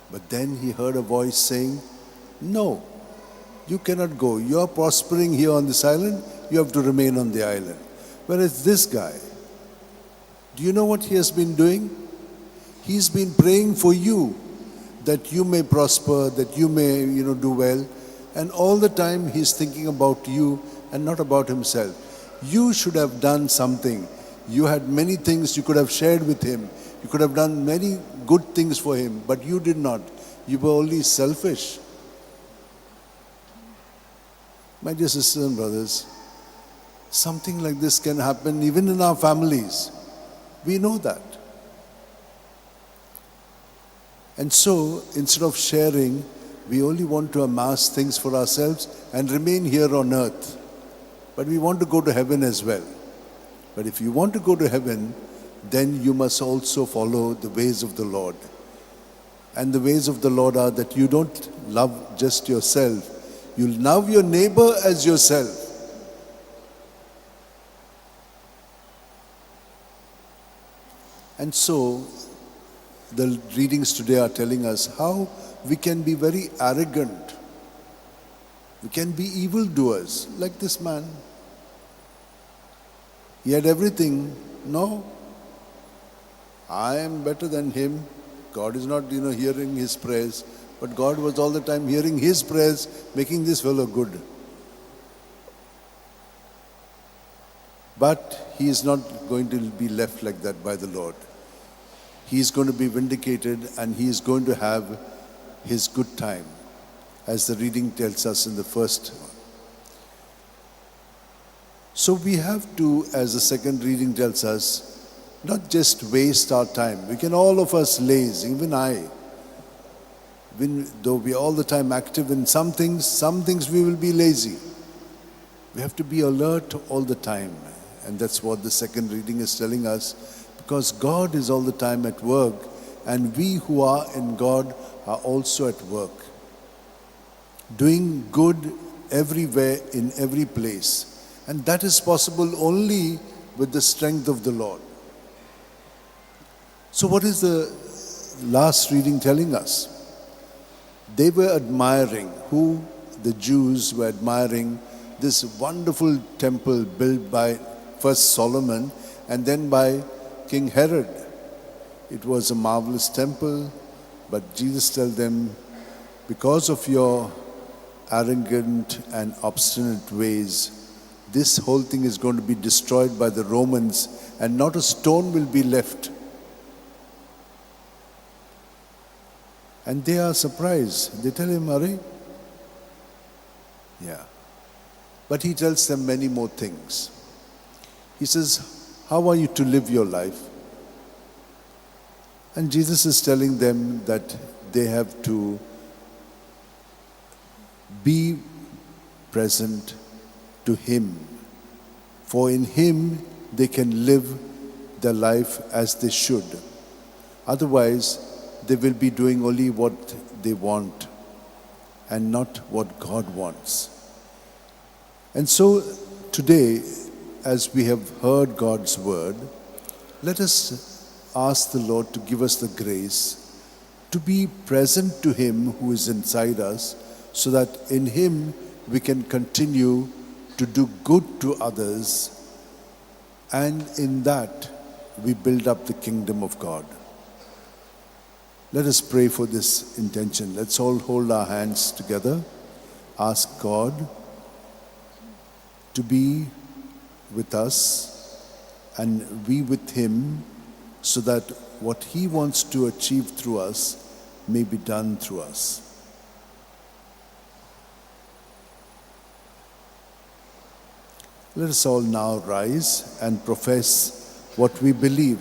But then he heard a voice saying, "No, you cannot go. You are prospering here on this island. You have to remain on the island." Whereas this guy, do you know what he has been doing? He's been praying for you that you may prosper, that you may, do well. And all the time he's thinking about you and not about himself. You should have done something. You had many things you could have shared with him. You could have done many good things for him, but you did not. You were only selfish. My dear sisters and brothers, something like this can happen even in our families. We know that. And so, instead of sharing, we only want to amass things for ourselves and remain here on earth. But we want to go to heaven as well. But if you want to go to heaven, then you must also follow the ways of the Lord. And the ways of the Lord are that you don't love just yourself. You love your neighbor as yourself. And so, the readings today are telling us how we can be very arrogant. We can be evildoers, like this man. He had everything. No, I am better than him. God is not, hearing his prayers. But God was all the time hearing his prayers, making this fellow good. But he is not going to be left like that by the Lord. He is going to be vindicated and he is going to have his good time, as the reading tells us in the first one. So we have to, as the second reading tells us, not just waste our time. We can all of us laze, even I. Even though we are all the time active in some things we will be lazy. We have to be alert all the time. And that's what the second reading is telling us. Because God is all the time at work, and we who are in God are also at work. Doing good everywhere, in every place. And that is possible only with the strength of the Lord. So what is the last reading telling us? They were admiring, the Jews were admiring this wonderful temple built by first Solomon and then by King Herod. It was a marvelous temple, but Jesus tells them, because of your arrogant and obstinate ways, this whole thing is going to be destroyed by the Romans and not a stone will be left. And they are surprised. They tell him, Are? Yeah. But he tells them many more things. He says, how are you to live your life? And Jesus is telling them that they have to be present to Him. For in Him they can live their life as they should. Otherwise, they will be doing only what they want and not what God wants. And so today, as we have heard God's word, let us ask the Lord to give us the grace to be present to Him who is inside us, so that in Him we can continue to do good to others, and in that we build up the kingdom of God. Let us pray for this intention. Let's all hold our hands together. Ask God to be with us and we with Him, so that what He wants to achieve through us may be done through us. Let us all now rise and profess what we believe.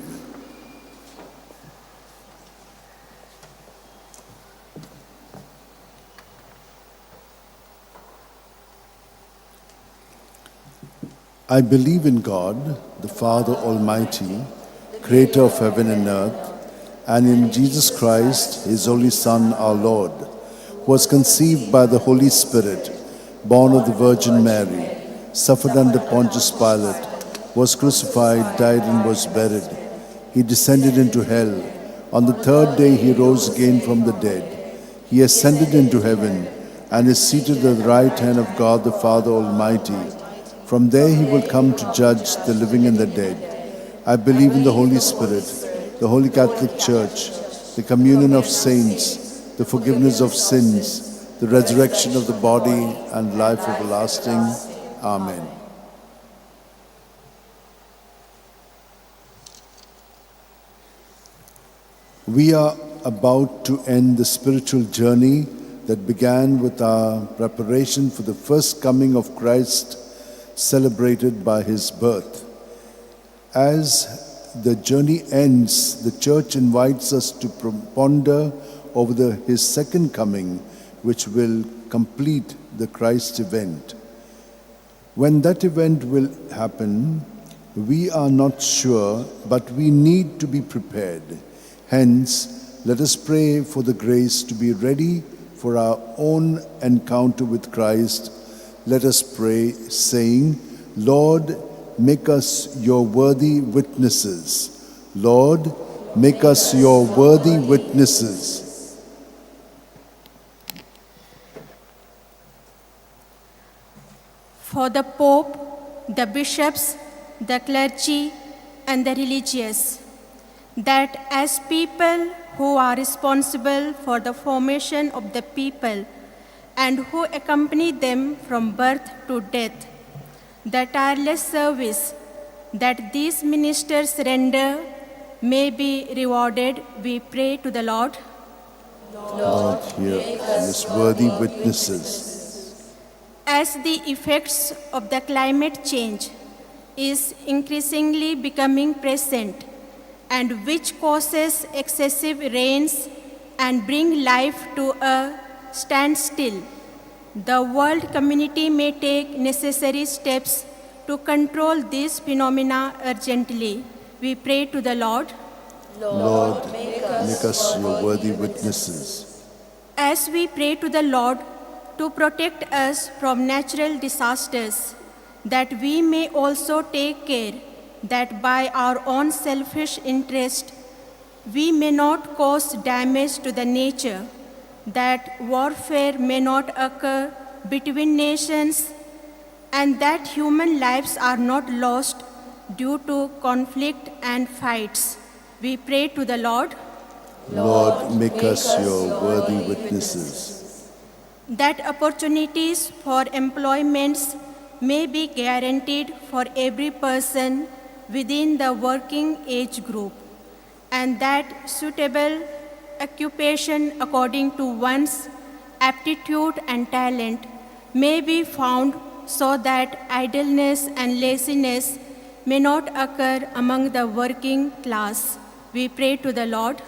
I believe in God, the Father Almighty, creator of heaven and earth, and in Jesus Christ, His only Son, our Lord, who was conceived by the Holy Spirit, born of the Virgin Mary, suffered under Pontius Pilate, was crucified, died, and was buried. He descended into hell. On the third day He rose again from the dead. He ascended into heaven and is seated at the right hand of God the Father Almighty. From there He will come to judge the living and the dead. I believe in the Holy Spirit, the Holy Catholic Church, the communion of saints, the forgiveness of sins, the resurrection of the body, and life everlasting. Amen. We are about to end the spiritual journey that began with our preparation for the first coming of Christ, celebrated by his birth. As the journey ends, the church invites us to ponder over his second coming, which will complete the Christ event. When that event will happen, we are not sure, but we need to be prepared. Hence, let us pray for the grace to be ready for our own encounter with Christ. Let us pray, saying, Lord, make us your worthy witnesses. Lord, make us your worthy witnesses. For the Pope, the bishops, the clergy, and the religious, that as people who are responsible for the formation of the people and who accompany them from birth to death, the tireless service that these ministers render may be rewarded, we pray to the Lord. Lord, hear us worthy witnesses. As the effects of the climate change is increasingly becoming present, and which causes excessive rains and bring life to a standstill, the world community may take necessary steps to control these phenomena urgently. We pray to the Lord. Lord, make us your worthy witnesses. As we pray to the Lord to protect us from natural disasters, that we may also take care that by our own selfish interest we may not cause damage to the nature, that warfare may not occur between nations, and that human lives are not lost due to conflict and fights. We pray to the Lord. Lord, make us your worthy witnesses. That opportunities for employments may be guaranteed for every person within the working age group, and that suitable occupation according to one's aptitude and talent may be found, so that idleness and laziness may not occur among the working class. We pray to the Lord.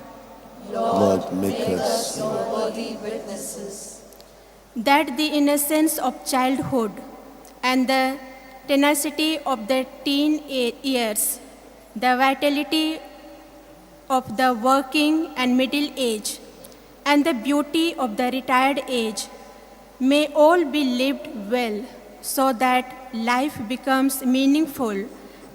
Lord, make us your worthy witnesses. That the innocence of childhood and the tenacity of the teen years, the vitality of the working and middle age, and the beauty of the retired age may all be lived well, so that life becomes meaningful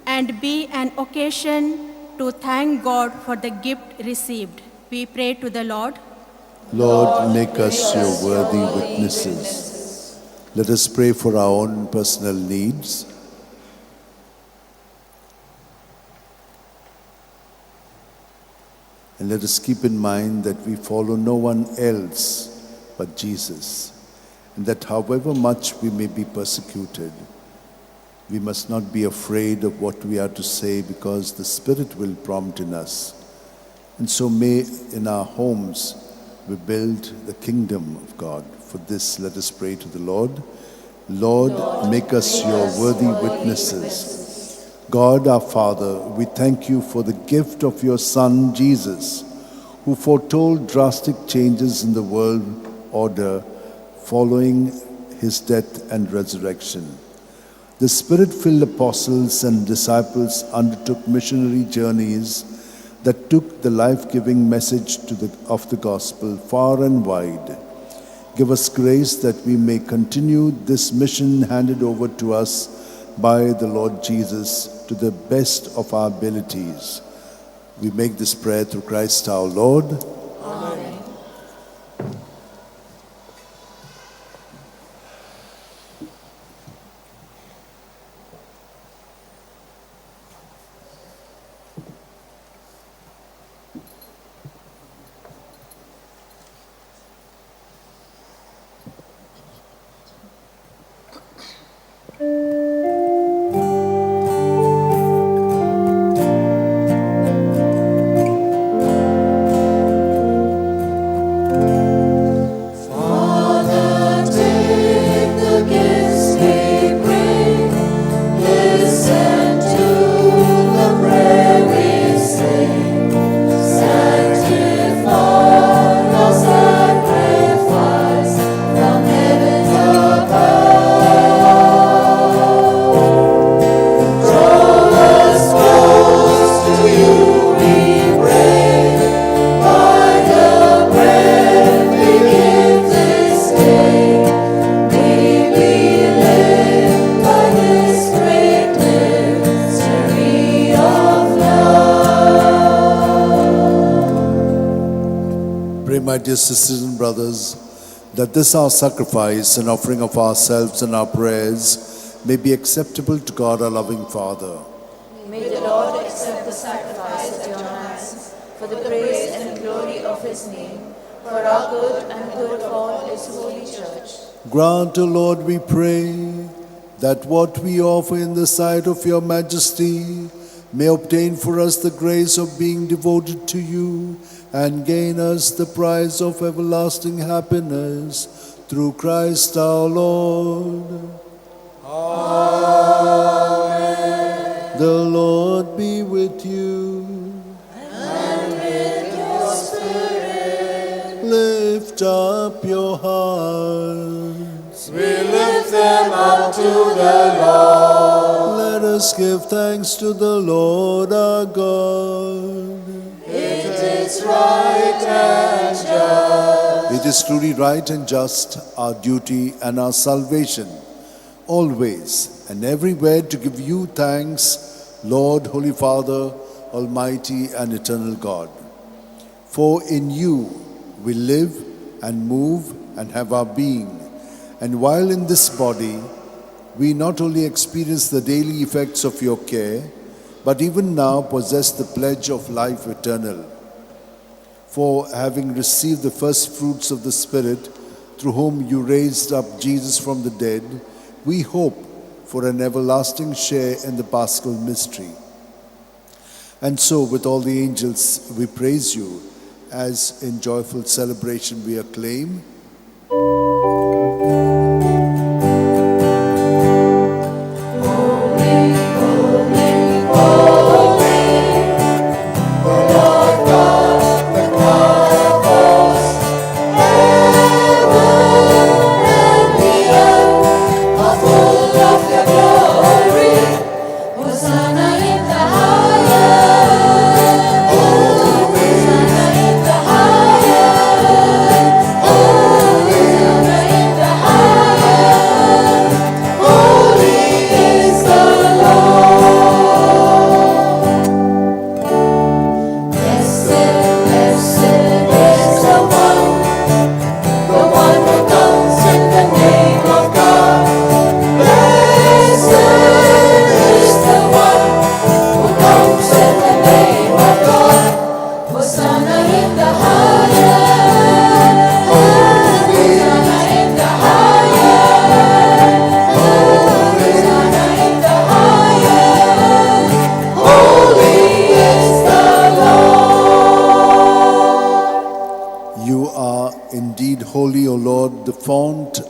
and be an occasion to thank God for the gift received. We pray to the Lord. Lord, make us your worthy witnesses. Let us pray for our own personal needs. And let us keep in mind that we follow no one else but Jesus, and that however much we may be persecuted, we must not be afraid of what we are to say, because the Spirit will prompt in us. And so may in our homes we build the kingdom of God. For this, let us pray to the Lord. Lord, make us your worthy witnesses. God our Father, we thank you for the gift of your Son, Jesus, who foretold drastic changes in the world order following his death and resurrection. The Spirit-filled apostles and disciples undertook missionary journeys that took the life-giving message of the gospel far and wide. Give us grace that we may continue this mission handed over to us by the Lord Jesus to the best of our abilities. We make this prayer through Christ our Lord. Amen. dear sisters and brothers, that this our sacrifice and offering of ourselves and our prayers may be acceptable to God our loving Father. May the Lord accept the sacrifice at your hands for the praise and glory of his name, for our good and good of all his holy church. Grant, O Lord, we pray, that what we offer in the sight of your majesty may obtain for us the grace of being devoted to you and gain us the prize of everlasting happiness through Christ our Lord. Amen. The Lord be with you. And with your spirit. Lift up your hearts. We lift them up to the Lord. Let us give thanks to the Lord our God. It is right and just. It is truly right and just, our duty and our salvation, always and everywhere to give you thanks, Lord, Holy Father, Almighty and eternal God. For in you we live and move and have our being. And while in this body, we not only experience the daily effects of your care, but even now possess the pledge of life eternal. For having received the first fruits of the Spirit, through whom you raised up Jesus from the dead, we hope for an everlasting share in the Paschal mystery. And so, with all the angels, we praise you, as in joyful celebration we acclaim.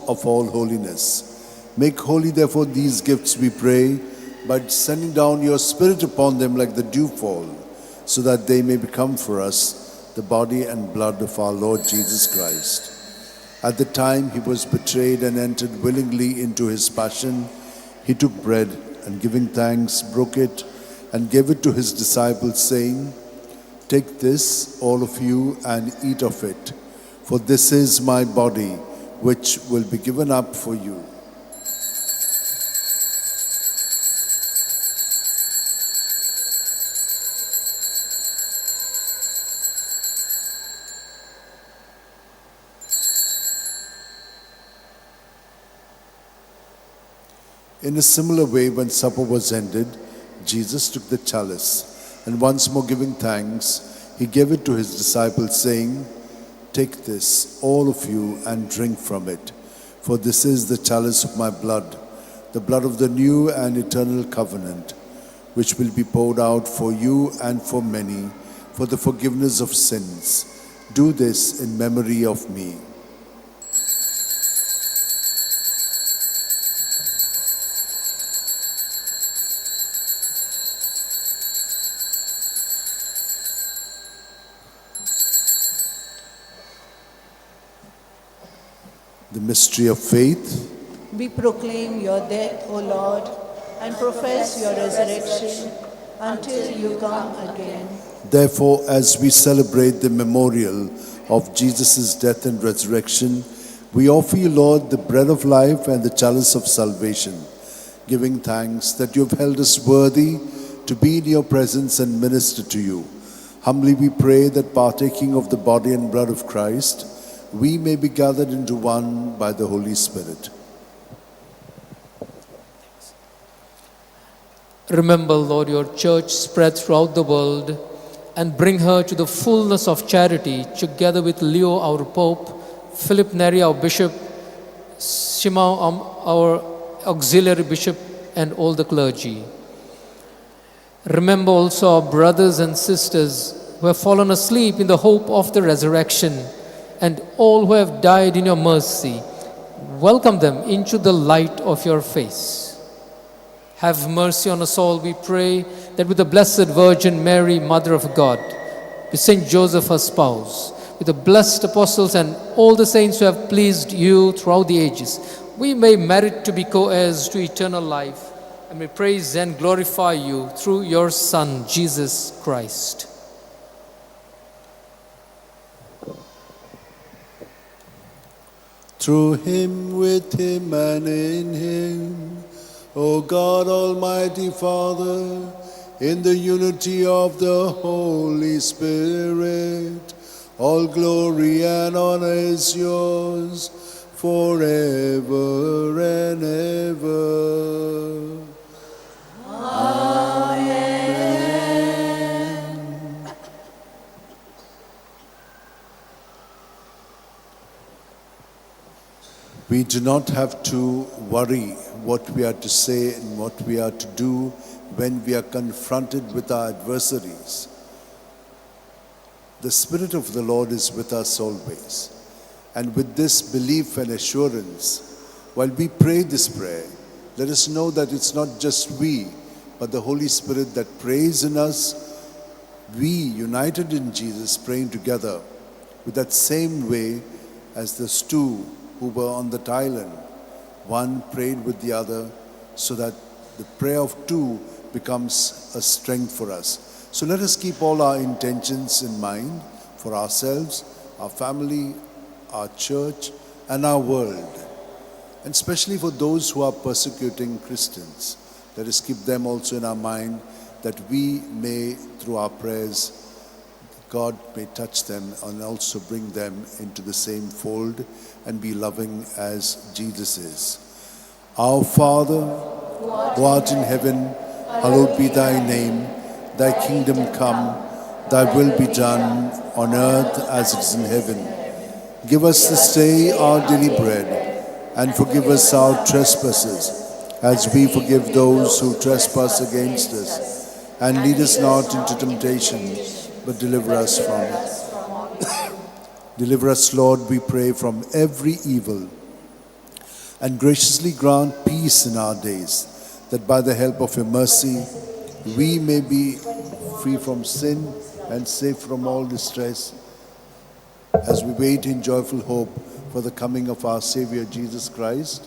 Of all holiness. Make holy therefore these gifts, we pray, by sending down your Spirit upon them like the dewfall, so that they may become for us the body and blood of our Lord Jesus Christ. At the time he was betrayed and entered willingly into his passion, he took bread and giving thanks, broke it and gave it to his disciples, saying, "Take this, all of you, and eat of it, for this is my body, which will be given up for you." In a similar way, when supper was ended, Jesus took the chalice, and once more giving thanks, he gave it to his disciples, saying, "Take this, all of you, and drink from it, for this is the chalice of my blood, the blood of the new and eternal covenant, which will be poured out for you and for many for the forgiveness of sins. Do this in memory of me." The mystery of faith. We proclaim your death, O Lord, and profess your resurrection until you come again. Therefore, as we celebrate the memorial of Jesus' death and resurrection, we offer you, Lord, the bread of life and the chalice of salvation, giving thanks that you have held us worthy to be in your presence and minister to you. Humbly we pray that partaking of the body and blood of Christ, we may be gathered into one by the Holy Spirit. Remember, Lord, your church spread throughout the world and bring her to the fullness of charity, together with Leo, our Pope, Philip Neri, our Bishop, Shimon, our Auxiliary Bishop, and all the clergy. Remember also our brothers and sisters who have fallen asleep in the hope of the resurrection, and all who have died in your mercy. Welcome them into the light of your face. Have mercy on us all, we pray, that with the Blessed Virgin Mary, Mother of God, with Saint Joseph, her spouse, with the blessed apostles and all the saints who have pleased you throughout the ages, we may merit to be co-heirs to eternal life, and may praise and glorify you through your Son, Jesus Christ. Through him, with him, and in him, O God, Almighty Father, in the unity of the Holy Spirit, all glory and honor is yours forever and ever. Amen. We do not have to worry what we are to say and what we are to do when we are confronted with our adversaries. The Spirit of the Lord is with us always. And with this belief and assurance, while we pray this prayer, let us know that it's not just we, but the Holy Spirit that prays in us, we united in Jesus, praying together with that same way as those two who were on that island. One prayed with the other, so that the prayer of two becomes a strength for us. So let us keep all our intentions in mind for ourselves, our family, our church, and our world. And especially for those who are persecuting Christians, let us keep them also in our mind, that we may, through our prayers, God may touch them and also bring them into the same fold and be loving as Jesus is. Our Father, who art in heaven, hallowed be thy name. Thy kingdom come, thy will be done on earth as it is in heaven. Give us this day our daily bread, and forgive us our trespasses, as we forgive those who trespass against us. And lead us not into temptation, but deliver us from it. Deliver us, Lord, we pray, from every evil, and graciously grant peace in our days, that by the help of your mercy, we may be free from sin and safe from all distress, as we wait in joyful hope for the coming of our Savior Jesus Christ.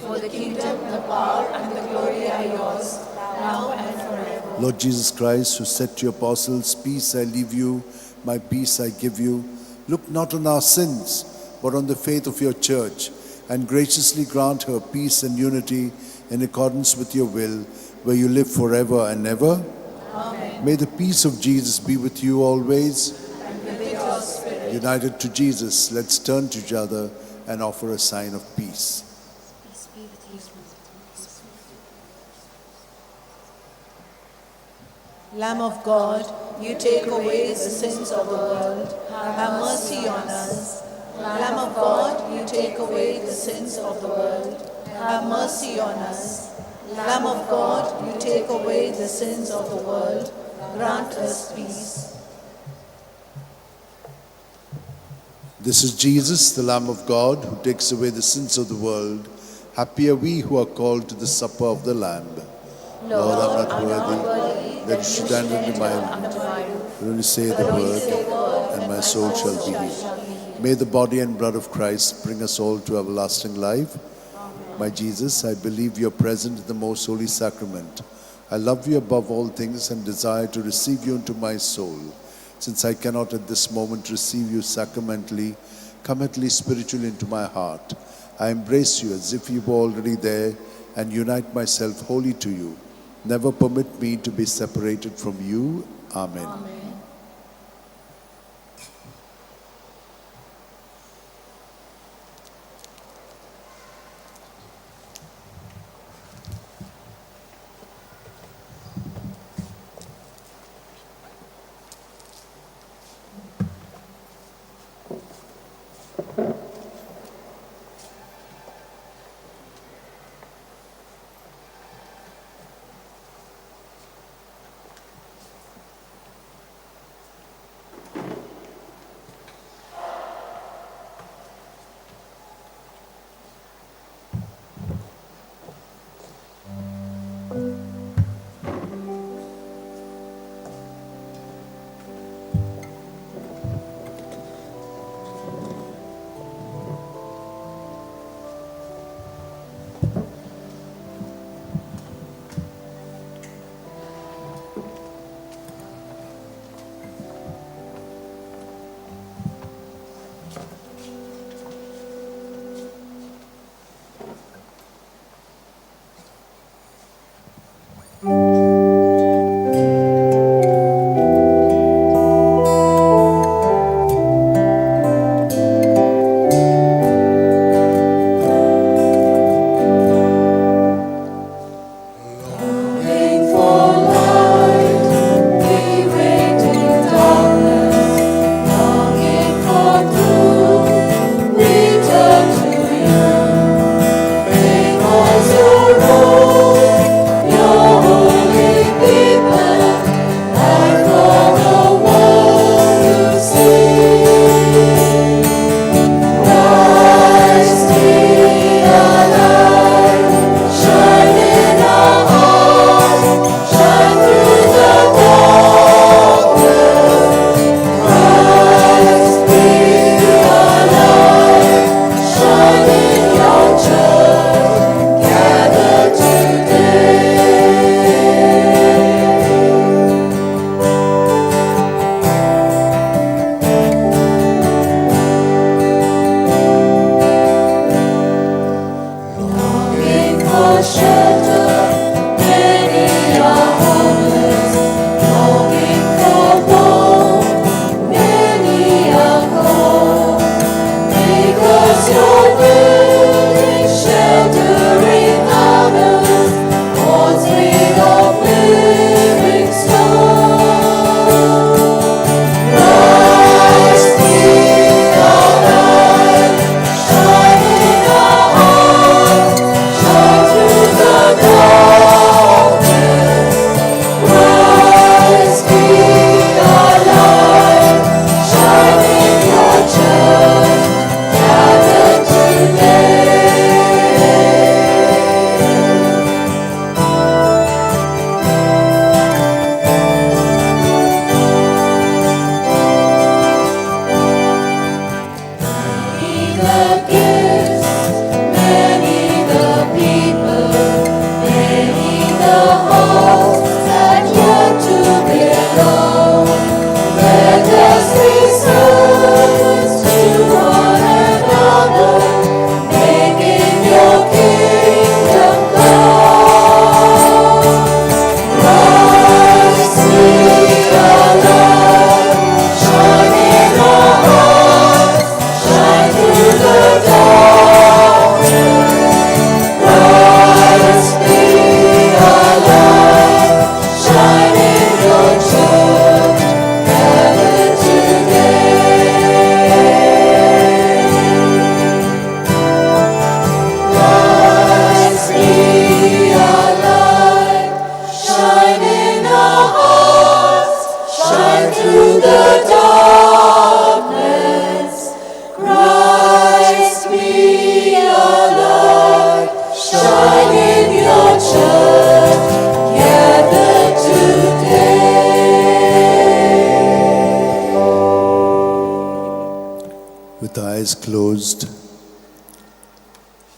For the kingdom, the power, and the glory are yours, now and forever. Lord Jesus Christ, who said to your apostles, "Peace I leave you, my peace I give you," look not on our sins, but on the faith of your church, and graciously grant her peace and unity in accordance with your will, where you live forever and ever. Amen. May the peace of Jesus be with you always. And with your spirit. United to Jesus, let's turn to each other and offer a sign of peace. Lamb of God, you take away the sins of the world. Have mercy on us. Lamb of God, you take away the sins of the world. Have mercy on us. Lamb of God, you take away the sins of the world. Grant us peace. This is Jesus, the Lamb of God, who takes away the sins of the world. Happy are we who are called to the supper of the Lamb. Lord, I'm not worthy that you should enter into my room. Only say the word, and my soul shall be healed. May the body and blood of Christ bring us all to everlasting life. My Jesus, I believe you are present in the most holy sacrament. I love you above all things and desire to receive you into my soul. Since I cannot at this moment receive you sacramentally, come at least spiritually into my heart. I embrace you as if you were already there and unite myself wholly to you. Never permit me to be separated from you. Amen. Amen.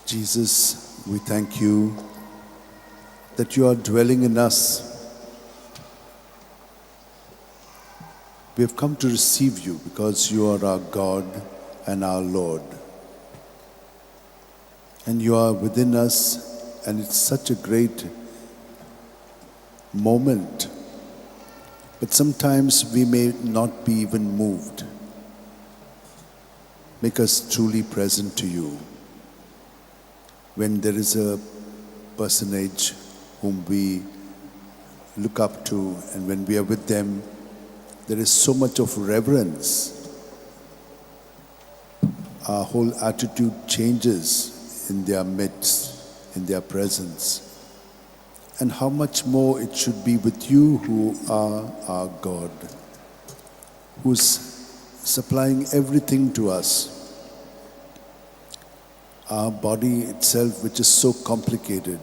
Jesus, we thank you that you are dwelling in us. We have come to receive you because you are our God and our Lord. And you are within us, and it's such a great moment. But sometimes we may not be even moved. Make us truly present to you. When there is a personage whom we look up to, and when we are with them, there is so much of reverence. Our whole attitude changes in their midst, in their presence. And how much more it should be with you who are our God, who's supplying everything to us. Our body itself, which is so complicated,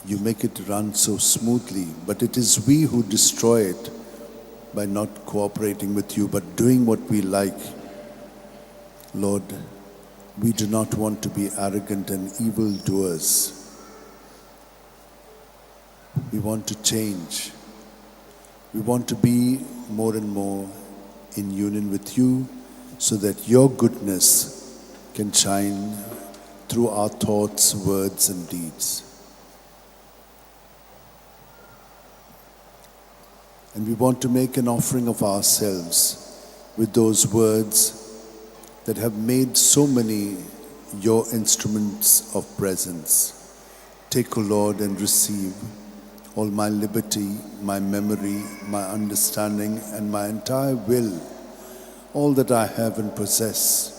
you make it run so smoothly, but it is we who destroy it by not cooperating with you, but doing what we like. Lord, we do not want to be arrogant and evildoers. We want to change. We want to be more and more in union with you so that your goodness can shine through our thoughts, words, and deeds. And we want to make an offering of ourselves with those words that have made so many your instruments of presence. Take, O Lord, and receive all my liberty, my memory, my understanding, and my entire will, all that I have and possess.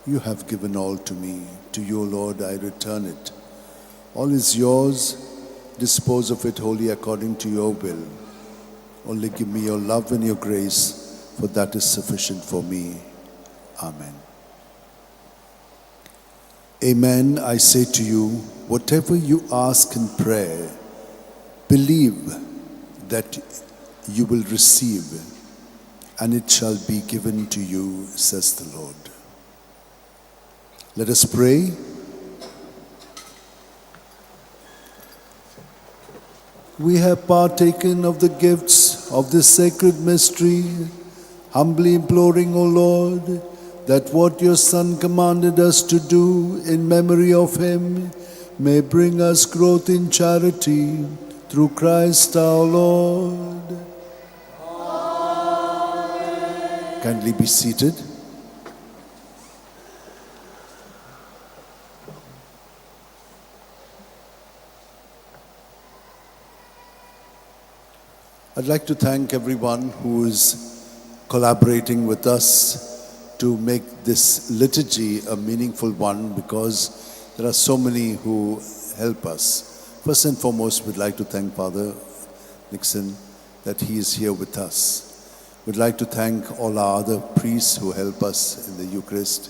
You have given all to me. To you, O Lord, I return it. All is yours. Dispose of it wholly according to your will. Only give me your love and your grace, for that is sufficient for me. Amen. Amen, I say to you, whatever you ask in prayer, believe that you will receive, and it shall be given to you, says the Lord. Let us pray. We have partaken of the gifts of this sacred mystery, humbly imploring, O Lord, that what your Son commanded us to do in memory of him may bring us growth in charity through Christ our Lord. Amen. Kindly be seated. I'd like to thank everyone who is collaborating with us to make this liturgy a meaningful one, because there are so many who help us. First and foremost, we'd like to thank Father Nixon that he is here with us. We'd like to thank all our other priests who help us in the Eucharist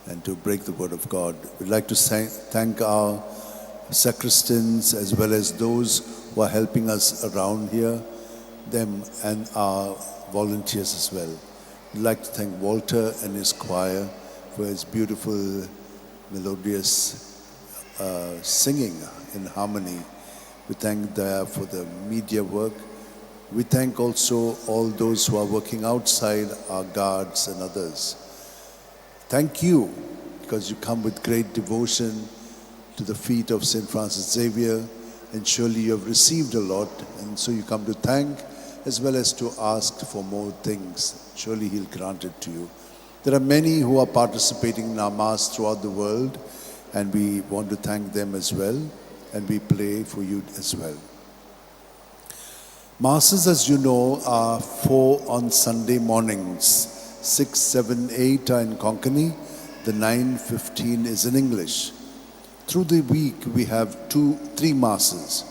and to break the Word of God. We'd like to thank our sacristans as well as those who are helping us around here, them and our volunteers as well. We'd like to thank Walter and his choir for his beautiful, melodious singing in harmony. We thank Daya for the media work. We thank also all those who are working outside, our guards and others. Thank you, because you come with great devotion to the feet of St. Francis Xavier, and surely you have received a lot, and so you come to thank as well as to ask for more things. Surely he'll grant it to you. There are many who are participating in our Mass throughout the world, and we want to thank them as well, and we pray for you as well. Masses, as you know, are 4 on Sunday mornings. 6, 7, 8 are in Konkani. The 9:15 is in English. Through the week, we have 3 Masses.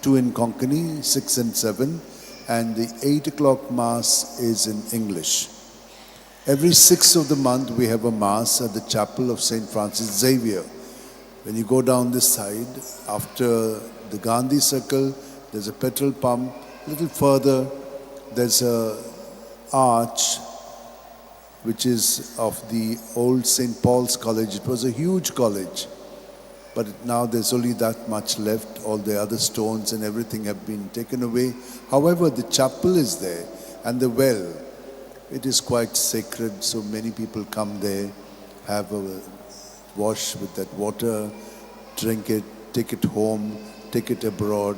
2 in Konkani, 6 and 7, and the 8 o'clock Mass is in English. Every 6th of the month, we have a Mass at the Chapel of St. Francis Xavier. When you go down this side, after the Gandhi Circle, there's a petrol pump. A little further, there's a arch which is of the old St. Paul's College. It was a huge college, but now there's only that much left. All the other stones and everything have been taken away. However, the chapel is there and the well. It is quite sacred, so many people come there, have a wash with that water, drink it, take it home, take it abroad.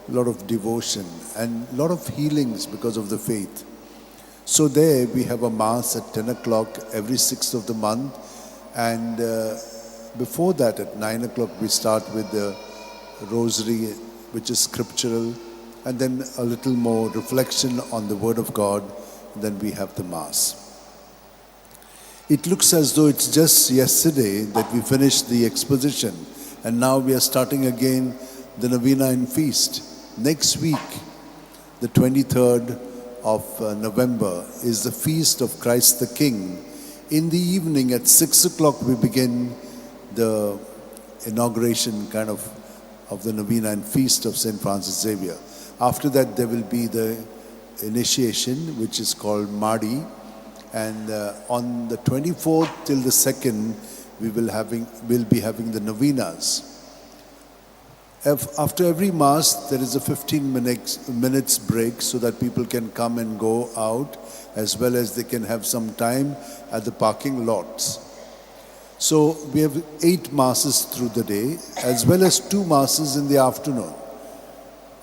A lot of devotion and a lot of healings because of the faith. So there we have a mass at 10 o'clock every 6th of the month, and before that at 9 o'clock we start with the rosary, which is scriptural, and then a little more reflection on the Word of God. Then we have the mass. It looks as though it's just yesterday that we finished the exposition, and now we are starting again the Novena and Feast. Next week, the 23rd of November, is the Feast of Christ the King. In the evening at 6 o'clock we begin the inauguration of the Novena and Feast of St. Francis Xavier. After that there will be the initiation, which is called Madi, and on the 24th till the 2nd we'll be having the novenas. After every Mass, there is a 15 minutes break so that people can come and go out, as well as they can have some time at the parking lots. So we have 8 Masses through the day, as well as 2 Masses in the afternoon.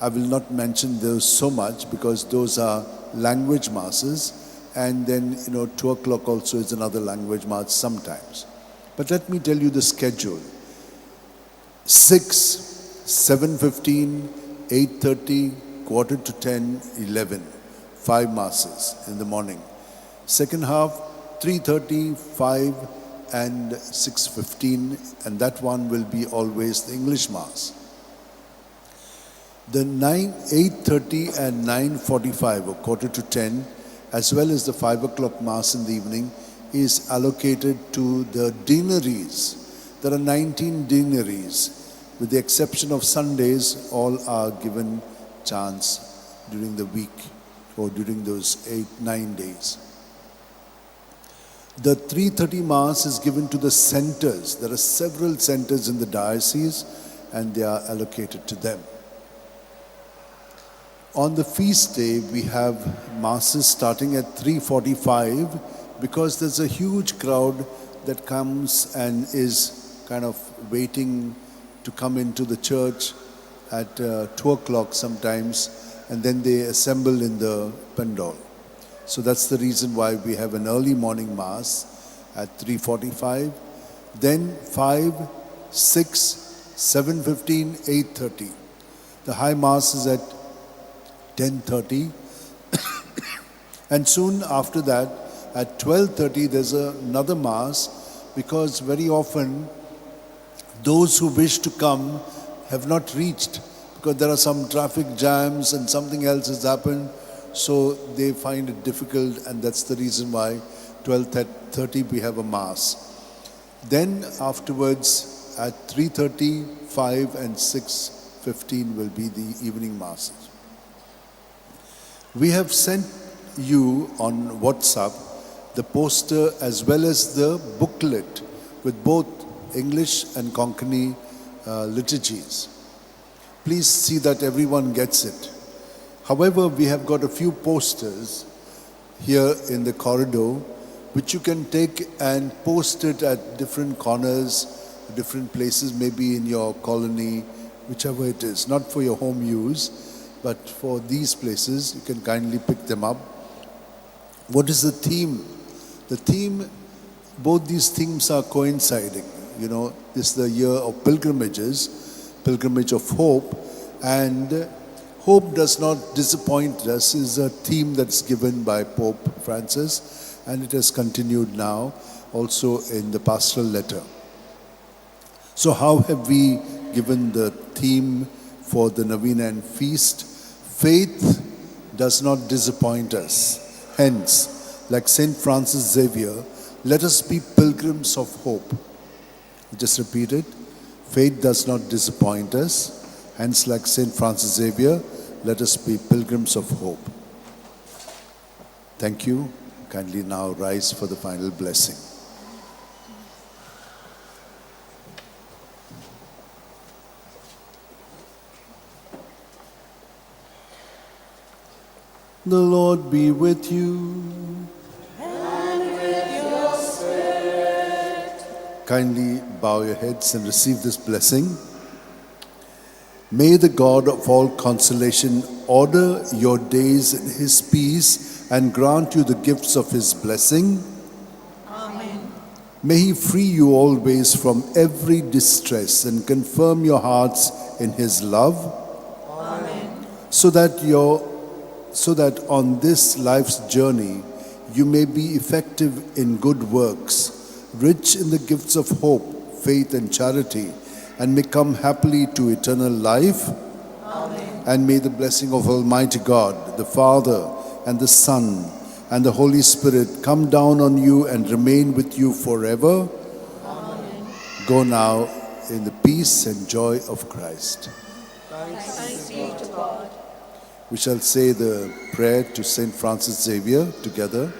I will not mention those so much because those are language Masses, and then 2 o'clock also is another language Mass sometimes. But let me tell you the schedule. 6, 7:15, 8:30, 9:45, 11. 5 Masses in the morning. Second half, 3:30, 5, and 6:15, and that one will be always the English Mass. The 8:30 and 9:45 or 9:45, as well as the 5 o'clock Mass in the evening, is allocated to the deaneries. There are 19 deaneries. With the exception of Sundays, all are given chance during the week or during those 8-9 days. The 3:30 Mass is given to the centers. There are several centers in the diocese, and they are allocated to them. On the feast day, we have Masses starting at 3:45 because there's a huge crowd that comes and is waiting to come into the church at 2 o'clock sometimes, and then they assemble in the Pendol. So that's the reason why we have an early morning Mass at 3:45, then 5, 6, 7:15, 8:30. The High Mass is at 10:30, and soon after that at 12:30 there's another Mass, because very often those who wish to come have not reached because there are some traffic jams and something else has happened, so they find it difficult, and that's the reason why 12:30 we have a Mass. Then afterwards at 3:30, 5 and 6:15 will be the evening Masses. We have sent you on WhatsApp the poster as well as the booklet with both English and Konkani liturgies. Please see that everyone gets it. However, we have got a few posters here in the corridor which you can take and post it at different corners, different places, maybe in your colony, whichever it is. Not for your home use, but for these places, you can kindly pick them up. What is the theme? The theme, both these themes are coinciding. This is the year of pilgrimages, pilgrimage of hope, and hope does not disappoint us is a theme that's given by Pope Francis, and it has continued now also in the pastoral letter. So how have we given the theme for the Novena and Feast? Faith does not disappoint us. Hence, like St. Francis Xavier, let us be pilgrims of hope. Just repeat it. Faith does not disappoint us. Hence, like St. Francis Xavier, let us be pilgrims of hope. Thank you. Kindly now rise for the final blessing. The Lord be with you. And with your spirit. Kindly bow your heads and receive this blessing. May the God of all consolation order your days in his peace and grant you the gifts of his blessing. Amen. May he free you always from every distress and confirm your hearts in his love. Amen. So that on this life's journey you may be effective in good works, rich in the gifts of hope, faith and charity, and may come happily to eternal life. Amen. And may the blessing of Almighty God, the Father and the Son and the Holy Spirit come down on you and remain with you forever. Amen. Go now in the peace and joy of Christ. Thanks be to God. We shall say the prayer to Saint Francis Xavier together.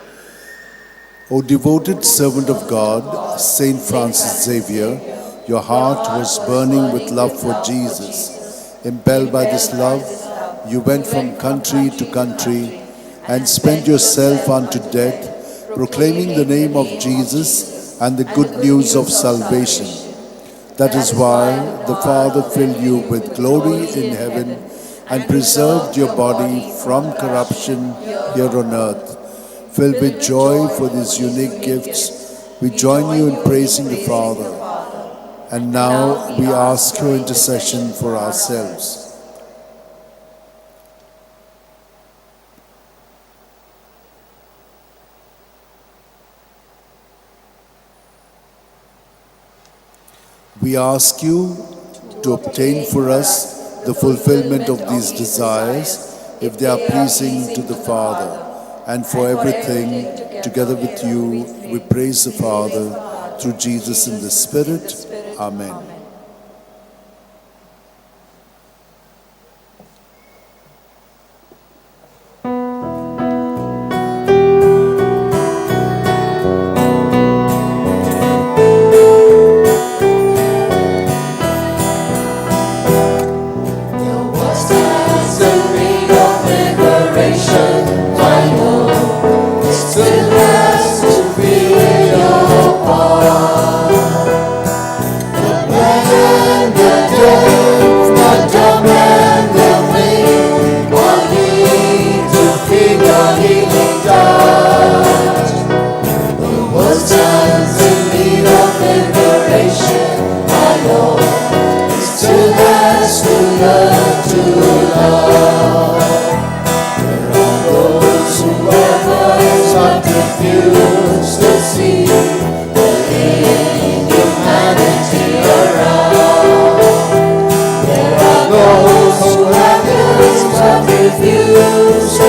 O devoted servant of God, Saint Francis Xavier, your heart was burning with love for Jesus. Impelled by this love, you went from country to country and spent yourself unto death, proclaiming the name of Jesus and the good news of salvation. That is why the Father filled you with glory in heaven and preserved your body from corruption here on earth. Filled with joy for these unique gifts, we join you in praising the Father. And now we ask your intercession for ourselves. We ask you to obtain for us the fulfillment of these desires, if they are pleasing to the Father. And for everything, together with you, we praise the Father, through Jesus in the Spirit. Amen. Refuse